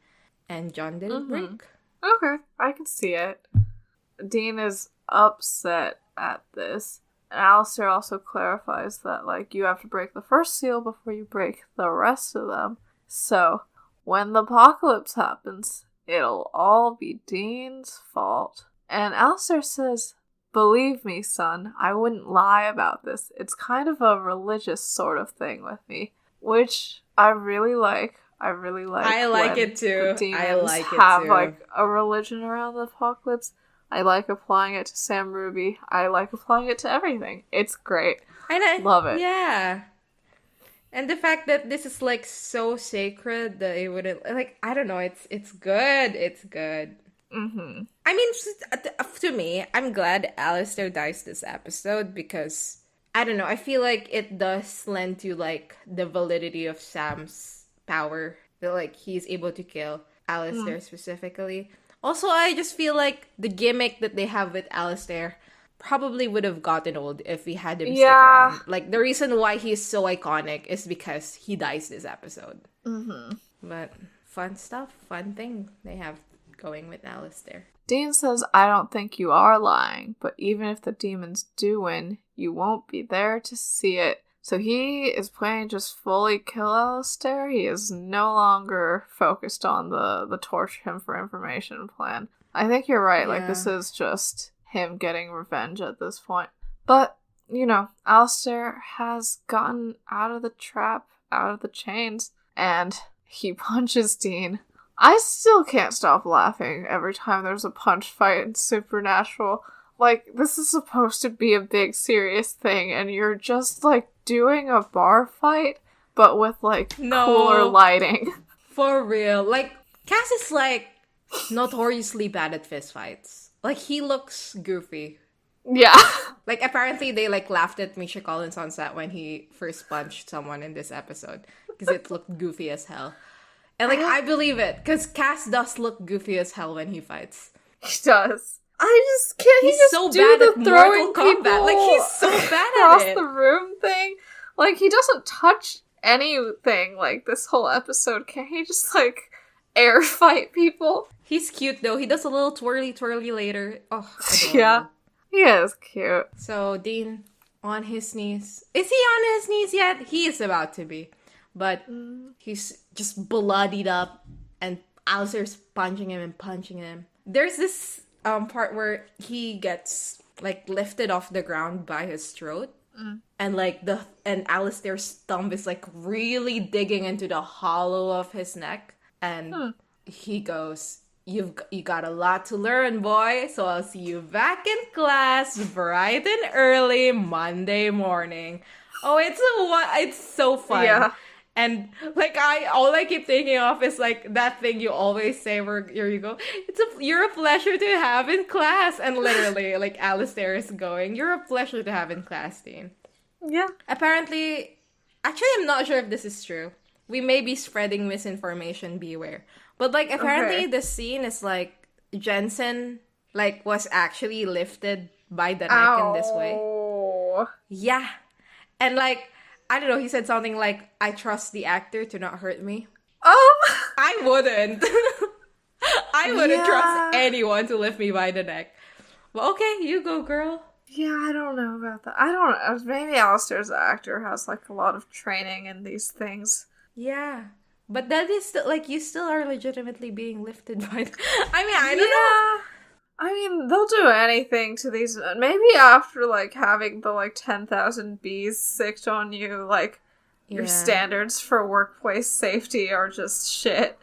And John didn't break. Okay, I can see it. Dean is upset at this. And Alistair also clarifies that, like, you have to break the first seal before you break the rest of them. So, when the apocalypse happens, it'll all be Dean's fault. And Alistair says, believe me, son, I wouldn't lie about this. It's kind of a religious sort of thing with me. Which I really like. I like it too. The demons have like a religion around the apocalypse. I like applying it to Sam Ruby. I like applying it to everything. It's great. And I love it. Yeah. And the fact that this is like so sacred that it wouldn't, like, I don't know, it's good. It's good. Mm-hmm. I mean, to me, I'm glad Alistair dies this episode because, I don't know, I feel like it does lend to like the validity of Sam's power, that like he's able to kill Alistair specifically. Also, I just feel like the gimmick that they have with Alistair probably would have gotten old if we had him stick around. Like, the reason why he's so iconic is because he dies this episode. Mm-hmm. But fun stuff, fun thing they have going with Alistair. Dean says, I don't think you are lying, but even if the demons do win, you won't be there to see it. So he is planning to just fully kill Alistair. He is no longer focused on the torture him for information plan. I think you're right. Like, this is just him getting revenge at this point. But, you know, Alistair has gotten out of the trap, out of the chains, and he punches Dean. I still can't stop laughing every time there's a punch fight in Supernatural. Like, this is supposed to be a big, serious thing, and you're just, like, doing a bar fight, but with, like, cooler lighting. For real. Like, Cass is, like, notoriously bad at fist fights. Like, he looks goofy. Yeah. Like, apparently they, like, laughed at Misha Collins on set when he first punched someone in this episode, because it looked goofy as hell. And, like, I believe it, because Cass does look goofy as hell when he fights. He does. I just can't. He's he just so do bad the at Mortal Kombat. Like, he's so bad across at it. the room thing. Like, he doesn't touch anything, like, this whole episode. Can't he just, like, air fight people? He's cute, though. He does a little twirly later. Oh, adorable. Yeah. He is cute. So, Dean, on his knees. Is he on his knees yet? He is about to be. But he's just bloodied up, and Alistair's punching him. There's this part where he gets, like, lifted off the ground by his throat. And, like, and Alistair's thumb is, like, really digging into the hollow of his neck. And he goes, you got a lot to learn, boy. So I'll see you back in class bright and early Monday morning. Oh, it's so fun. Yeah. And, like, all I keep thinking of is, like, that thing you always say where you go, you're a pleasure to have in class. And literally, like, Alistair is going, you're a pleasure to have in class, Dean. Yeah. Apparently, actually, I'm not sure if this is true. We may be spreading misinformation, beware. But, like, apparently the scene is, like, Jensen, like, was actually lifted by the neck in this way. Yeah. And, like, I don't know, he said something like, I trust the actor to not hurt me. I wouldn't. I wouldn't trust anyone to lift me by the neck. But okay, you go, girl. Yeah, I don't know about that. I don't know. Maybe Alistair's actor has, like, a lot of training in these things. Yeah. But that is still, like, you still are legitimately being lifted by I don't know. I mean, they'll do anything to these. Maybe after, like, having the, like, 10,000 bees sicked on you, like, your standards for workplace safety are just shit.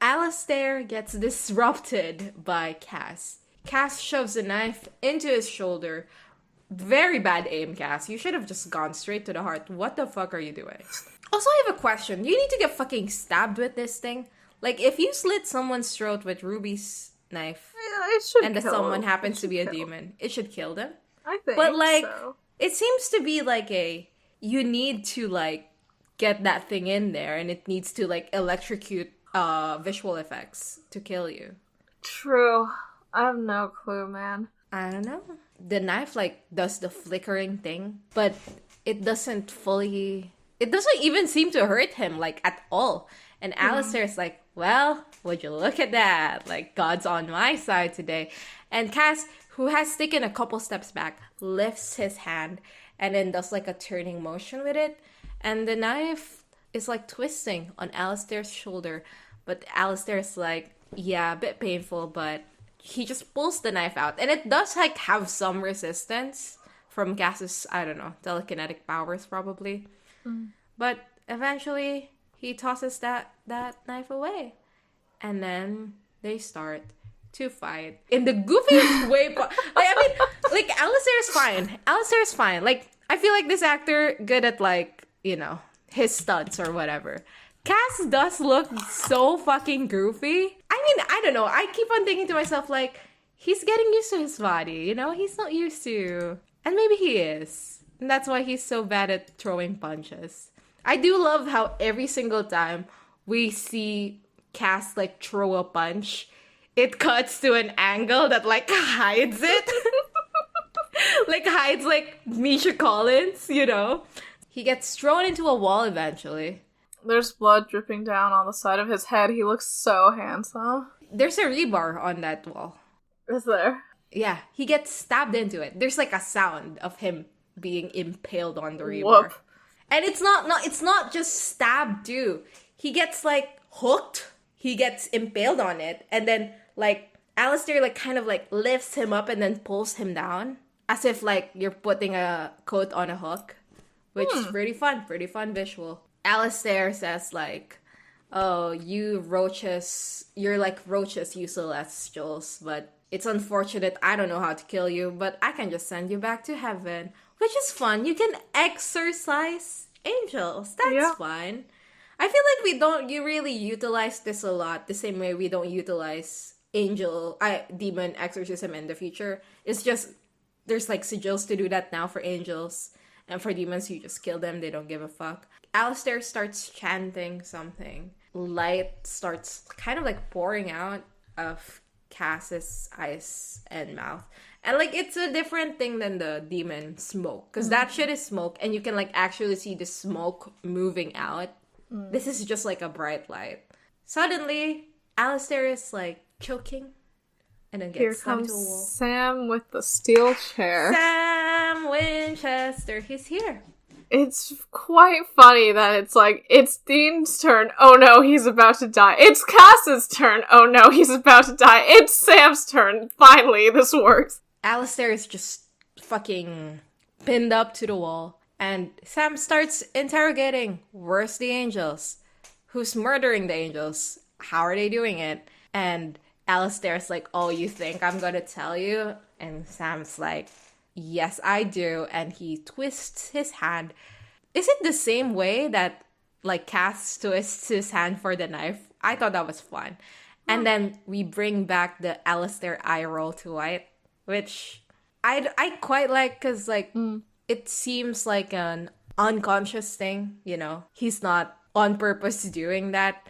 Alistair gets disrupted by Cass. Cass shoves a knife into his shoulder. Very bad aim, Cass. You should have just gone straight to the heart. What the fuck are you doing? Also, I have a question. You need to get fucking stabbed with this thing? Like, if you slit someone's throat with Ruby's knife, and that someone happens to be a demon, it should kill them. I think. But, like, so. It seems to be like you need to, like, get that thing in there, and it needs to, like, electrocute visual effects to kill you. True. I have no clue, man. I don't know. The knife, like, does the flickering thing, but it doesn't even seem to hurt him, like, at all. And Alistair's like, well, would you look at that? Like, God's on my side today. And Cass, who has taken a couple steps back, lifts his hand and then does, like, a turning motion with it. And the knife is, like, twisting on Alistair's shoulder. But Alistair's like, yeah, a bit painful, but he just pulls the knife out. And it does, like, have some resistance from Cass's, I don't know, telekinetic powers, probably. But eventually, he tosses that knife away. And then they start to fight in the goofiest way. Alistair's fine. Like, I feel like this actor good at, like, you know, his stunts or whatever. Cass does look so fucking goofy. I mean, I don't know. I keep on thinking to myself, like, he's getting used to his body, you know? He's not used to... And maybe he is. And that's why he's so bad at throwing punches. I do love how every single time we see Cass, like, throw a punch, it cuts to an angle that, like, hides it. hides, like, Misha Collins, you know? He gets thrown into a wall eventually. There's blood dripping down on the side of his head. He looks so handsome. There's a rebar on that wall. Is there? Yeah, he gets stabbed into it. There's, like, a sound of him being impaled on the rebar. Whoop. And it's not just stabbed too. He gets, like, hooked. He gets impaled on it. And then, like, Alistair, like, kind of, like, lifts him up and then pulls him down. As if, like, you're putting a coat on a hook. Which is pretty fun visual. Alistair says, like, oh, you're like roaches, you celestials, but it's unfortunate I don't know how to kill you, but I can just send you back to heaven. Which is fun. You can exorcise angels. That's fun. I feel like we don't really utilize this a lot, the same way we don't utilize demon exorcism in the future. It's just, there's, like, sigils to do that now for angels. And for demons, you just kill them. They don't give a fuck. Alistair starts chanting something. light starts kind of like pouring out of Cass's eyes and mouth. And like it's a different thing than the demon smoke, because that shit is smoke and you can like actually see the smoke moving out. This is just like a bright light. Suddenly Alistair is like choking and then gets slammed to a wall. Sam with the steel chair. Sam Winchester, he's here. It's quite funny that it's like, it's Dean's turn. Oh no, he's about to die. It's Cass's turn. Oh no, he's about to die. It's Sam's turn. Finally, this works. Alistair is just fucking pinned up to the wall. And Sam starts interrogating, where's the angels? Who's murdering the angels? How are they doing it? And Alistair's like, oh, you think I'm gonna tell you? And Sam's like, yes, I do. And he twists his hand. Is it the same way that, like, Cass twists his hand for the knife? I thought that was fun. And then we bring back the Alistair eye roll to White, which I quite like, because, like, it seems like an unconscious thing, you know? He's not on purpose doing that.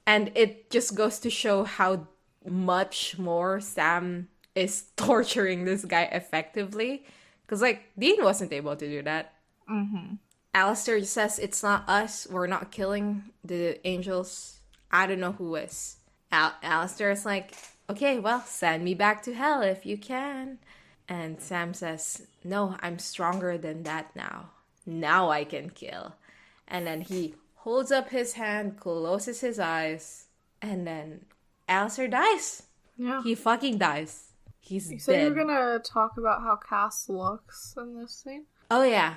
And it just goes to show how much more Sam is torturing this guy effectively, because like Dean wasn't able to do that. Alistair just says, it's not us, we're not killing the angels, I don't know who is. Alistair is like, okay, well, send me back to hell if you can. And Sam says, no, I'm stronger than that now I can kill. And then he holds up his hand, closes his eyes, and then Alistair dies. Yeah. He fucking dies. He's You said dead. you were gonna talk about how Cass looks in this scene? Oh, yeah.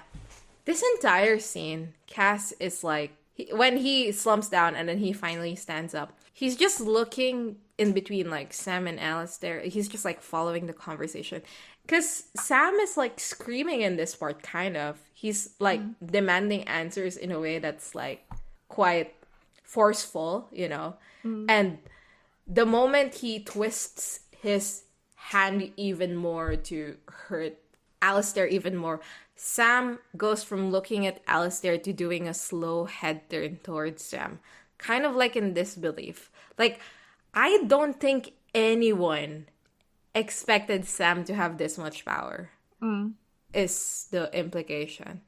This entire scene, Cass is like, when he slumps down and then he finally stands up, he's just looking in between like Sam and Alistair. He's just like following the conversation. Because Sam is like screaming in this part, kind of. He's like demanding answers in a way that's like quite forceful, you know? And the moment he twists his hand even more to hurt Alistair even more, Sam goes from looking at Alistair to doing a slow head turn towards Sam. Kind of like in disbelief. Like, I don't think anyone expected Sam to have this much power. Is the implication.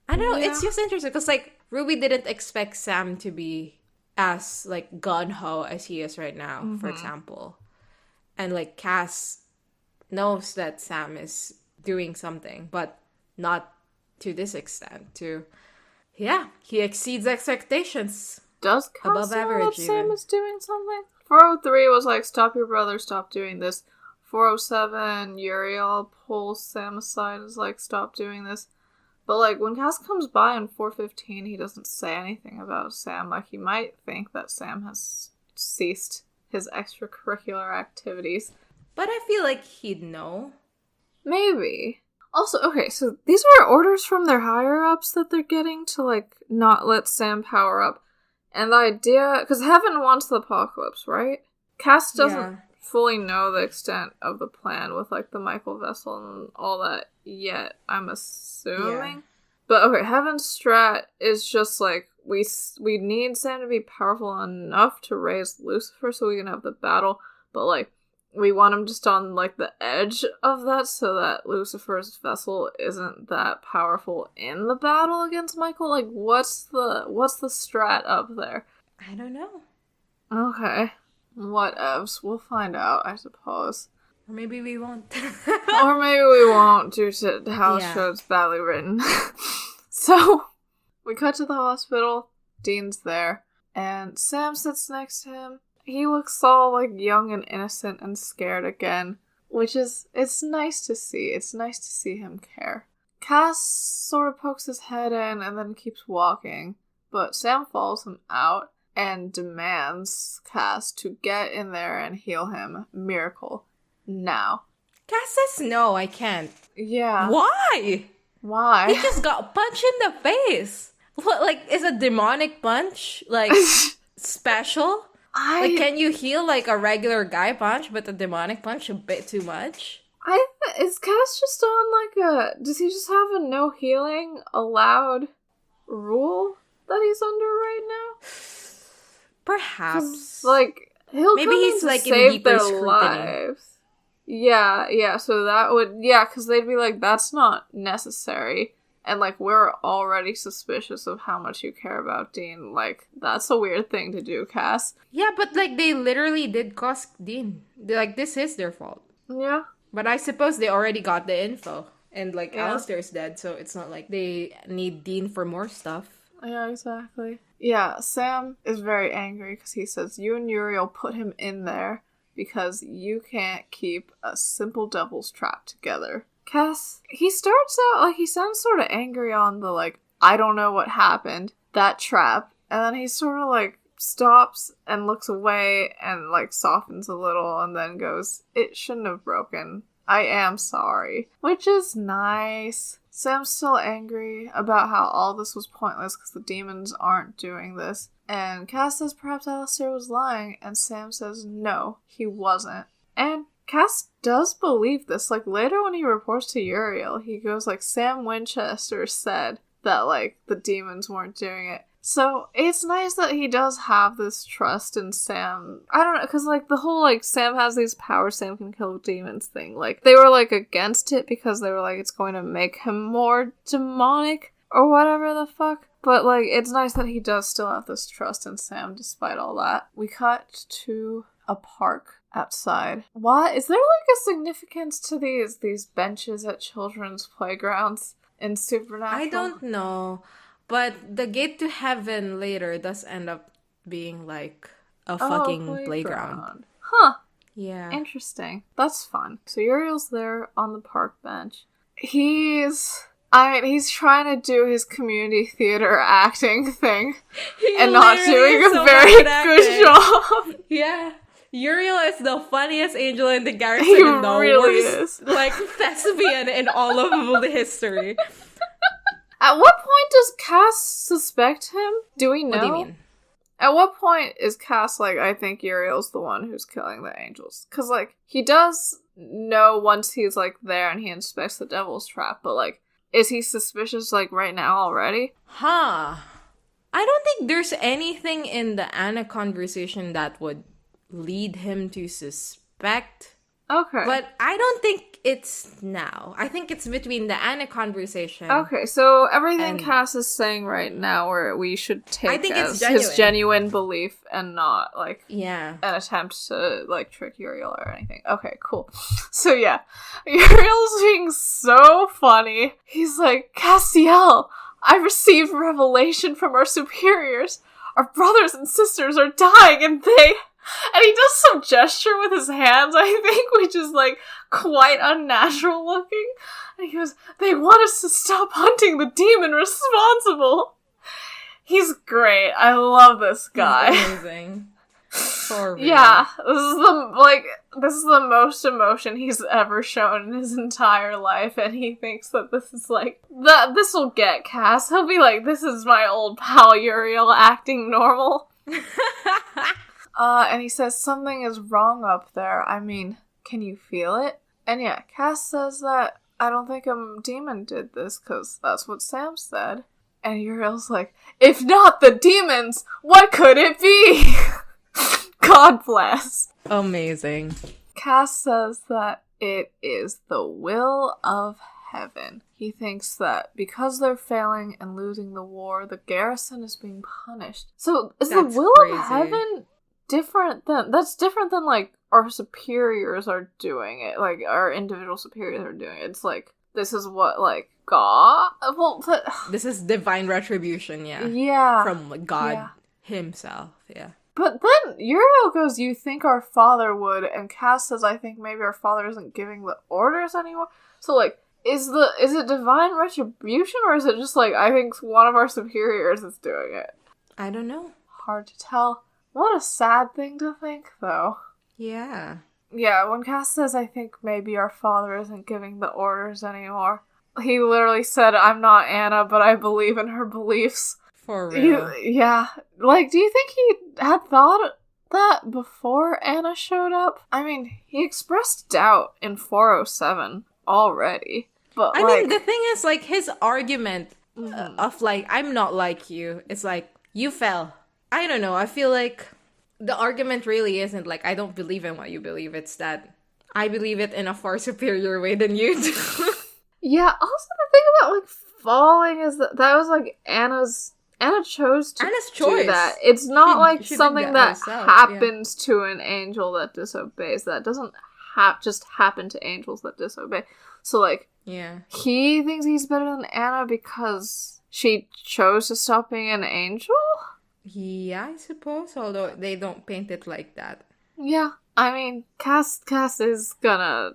I don't know, it's just interesting because like Ruby didn't expect Sam to be as like gun-ho as he is right now, for example. And like Cass knows that Sam is doing something, but not to this extent. He exceeds expectations. Does Cass above know average that Sam even. is doing something? 403 was like, stop your brother, stop doing this. 407, Uriel pulls Sam aside, is like, stop doing this. But like, when Cass comes by in 415, he doesn't say anything about Sam. Like, he might think that Sam has ceased his extracurricular activities. But I feel like he'd know. Maybe. Also, okay, so these were orders from their higher-ups that they're getting to, like, not let Sam power up. And the idea... Because Heaven wants the apocalypse, right? Cass doesn't fully know the extent of the plan with, like, the Michael vessel and all that yet, I'm assuming. Yeah. But, okay, Heaven's strat is just, like, we need Sam to be powerful enough to raise Lucifer so we can have the battle, but, like, we want him just on, like, the edge of that so that Lucifer's vessel isn't that powerful in the battle against Michael. Like, what's the strat up there? I don't know. Okay. Whatevs. We'll find out, I suppose. Or maybe we won't. Or maybe we won't due to how the show's badly written. So, we cut to the hospital. Dean's there. And Sam sits next to him. He looks all, like, young and innocent and scared again, which is, it's nice to see. It's nice to see him care. Cass sort of pokes his head in and then keeps walking, but Sam follows him out and demands Cass to get in there and heal him. Miracle. Now. Cass says no, I can't. Yeah. Why? Why? He just got punched in the face. What, like, is a demonic punch, like, special? Like, can you heal, like, a regular guy punch, but a demonic punch a bit too much? Is Cass just on, like, does he just have a no healing allowed rule that he's under right now? Perhaps. Like, he'll maybe come he's in to like in save deeper their scrutiny. lives. Yeah, so that would, because they'd be like, that's not necessary. And, like, we're already suspicious of how much you care about Dean. Like, that's a weird thing to do, Cass. Yeah, but, like, they literally did cause Dean. Like, this is their fault. Yeah. But I suppose they already got the info. And, like, Yeah. Alistair's dead, so it's not like they need Dean for more stuff. Yeah, exactly. Yeah, Sam is very angry because he says, you and Uriel put him in there because you can't keep a simple devil's trap together. Cass, he starts out, like, he sounds sort of angry on the, like, I don't know what happened, that trap, and then he sort of, like, stops and looks away and, like, softens a little and then goes, it shouldn't have broken. I am sorry. Which is nice. Sam's still angry about how all this was pointless because the demons aren't doing this. And Cass says perhaps Alistair was lying, and Sam says no, he wasn't. And Cass does believe this. Like, later when he reports to Uriel, he goes like, Sam Winchester said that, like, the demons weren't doing it. So, it's nice that he does have this trust in Sam. I don't know, because, like, the whole, like, Sam has these powers, Sam can kill demons thing. Like, they were, like, against it because they were like, it's going to make him more demonic or whatever the fuck. But, like, it's nice that he does still have this trust in Sam despite all that. We cut to a park outside. Why? Is there, like, a significance to these benches at children's playgrounds in Supernatural? I don't know. But the gate to heaven later does end up being like a fucking playground. Huh. Yeah. Interesting. That's fun. So Uriel's there on the park bench. He's trying to do his community theater acting thing and not doing a very good job. Yeah. Uriel is the funniest angel in the Garrison and the really worst, like, thespian in all of the history. At what point does Cass suspect him? Do we know? What do you mean? At what point is Cass like, I think Uriel's the one who's killing the angels? Because, like, he does know once he's, like, there and he inspects the devil's trap, but, like, is he suspicious, like, right now already? Huh. I don't think there's anything in the Anna conversation that would lead him to suspect. Okay. But I don't think it's now. I think it's between the Anna conversation. Okay, so everything Cass is saying right now where we should take as his genuine belief and not, like, an attempt to, like, trick Uriel or anything. Okay, cool. So, yeah. Uriel's being so funny. He's like, Castiel, I received revelation from our superiors. Our brothers and sisters are dying and they... And he does some gesture with his hands, I think, which is, like, quite unnatural looking. And he goes, they want us to stop hunting the demon responsible. He's great. I love this guy. He's amazing. For real. Yeah, this is the most emotion he's ever shown in his entire life, and he thinks that this is, like, this will get Cass. He'll be like, this is my old pal Uriel acting normal. And he says, something is wrong up there. I mean, can you feel it? And yeah, Cass says that I don't think a demon did this, because that's what Sam said. And Uriel's like, if not the demons, what could it be? God bless. Amazing. Cass says that it is the will of heaven. He thinks that because they're failing and losing the war, the Garrison is being punished. So is the will of heaven... different than like our superiors are doing it, like our individual superiors are doing it. It's like, this is what, like, God, this is divine retribution, from God himself. But then Uriel goes, you think our father would, and Cass says, I think maybe our father isn't giving the orders anymore. So, like, is it divine retribution, or is it just like, I think one of our superiors is doing it? I don't know. Hard to tell. What a sad thing to think, though. Yeah. Yeah, when Cass says, I think maybe our father isn't giving the orders anymore, he literally said, I'm not Anna, but I believe in her beliefs. For real. Yeah. Like, do you think he had thought that before Anna showed up? I mean, he expressed doubt in 407 already. But, I mean, the thing is, like, his argument of, like, I'm not like you, it's like, you fell. I don't know, I feel like the argument really isn't like, I don't believe in what you believe. It's that I believe it in a far superior way than you do. Yeah, also the thing about, like, falling is that was, like, Anna chose to do that. It's not like something that happens to an angel that disobeys. That doesn't just happen to angels that disobey. So, like, yeah, he thinks he's better than Anna because she chose to stop being an angel? Yeah, I suppose, although they don't paint it like that. Yeah, I mean, Cass is gonna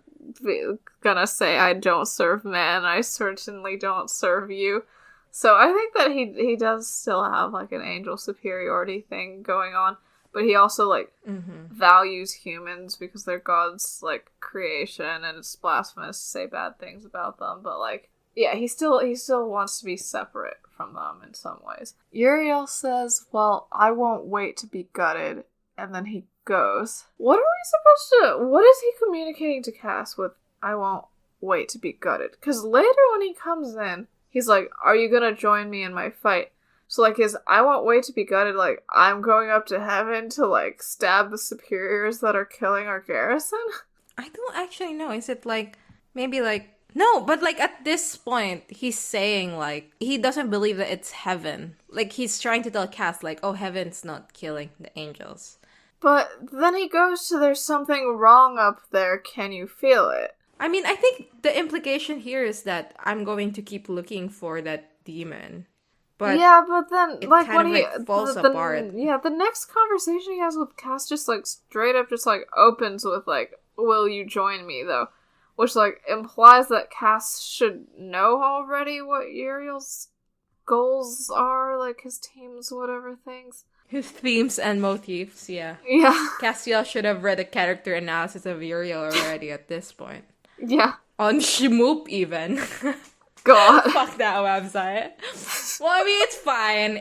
say, I don't serve man, I certainly don't serve you. So I think that he does still have, like, an angel superiority thing going on, but he also, like, values humans because they're God's, like, creation, and it's blasphemous to say bad things about them, but, like, yeah, he still wants to be separate from them in some ways. Uriel says, well, I won't wait to be gutted, and then he goes. What is he communicating to Cass with, I won't wait to be gutted? Because later when he comes in, he's like, are you gonna join me in my fight? So, like, I won't wait to be gutted, like, I'm going up to heaven to, like, stab the superiors that are killing our garrison? I don't actually know. Is it, like, maybe, like, no, but, like, at this point, he's saying, like, he doesn't believe that it's heaven. Like, he's trying to tell Cass, like, oh, heaven's not killing the angels. But then he goes to, there's something wrong up there, can you feel it? I mean, I think the implication here is that I'm going to keep looking for that demon. But yeah, but then, like, when he falls apart. Yeah, the next conversation he has with Cass just, like, straight up just, like, opens with, like, will you join me, though? Which, like, implies that Cass should know already what Uriel's goals are, like, his team's whatever things. His themes and motifs, yeah. Yeah. Castiel should have read a character analysis of Uriel already at this point. Yeah. On Shmoop, even. God. Fuck that website. Well, I mean,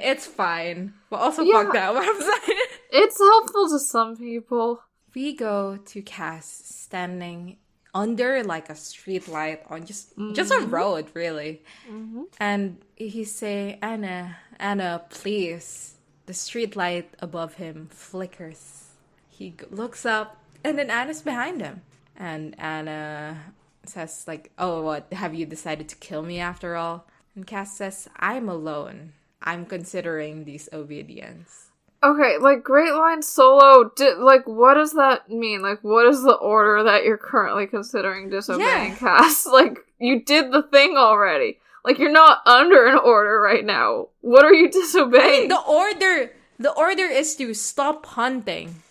it's fine. But also fuck that website. It's helpful to some people. We go to Cass standing under, like, a street light on just a road, really. Mm-hmm. And he say, Anna, please. The street light above him flickers. He looks up, and then Anna's behind him. And Anna says, like, oh, what, have you decided to kill me after all? And Cass says, I'm alone. I'm considering disobedience. Okay, like, Great Line Solo, like, what does that mean? Like, what is the order that you're currently considering disobeying, Cass? Like, you did the thing already. Like, you're not under an order right now. What are you disobeying? I mean, the order is to stop hunting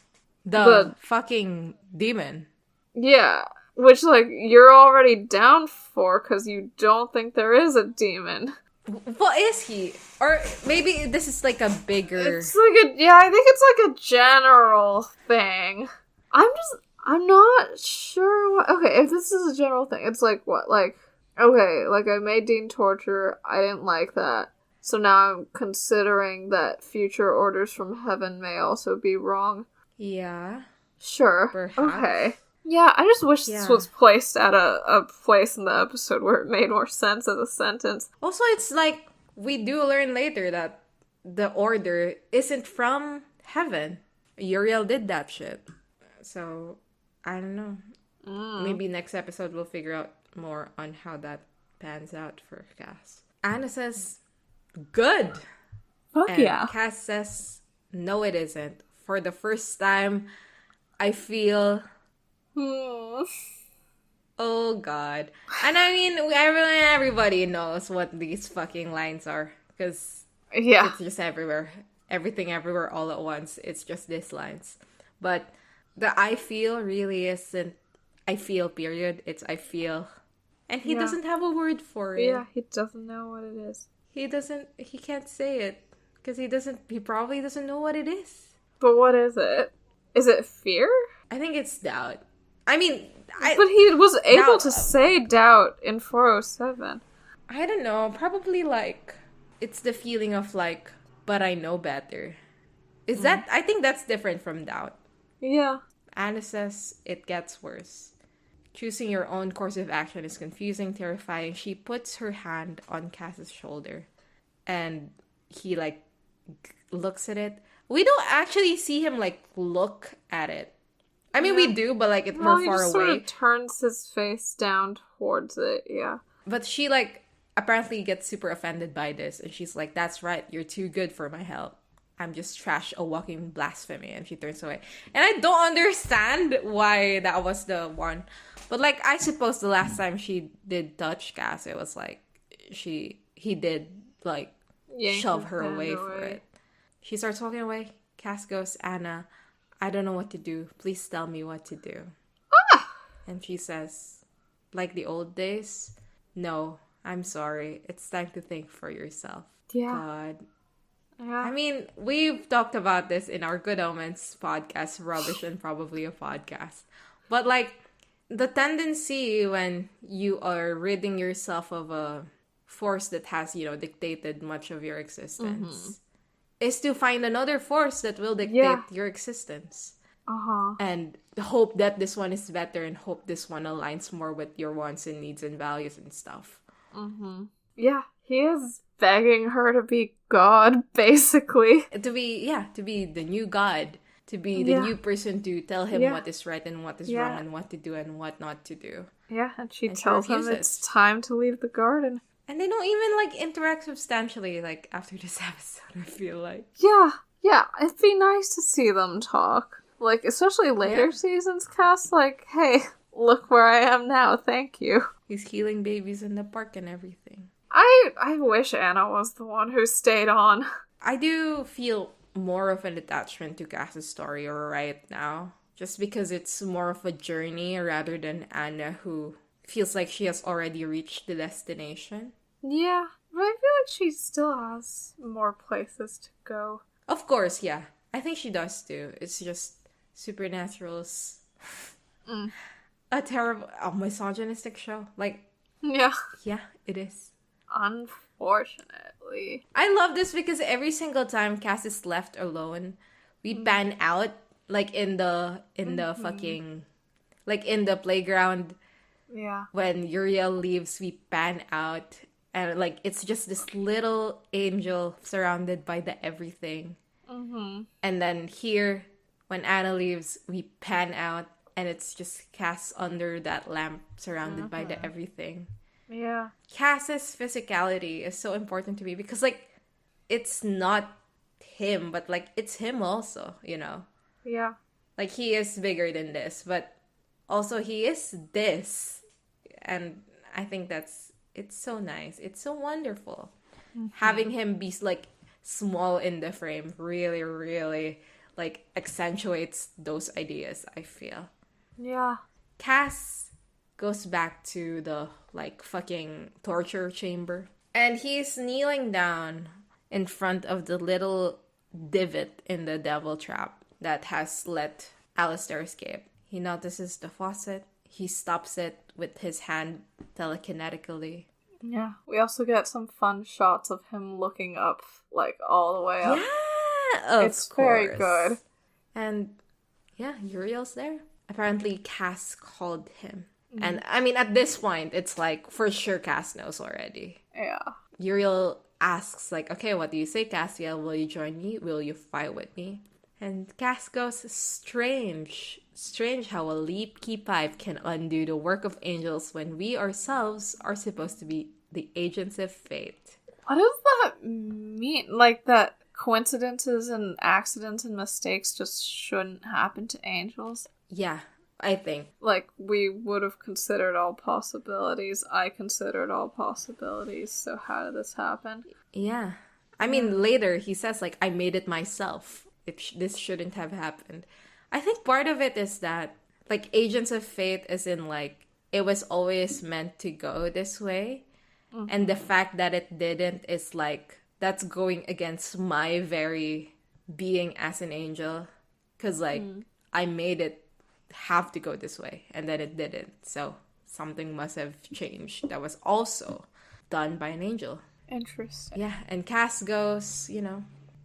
the fucking demon. Yeah, which, like, you're already down for because you don't think there is a demon. What is he? Or maybe this is, like, a bigger... It's like I think it's, like, a general thing. I'm not sure what... Okay, if this is a general thing, it's like, what, like... Okay, like, I made Dean torture, I didn't like that. So now I'm considering that future orders from heaven may also be wrong. Yeah. Sure. Perhaps. Okay. Yeah, I just wish this was placed at a place in the episode where it made more sense as a sentence. Also, it's like, we do learn later that the order isn't from heaven. Uriel did that shit. So, I don't know. Maybe next episode we'll figure out more on how that pans out for Cass. Anna says, good. Fuck and yeah. Cass says, no it isn't. For the first time, I feel... Oh god. And I mean, everybody knows what these fucking lines are. Because it's just everywhere. Everything everywhere all at once. It's just these lines. But the I feel really isn't I feel period. It's I feel. And he doesn't have a word for it. Yeah, he doesn't know what it is. He can't say it. Because he probably doesn't know what it is. But what is it? Is it fear? I think it's doubt. I mean... but he was able to say doubt in 407. I don't know. Probably, like... It's the feeling of, like, but I know better. Is that... I think that's different from doubt. Yeah. Anna says it gets worse. Choosing your own course of action is confusing, terrifying. She puts her hand on Cass's shoulder. And he, like, looks at it. we don't actually see him, like, look at it. I mean, we do, but, like, it's more far away. Sort of turns his face down towards it, yeah. But she, like, apparently gets super offended by this, and she's like, that's right, you're too good for my help. I'm just trash, a walking blasphemy, and she turns away. And I don't understand why that was the one. But, like, I suppose the last time she did touch Cass, it was like, he did, like, shove her away for it. She starts walking away. Cass goes, Anna, I don't know what to do. Please tell me what to do. Ah! And she says, like the old days, no, I'm sorry. It's time to think for yourself. Yeah. God. Yeah. I mean, we've talked about this in our Good Omens podcast, Rubbish and Probably a Podcast. But, like, the tendency when you are ridding yourself of a force that has, dictated much of your existence is to find another force that will dictate your existence. And hope that this one is better and hope this one aligns more with your wants and needs and values and stuff. Yeah, he is begging her to be God, basically. To be the new God. To be the new person to tell him what is right and what is wrong and what to do and what not to do. Yeah, and she tells him it's time to leave the garden. And they don't even, like, interact substantially, like, after this episode, I feel like. Yeah, it'd be nice to see them talk. Like, especially later seasons, Cass, like, hey, look where I am now, thank you. He's healing babies in the park and everything. I wish Anna was the one who stayed on. I do feel more of an attachment to Cass's story right now. Just because it's more of a journey rather than Anna who feels like she has already reached the destination. Yeah, but I feel like she still has more places to go. Of course, yeah. I think she does too. It's just Supernatural's a terrible, misogynistic show. Like, yeah, it is. Unfortunately. I love this because every single time Cass is left alone, we pan out, like, in the fucking, like, in the playground. Yeah. When Uriel leaves, we pan out, and, like, it's just this little angel surrounded by the everything. And then here, when Anna leaves, we pan out, and it's just Cass under that lamp surrounded by the everything. Yeah. Cass's physicality is so important to me because, like, it's not him, but, like, it's him also, Yeah. Like, he is bigger than this, but also he is this. And I think it's so nice. It's so wonderful. Having him be, like, small in the frame really, really, like, accentuates those ideas, I feel. Yeah. Cass goes back to the, like, fucking torture chamber. And he's kneeling down in front of the little divot in the devil trap that has let Alistair escape. He notices the faucet. He stops it with his hand telekinetically. Yeah. We also get some fun shots of him looking up, like, all the way up. Yeah, it's very good. And, yeah, Uriel's there. Apparently, Cass called him. And, I mean, at this point, it's like, for sure Cass knows already. Yeah. Uriel asks, like, okay, what do you say, Cassiel? Will you join me? Will you fight with me? And Cass goes, strange how a leaky pipe can undo the work of angels when we ourselves are supposed to be the agents of fate. What does that mean? Like, that coincidences and accidents and mistakes just shouldn't happen to angels? Yeah, I think. Like, we would have considered all possibilities. I considered all possibilities. So how did this happen? Yeah. I mean, later he says, like, I made it myself. This shouldn't have happened. I think part of it is that, like, agents of fate is in, like, it was always meant to go this way. And the fact that it didn't is, like, that's going against my very being as an angel. Because, like, I made it have to go this way. And then it didn't. So something must have changed that was also done by an angel. Interesting. Yeah, and Cass goes,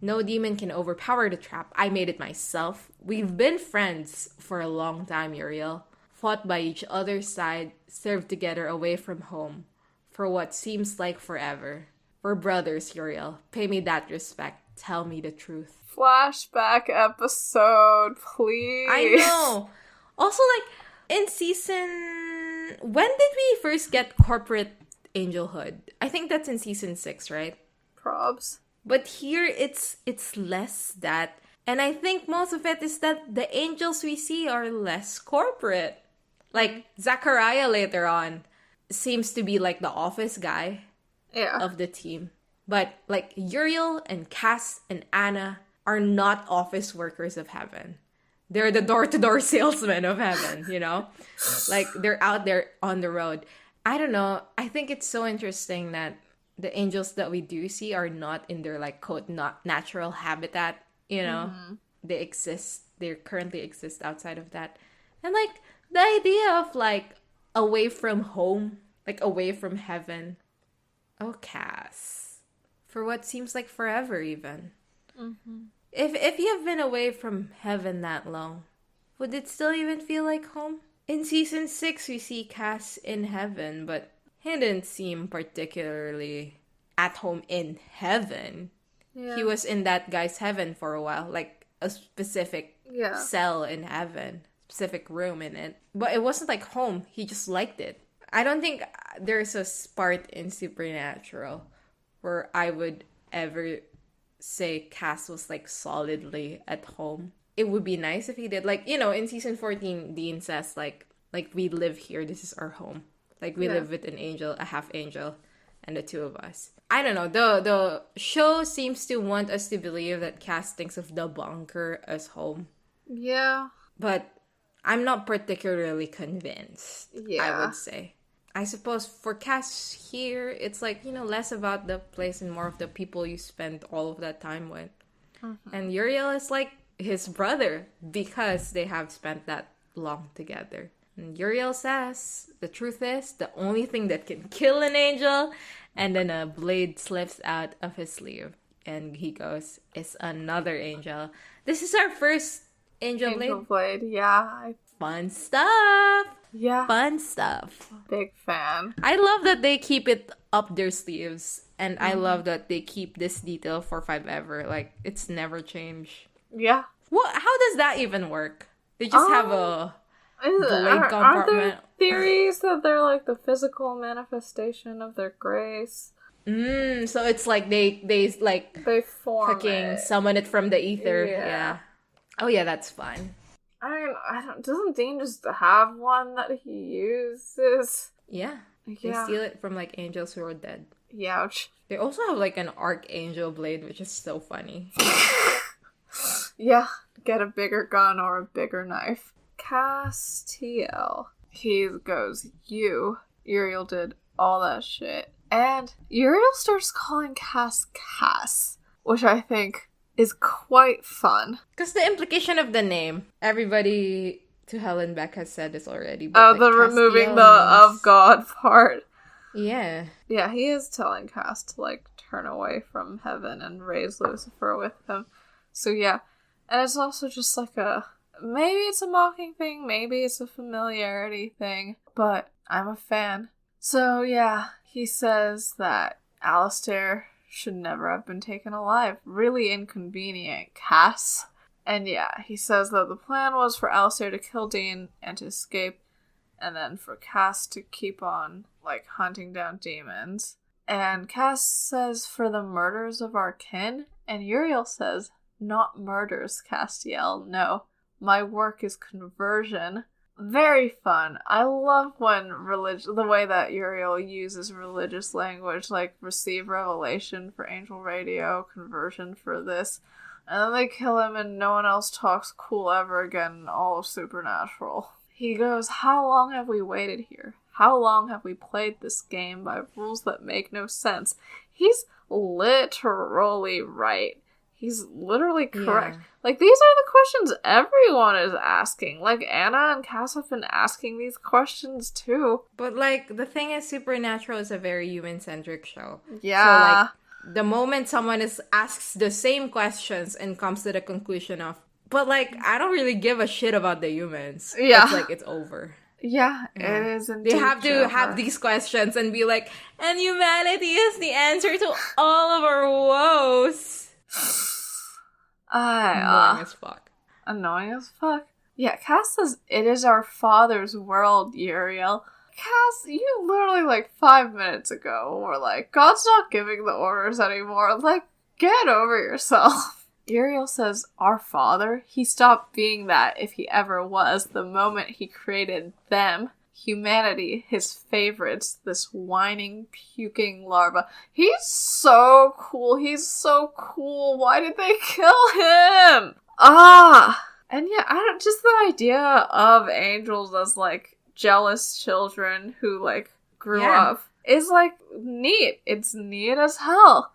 no demon can overpower the trap. I made it myself. We've been friends for a long time, Uriel. Fought by each other's side, served together away from home. For what seems like forever. We're brothers, Uriel. Pay me that respect. tell me the truth. Flashback episode, please. I know. Also, like, in season... When did we first get corporate angelhood? I think that's in season 6, right? Probs. But here, it's less that. And I think most of it is that the angels we see are less corporate. Like, Zachariah later on seems to be, like, the office guy of the team. But, like, Uriel and Cass and Anna are not office workers of heaven. They're the door-to-door salesmen of heaven, you know? Like, they're out there on the road. I don't know. I think it's so interesting that the angels that we do see are not in their, like, quote, not natural habitat, you know? They currently exist outside of that. And, like, the idea of, like, away from home, like, away from heaven. Oh, Cass. For what seems like forever, even. If you have been away from heaven that long, would it still even feel like home? In season 6, we see Cass in heaven, but he didn't seem particularly at home in heaven. Yeah. He was in that guy's heaven for a while, like a specific cell in heaven, specific room in it. But it wasn't like home. He just liked it. I don't think there's a part in Supernatural where I would ever say Cass was, like, solidly at home. It would be nice if he did. Like, you know, in season 14, Dean says, like we live here. This is our home. Like, we live with an angel, a half angel, and the two of us. I don't know. The show seems to want us to believe that Cass thinks of the bunker as home. Yeah. But I'm not particularly convinced, I would say. I suppose for Cass here, it's like, you know, less about the place and more of the people you spend all of that time with. And Uriel is like his brother because they have spent that long together. And Uriel says, the truth is, the only thing that can kill an angel, and then a blade slips out of his sleeve. And he goes, it's another angel. This is our first angel blade. Yeah. Fun stuff. Yeah. Fun stuff. Big fan. I love that they keep it up their sleeves. And I love that they keep this detail for forever. Like, it's never changed. Yeah. How does that even work? They just have a blade compartment. Aren't there theories that they're like the physical manifestation of their grace? So it's like they form fucking it. Summon it from the ether. Yeah. Oh yeah, that's fun. I mean, doesn't Dean just have one that he uses? Yeah. They steal it from, like, angels who are dead. Youch. They also have, like, an archangel blade, which is so funny. Yeah. Get a bigger gun or a bigger knife. Castiel. He goes, Uriel did all that shit. And Uriel starts calling Cass, which I think is quite fun. Because the implication of the name, everybody to Hell and Back has said this already. But the removing the of God part. Yeah. Yeah, he is telling Cass to, like, turn away from heaven and raise Lucifer with him. So yeah. And it's also just like maybe it's a mocking thing, maybe it's a familiarity thing, but I'm a fan. So yeah, he says that Alistair should never have been taken alive. Really inconvenient, Cass. And yeah, he says that the plan was for Alistair to kill Dean and to escape, and then for Cass to keep on, like, hunting down demons. And Cass says, for the murders of our kin, and Uriel says, not murders, Castiel, no. My work is conversion. Very fun. I love when the way that Uriel uses religious language, like receive revelation for angel radio, conversion for this, and then they kill him and no one else talks cool ever again in all of Supernatural. He goes, how long have we waited here? How long have we played this game by rules that make no sense? He's literally right. He's literally correct. Yeah. Like, these are the questions everyone is asking. Like, Anna and Cass have been asking these questions, too. But, like, the thing is, Supernatural is a very human-centric show. Yeah. So, like, the moment someone asks the same questions and comes to the conclusion of, but, like, I don't really give a shit about the humans. Yeah. It's like, it's over. Yeah, it is indeed. They have to have these questions and be like, and humanity is the answer to all of our woes. Annoying as fuck. Annoying as fuck? Yeah, Cass says, it is our father's world, Uriel. Cass, you literally, like, 5 minutes ago were like, God's not giving the orders anymore. Like, get over yourself. Uriel says, our father? He stopped being that, if he ever was, the moment he created them. Humanity, his favorites, this whining, puking larva. He's so cool. He's so cool. Why did they kill him? And yeah, just the idea of angels as, like, jealous children who, like, grew up is, like, neat. It's neat as hell.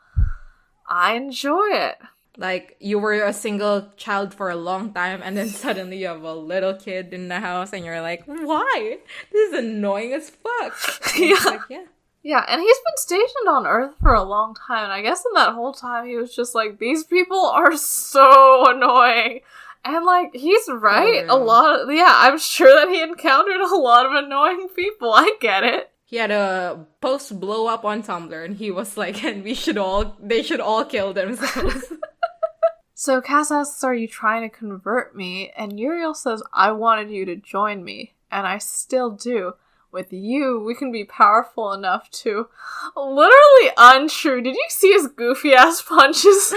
I enjoy it. Like, you were a single child for a long time, and then suddenly you have a little kid in the house, and you're like, why? This is annoying as fuck. Yeah, and he's been stationed on Earth for a long time, and I guess in that whole time he was just like, these people are so annoying. And, like, he's right. I'm sure that he encountered a lot of annoying people. I get it. He had a post blow up on Tumblr, and he was like, and they should all kill themselves. So Cass asks, are you trying to convert me? And Uriel says, I wanted you to join me, and I still do. With you, we can be powerful enough to... Literally untrue. Did you see his goofy-ass punches?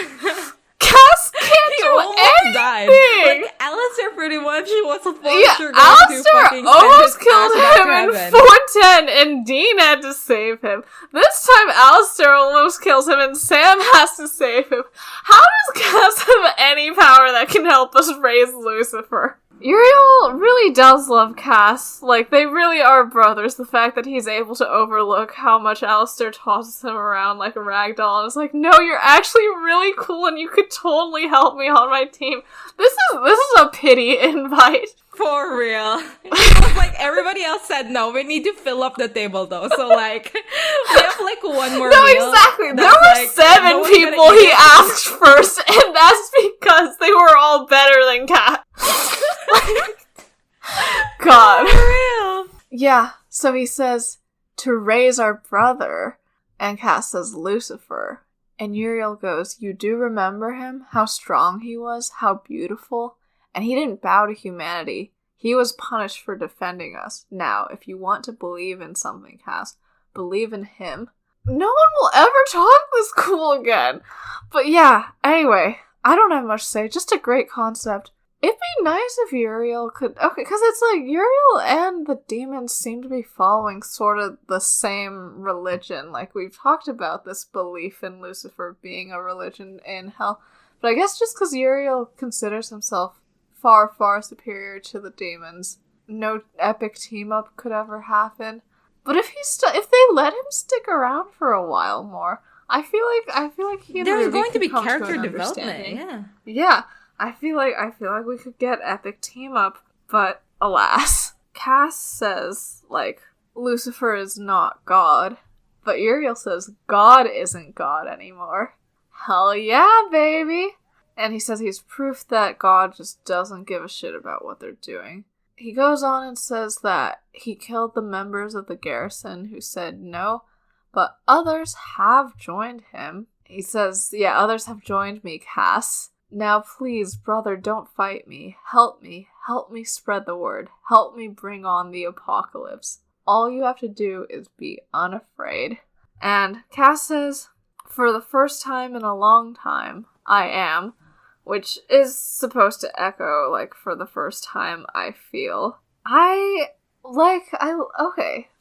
Cass can't do anything! Died. Like, Alistair pretty much was supposed to go Alistair to almost killed him in 410, and Dean had to save him. This time, Alistair almost kills him, and Sam has to save him. How does Cass have any power that can help us raise Lucifer? Uriel really does love Cass. Like, they really are brothers. The fact that he's able to overlook how much Alistair tosses him around like a rag doll and is like, no, you're actually really cool and you could totally help me on my team. This is a pity invite. For real. It was like everybody else said no. We need to fill up the table though. So like we have like one more meal. No, exactly. There were like, 7 people he asked first, and that's because they were all better than Cass. God. For real. Yeah. So he says to raise our brother, and Cass says Lucifer. And Uriel goes, you do remember him? How strong he was? How beautiful? And he didn't bow to humanity. He was punished for defending us. Now, if you want to believe in something, Cass, believe in him. No one will ever talk this cool again. But yeah, anyway, I don't have much to say. Just a great concept. It'd be nice if Uriel could... Okay, because it's like Uriel and the demons seem to be following sort of the same religion. Like, we've talked about this belief in Lucifer being a religion in hell. But I guess just because Uriel considers himself far, far superior to the demons, no epic team-up could ever happen. But if they let him stick around for a while more, I feel like he and there's Ruby going to be come character an development. Yeah. I feel like we could get epic team-up, but alas. Cass says, like, Lucifer is not God, but Uriel says God isn't God anymore. Hell yeah, baby! And he says he's proof that God just doesn't give a shit about what they're doing. He goes on and says that he killed the members of the Garrison who said no, but others have joined him. He says, yeah, others have joined me, Cass. Now please, brother, don't fight me. Help me spread the word. Help me bring on the apocalypse. All you have to do is be unafraid. And Cass says, for the first time in a long time, I am. Which is supposed to echo, like, for the first time, I feel. Okay,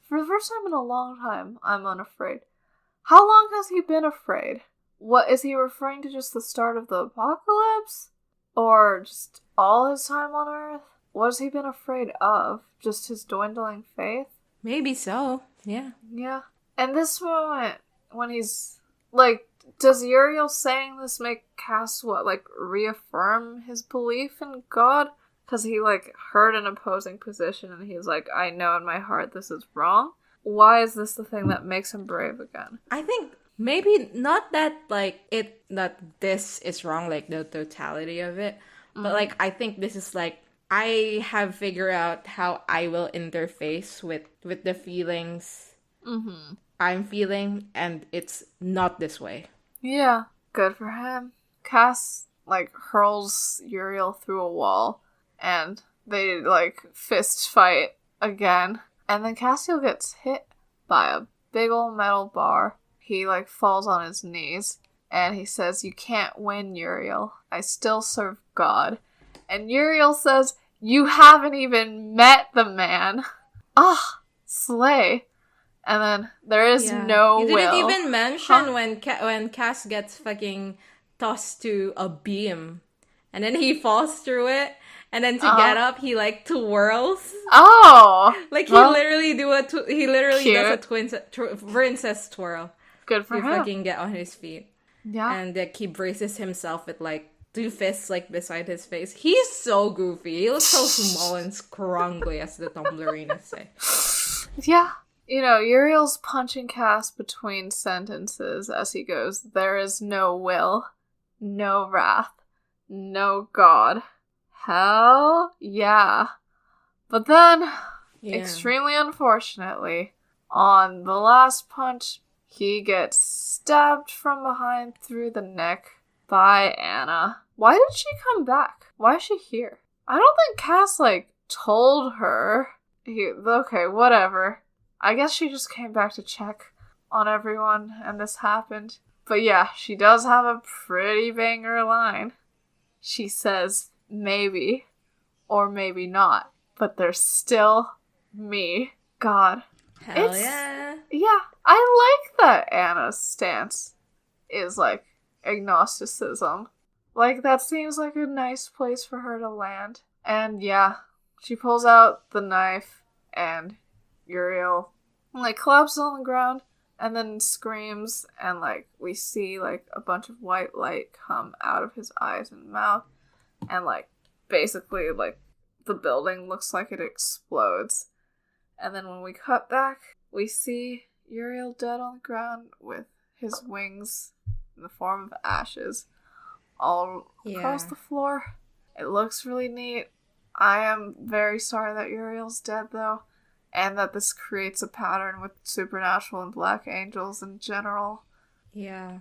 for the first time in a long time, I'm unafraid. How long has he been afraid? What, is he referring to just the start of the apocalypse? Or just all his time on Earth? What has he been afraid of? Just his dwindling faith? Maybe so, yeah. Yeah. And this moment, when he's, like, does Uriel saying this make Cass, reaffirm his belief in God? Because he, heard an opposing position and he's like, I know in my heart this is wrong. Why is this the thing that makes him brave again? I think maybe not that, that this is wrong, the totality of it. Mm-hmm. But, I think this is, I have figured out how I will interface with the feelings I'm feeling, and it's not this way. Yeah, good for him. Cass like, hurls Uriel through a wall, and they, like, fist fight again. And then Castiel gets hit by a big old metal bar. He, like, falls on his knees, and he says, "You can't win, Uriel. I still serve God." And Uriel says, "You haven't even met the man." Ah, slay. And then there is no will. You didn't even mention when Cass gets fucking tossed to a beam, and then he falls through it, and then to get up, he like twirls. Oh, like he literally cute. does a princess twirl. Good for him. To fucking get on his feet. Yeah, and like he braces himself with like 2 fists like beside his face. He's so goofy. He looks so small and scrungly, as the Tumblerinas say. Yeah. You know, Uriel's punching Cass between sentences as he goes, "There is no will, no wrath, no God." Hell yeah. But then, extremely unfortunately, on the last punch, he gets stabbed from behind through the neck by Anna. Why did she come back? Why is she here? I don't think Cass, like, told her. Okay, whatever. I guess she just came back to check on everyone, and this happened. But yeah, she does have a pretty banger line. She says, "Maybe, or maybe not, but there's still me." God. Hell yeah. Yeah, I like that Anna's stance is, like, agnosticism. Like, that seems like a nice place for her to land. And yeah, she pulls out the knife, and Uriel, like, collapses on the ground, and then screams, and, like, we see, like, a bunch of white light come out of his eyes and mouth, and, like, basically, like, the building looks like it explodes. And then when we cut back, we see Uriel dead on the ground with his wings in the form of ashes all across the floor. It looks really neat. I am very sorry that Uriel's dead, though, and that this creates a pattern with supernatural and black angels in general. Yeah.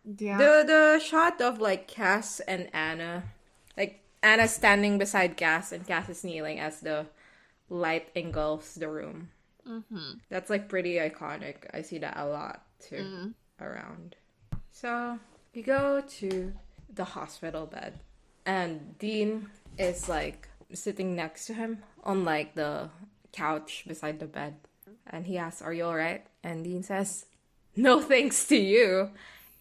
The shot of, like, Cass and Anna, like, Anna standing beside Cass and Cass is kneeling as the light engulfs the room. Mm-hmm. That's, like, pretty iconic. I see that a lot, too, around. So, we go to the hospital bed, and Dean is, like, sitting next to him on, like, the couch beside the bed, and he asks, "Are you alright?" And Dean says, "No thanks to you."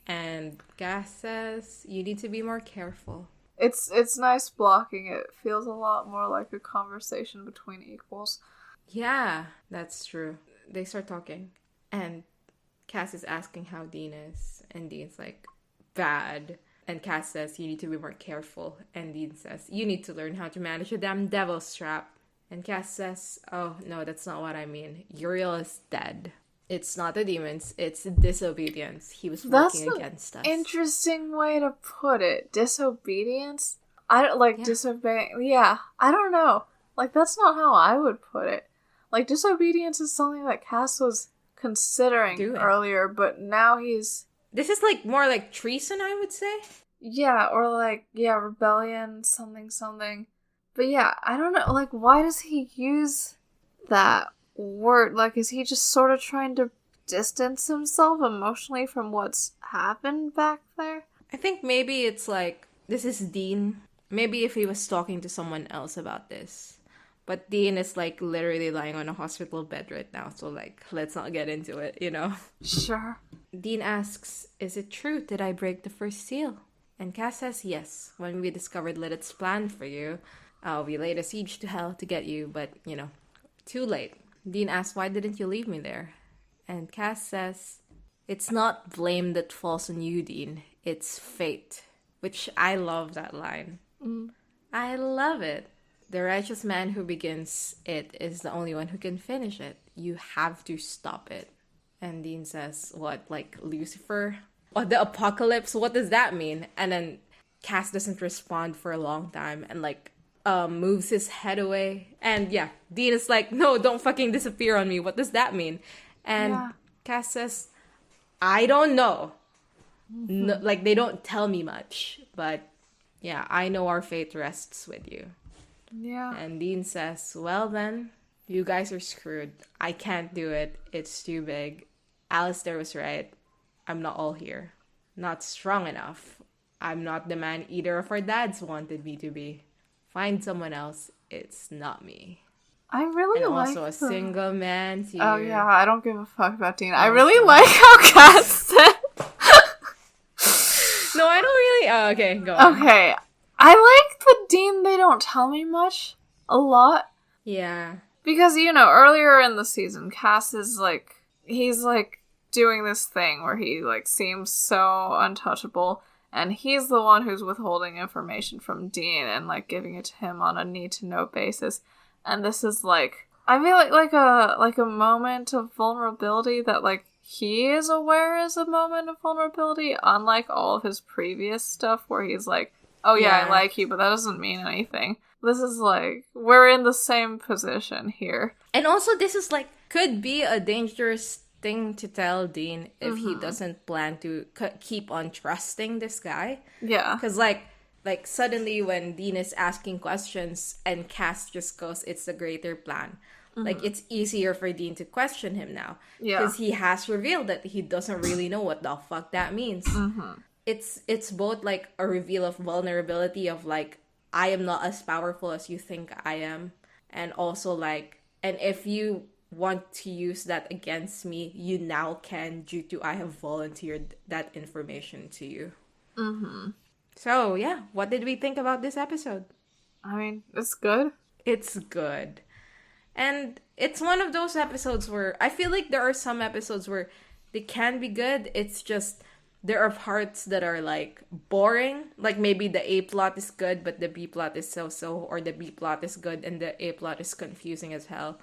And Cass says, "You need to be more careful." It's nice blocking. It feels a lot more like a conversation between equals. Yeah, that's true. They start talking, and Cass is asking how Dean is, and Dean's like, "Bad." And Cass says, "You need to be more careful." And Dean says, "You need to learn how to manage a damn devil's trap." And Cass says, "Oh, no, that's not what I mean. Uriel is dead. It's not the demons, it's disobedience. He was working against us." Interesting way to put it. Disobedience? I don't like disobeying. Yeah, I don't know. Like, that's not how I would put it. Like, disobedience is something that Cass was considering earlier, but now he's... This is, like, more like treason, I would say? Yeah, or, like, rebellion, something. But yeah, I don't know, like, why does he use that word? Like, is he just sort of trying to distance himself emotionally from what's happened back there? I think maybe it's like, this is Dean. Maybe if he was talking to someone else about this. But Dean is, like, literally lying on a hospital bed right now, so, like, let's not get into it, you know? Sure. Dean asks, "Is it true? Did I break the first seal?" And Cass says, "Yes. When we discovered Lilith's plan for you, we laid a siege to hell to get you, but, you know, too late." Dean asks, "Why didn't you leave me there?" And Cass says, "It's not blame that falls on you, Dean. It's fate." Which I love that line. I love it. The righteous man who begins it is the only one who can finish it. You have to stop it. And Dean says, "What, like Lucifer? Or the apocalypse? What does that mean?" And then Cass doesn't respond for a long time and, like, moves his head away. And yeah, Dean is like, "No, don't fucking disappear on me. What does that mean?" And Cass says, "I don't know." No, like, they don't tell me much, but Yeah, I know our fate rests with you. Yeah. And Dean says, well then, you guys are screwed. I can't do it. It's too big. Alistair was right. I'm not all here. Not strong enough. I'm not the man either of our dads wanted me to be. Find someone else. It's not me. I really and like also a single man here. Oh yeah, I don't give a fuck about Dean. I really like how Cass said. No, I don't really. Oh, okay, go on. Okay, I like the Dean. They don't tell me much. A lot. Yeah. Because earlier in the season, Cass is he's doing this thing where he seems so untouchable, and he's the one who's withholding information from Dean and giving it to him on a need-to-know basis. And this is I feel like a moment of vulnerability that he is aware is a moment of vulnerability, unlike all of his previous stuff where he's oh yeah, I like you, but that doesn't mean anything. This is we're in the same position here. And also this is could be a dangerous thing to tell Dean if he doesn't plan to keep on trusting this guy. Yeah. Because suddenly when Dean is asking questions and Cass just goes, it's a greater plan. It's easier for Dean to question him now. Yeah. Because he has revealed that he doesn't really know what the fuck that means. It's both a reveal of vulnerability of I am not as powerful as you think I am. And also and if you want to use that against me, you now can, due to I have volunteered that information to you. So, yeah, what did we think about this episode? I mean, it's good. It's good. And it's one of those episodes where I feel like there are some episodes where they can be good. It's just there are parts that are boring. Maybe the A plot is good, but the B plot is so-so, or the B plot is good and the A plot is confusing as hell.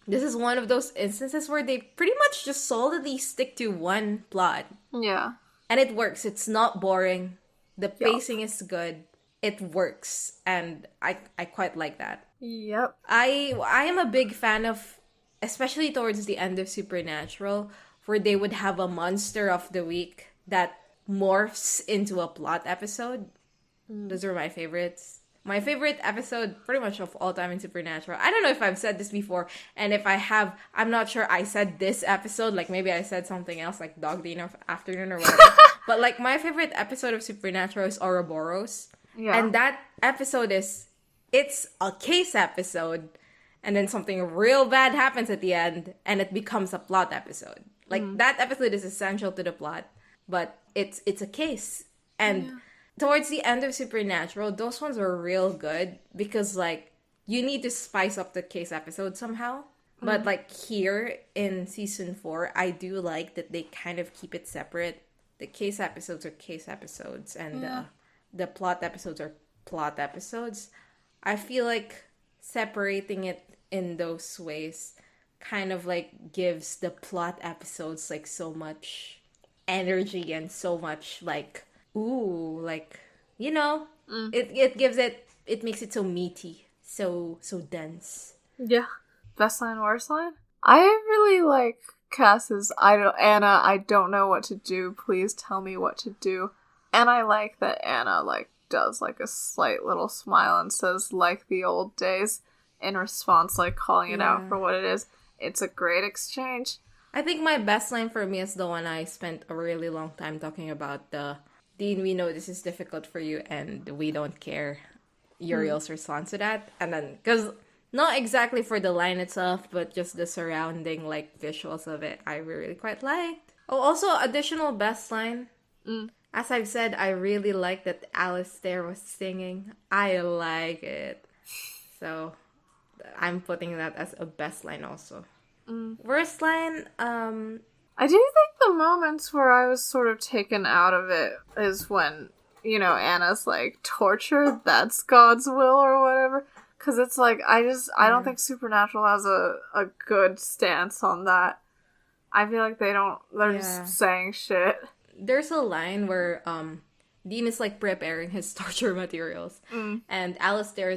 This is one of those instances where they pretty much just solidly stick to one plot. Yeah. And it works. It's not boring. The pacing is good. It works. And I quite like that. Yep. I am a big fan of, especially towards the end of Supernatural, where they would have a monster of the week that morphs into a plot episode. Those are my favorites. My favorite episode, pretty much of all time in Supernatural. I don't know if I've said this before, and if I have, I'm not sure I said this episode. Maybe I said something else, Dog Day Afternoon or whatever. But, my favorite episode of Supernatural is Ouroboros. Yeah. And that episode it's a case episode, and then something real bad happens at the end, and it becomes a plot episode. That episode is essential to the plot, but it's a case. And towards the end of Supernatural, those ones were real good because, you need to spice up the case episode somehow. But, here in Season 4, I do like that they kind of keep it separate. The case episodes are case episodes, and the plot episodes are plot episodes. I feel like separating it in those ways kind of gives the plot episodes so much energy and so much it gives it makes it so meaty, so dense. Yeah. Best line, worst line? I really like Cass's Anna, I don't know what to do, please tell me what to do. And I like that Anna does a slight little smile and says like the old days in response, calling it out for what it is. It's a great exchange. I think my best line for me is the one I spent a really long time talking about, the Dean, we know this is difficult for you and we don't care. Uriel's response to that. And then, because not exactly for the line itself, but just the surrounding visuals of it, I really quite liked. Oh, also additional best line. As I've said, I really like that Alistair was singing. I like it. So I'm putting that as a best line also. Worst line, I do think the moments where I was sort of taken out of it is when, Anna's torture, that's God's will or whatever. Because it's I don't think Supernatural has a good stance on that. I feel like they're just saying shit. There's a line where Dean is preparing his torture materials. And Alistair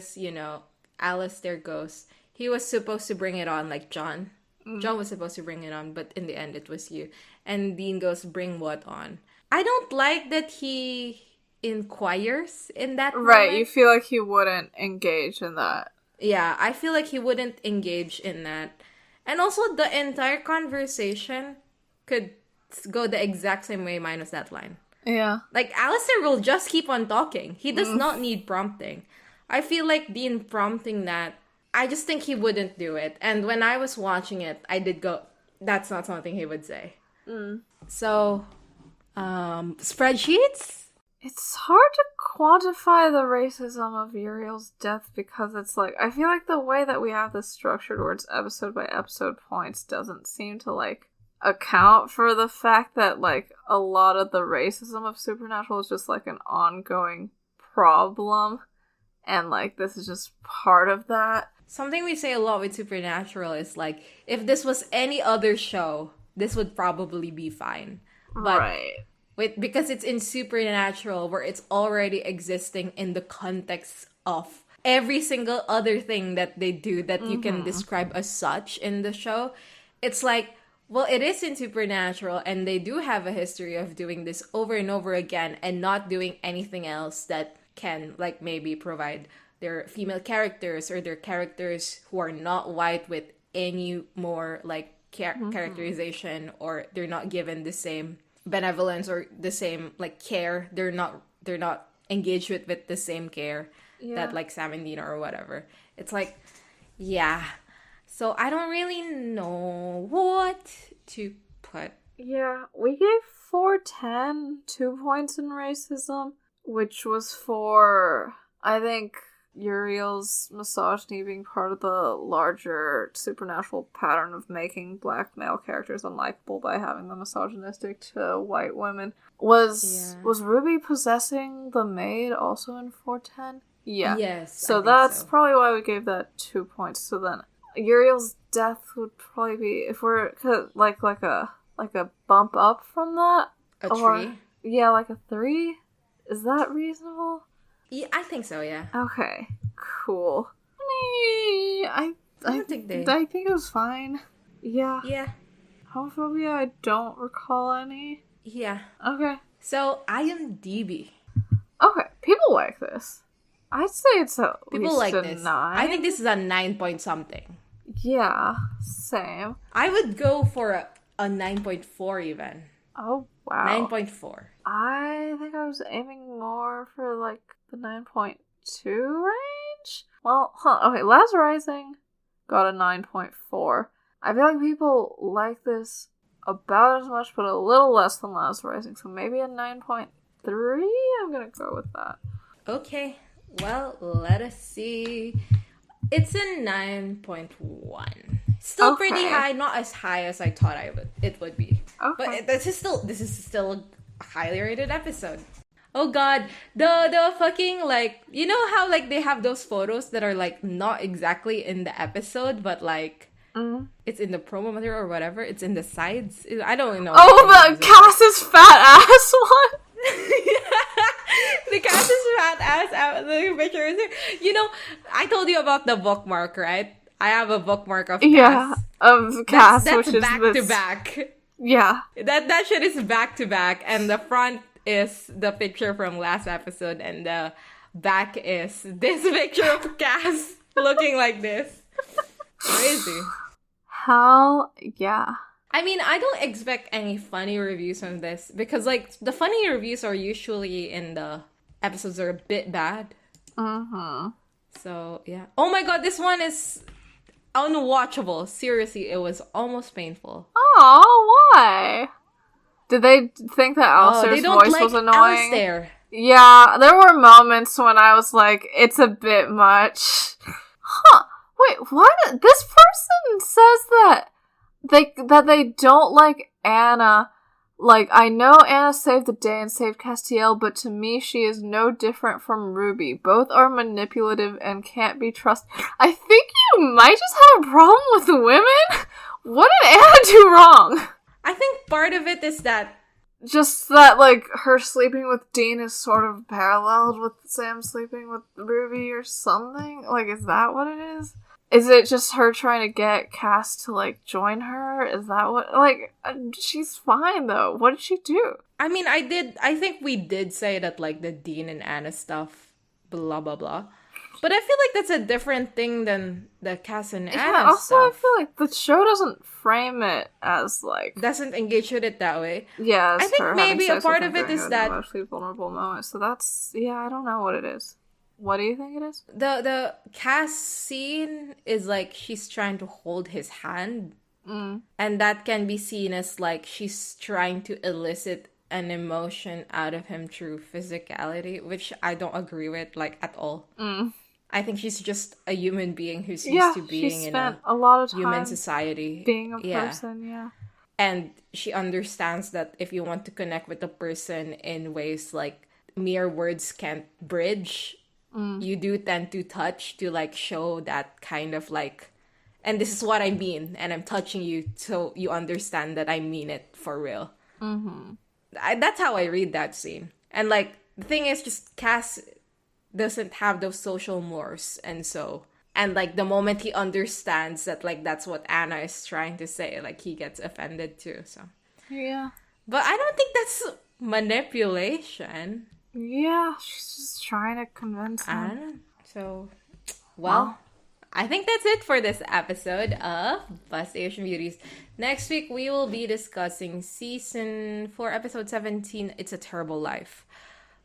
goes, he was supposed to bring it on John. John was supposed to bring it on, but in the end it was you. And Dean goes, bring what on? I don't like that he inquires in that Right, moment. you feel like he wouldn't engage in that. Yeah, I feel like he wouldn't engage in that. And also, the entire conversation could go the exact same way minus that line. Yeah. Like, Alistair will just keep on talking. He does not need prompting. I feel like Dean prompting that, I just think he wouldn't do it. And when I was watching it, I did go, that's not something he would say. So, spreadsheets? It's hard to quantify the racism of Uriel's death because it's like, I feel like the way that we have this structured where it's episode by episode points doesn't seem to, like, account for the fact that, like, a lot of the racism of Supernatural is just, like, an ongoing problem. And, like, this is just part of that. Something we say a lot with Supernatural is, like, if this was any other show, this would probably be fine. But right. Because it's in Supernatural, where it's already existing in the context of every single other thing that they do that you can describe as such in the show. It's like, well, it is in Supernatural, and they do have a history of doing this over and over again and not doing anything else that can, like, maybe provide their female characters or their characters who are not white with any more, like, characterization, or they're not given the same benevolence or the same, like, care. They're not engaged with the same care that, like, Sam and Dina or whatever. It's like, yeah. So I don't really know what to put. Yeah, we gave 410 2 points in racism, which was for, I think, Uriel's misogyny being part of the larger Supernatural pattern of making black male characters unlikable by having them misogynistic to white women. Was Ruby possessing the maid also in 410? Yeah. Yes. So that's probably why we gave that 2 points. So then Uriel's death would probably be, if we're like a bump up from that. A tree? Yeah, like a 3. Is that reasonable? Yeah, I think so, yeah. Okay, cool. I think it was fine. Yeah. Yeah. Homophobia, I don't recall any. Yeah. Okay. So, IMDb. Okay, people like this. I'd say it's at people least like a this. 9. I think this is a 9 point something. Yeah, same. I would go for a 9.4 even. Oh, wow. 9.4. I think I was aiming more for, like, the 9.2 range? Well, okay, Last Rising got a 9.4. I feel like people like this about as much, but a little less than Last Rising, so maybe a 9.3? I'm gonna go with that. Okay, well, let us see. It's a 9.1. Still pretty high, not as high as I thought it would be. Okay. But this is still a highly rated episode. Oh god, the fucking, like, you know how, like, they have those photos that are, like, not exactly in the episode, but, like, it's in the promo material or whatever. It's in the sides. I don't even know. Oh, the Cass's fat ass one. The Cass's fat ass out the picture is here. You know, I told you about the bookmark, right? I have a bookmark of Cass. Yeah, of Cass, that's which back is to back. Yeah. That shit is back to back, and the front is the picture from last episode, and the back is this picture of Cass looking like this. Crazy. Hell yeah. I mean, I don't expect any funny reviews on this, because, like, the funny reviews are usually in the episodes that are a bit bad. So, yeah. Oh my god, this one is unwatchable. Seriously, it was almost painful. Oh, why? Did they think that Alistair's voice was annoying? Alistair. Yeah, there were moments when I was like, it's a bit much. Huh. Wait, what? This person says that they don't like Anna. Like, I know Anna saved the day and saved Castiel, but to me she is no different from Ruby. Both are manipulative and can't be trusted. I think you might just have a problem with women? What did Anna do wrong? I think part of it is that just that, like, her sleeping with Dean is sort of paralleled with Sam sleeping with Ruby or something? Like, is that what it is? Is it just her trying to get Cass to, like, join her? Is that what... Like, she's fine, though. What did she do? I mean, I think we did say that, like, the Dean and Anna stuff, blah, blah, blah. But I feel like that's a different thing than the Cass and Anna also, stuff. I feel like the show doesn't frame it as, like... Doesn't engage with it that way. Yeah, I think maybe a part of it is that... emotionally vulnerable moment. So that's... Yeah, I don't know what it is. What do you think it is? The Cass scene is like she's trying to hold his hand. And that can be seen as like she's trying to elicit an emotion out of him through physicality, which I don't agree with, like, at all. I think she's just a human being who's used to being in a lot of time human society. Being a person, yeah. And she understands that if you want to connect with a person in ways like mere words can't bridge, you do tend to touch to, like, show that kind of, like, and this is what I mean, and I'm touching you so you understand that I mean it for real. That's how I read that scene. And, like, the thing is, just Cass doesn't have those social mores, and so... And, like, the moment he understands that, like, that's what Anna is trying to say, like, he gets offended too, so... Yeah. But I don't think that's manipulation. Yeah, she's just trying to convince him. I don't know. So, well, I think that's it for this episode of Bus Asian Beauties. Next week, we will be discussing Season 4, Episode 17, It's a Terrible Life.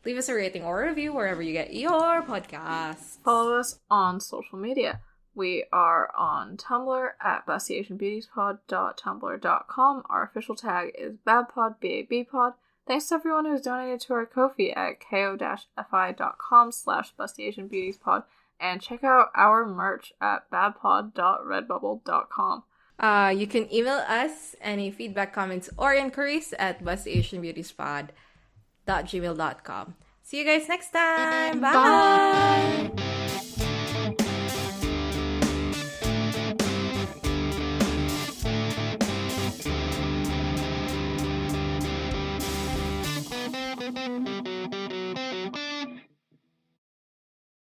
Leave us a rating or a review wherever you get your podcasts. Follow us on social media. We are on Tumblr at busyasianbeautiespod.tumblr.com. Our official tag is babpod, BABpod. Thanks to everyone who's donated to our Ko-fi at ko-fi.com/busyasianbeautiespod. And check out our merch at babpod.redbubble.com. You can email us any feedback, comments, or inquiries at busyasianbeautiespod.gmail.com. See you guys next time. Bye.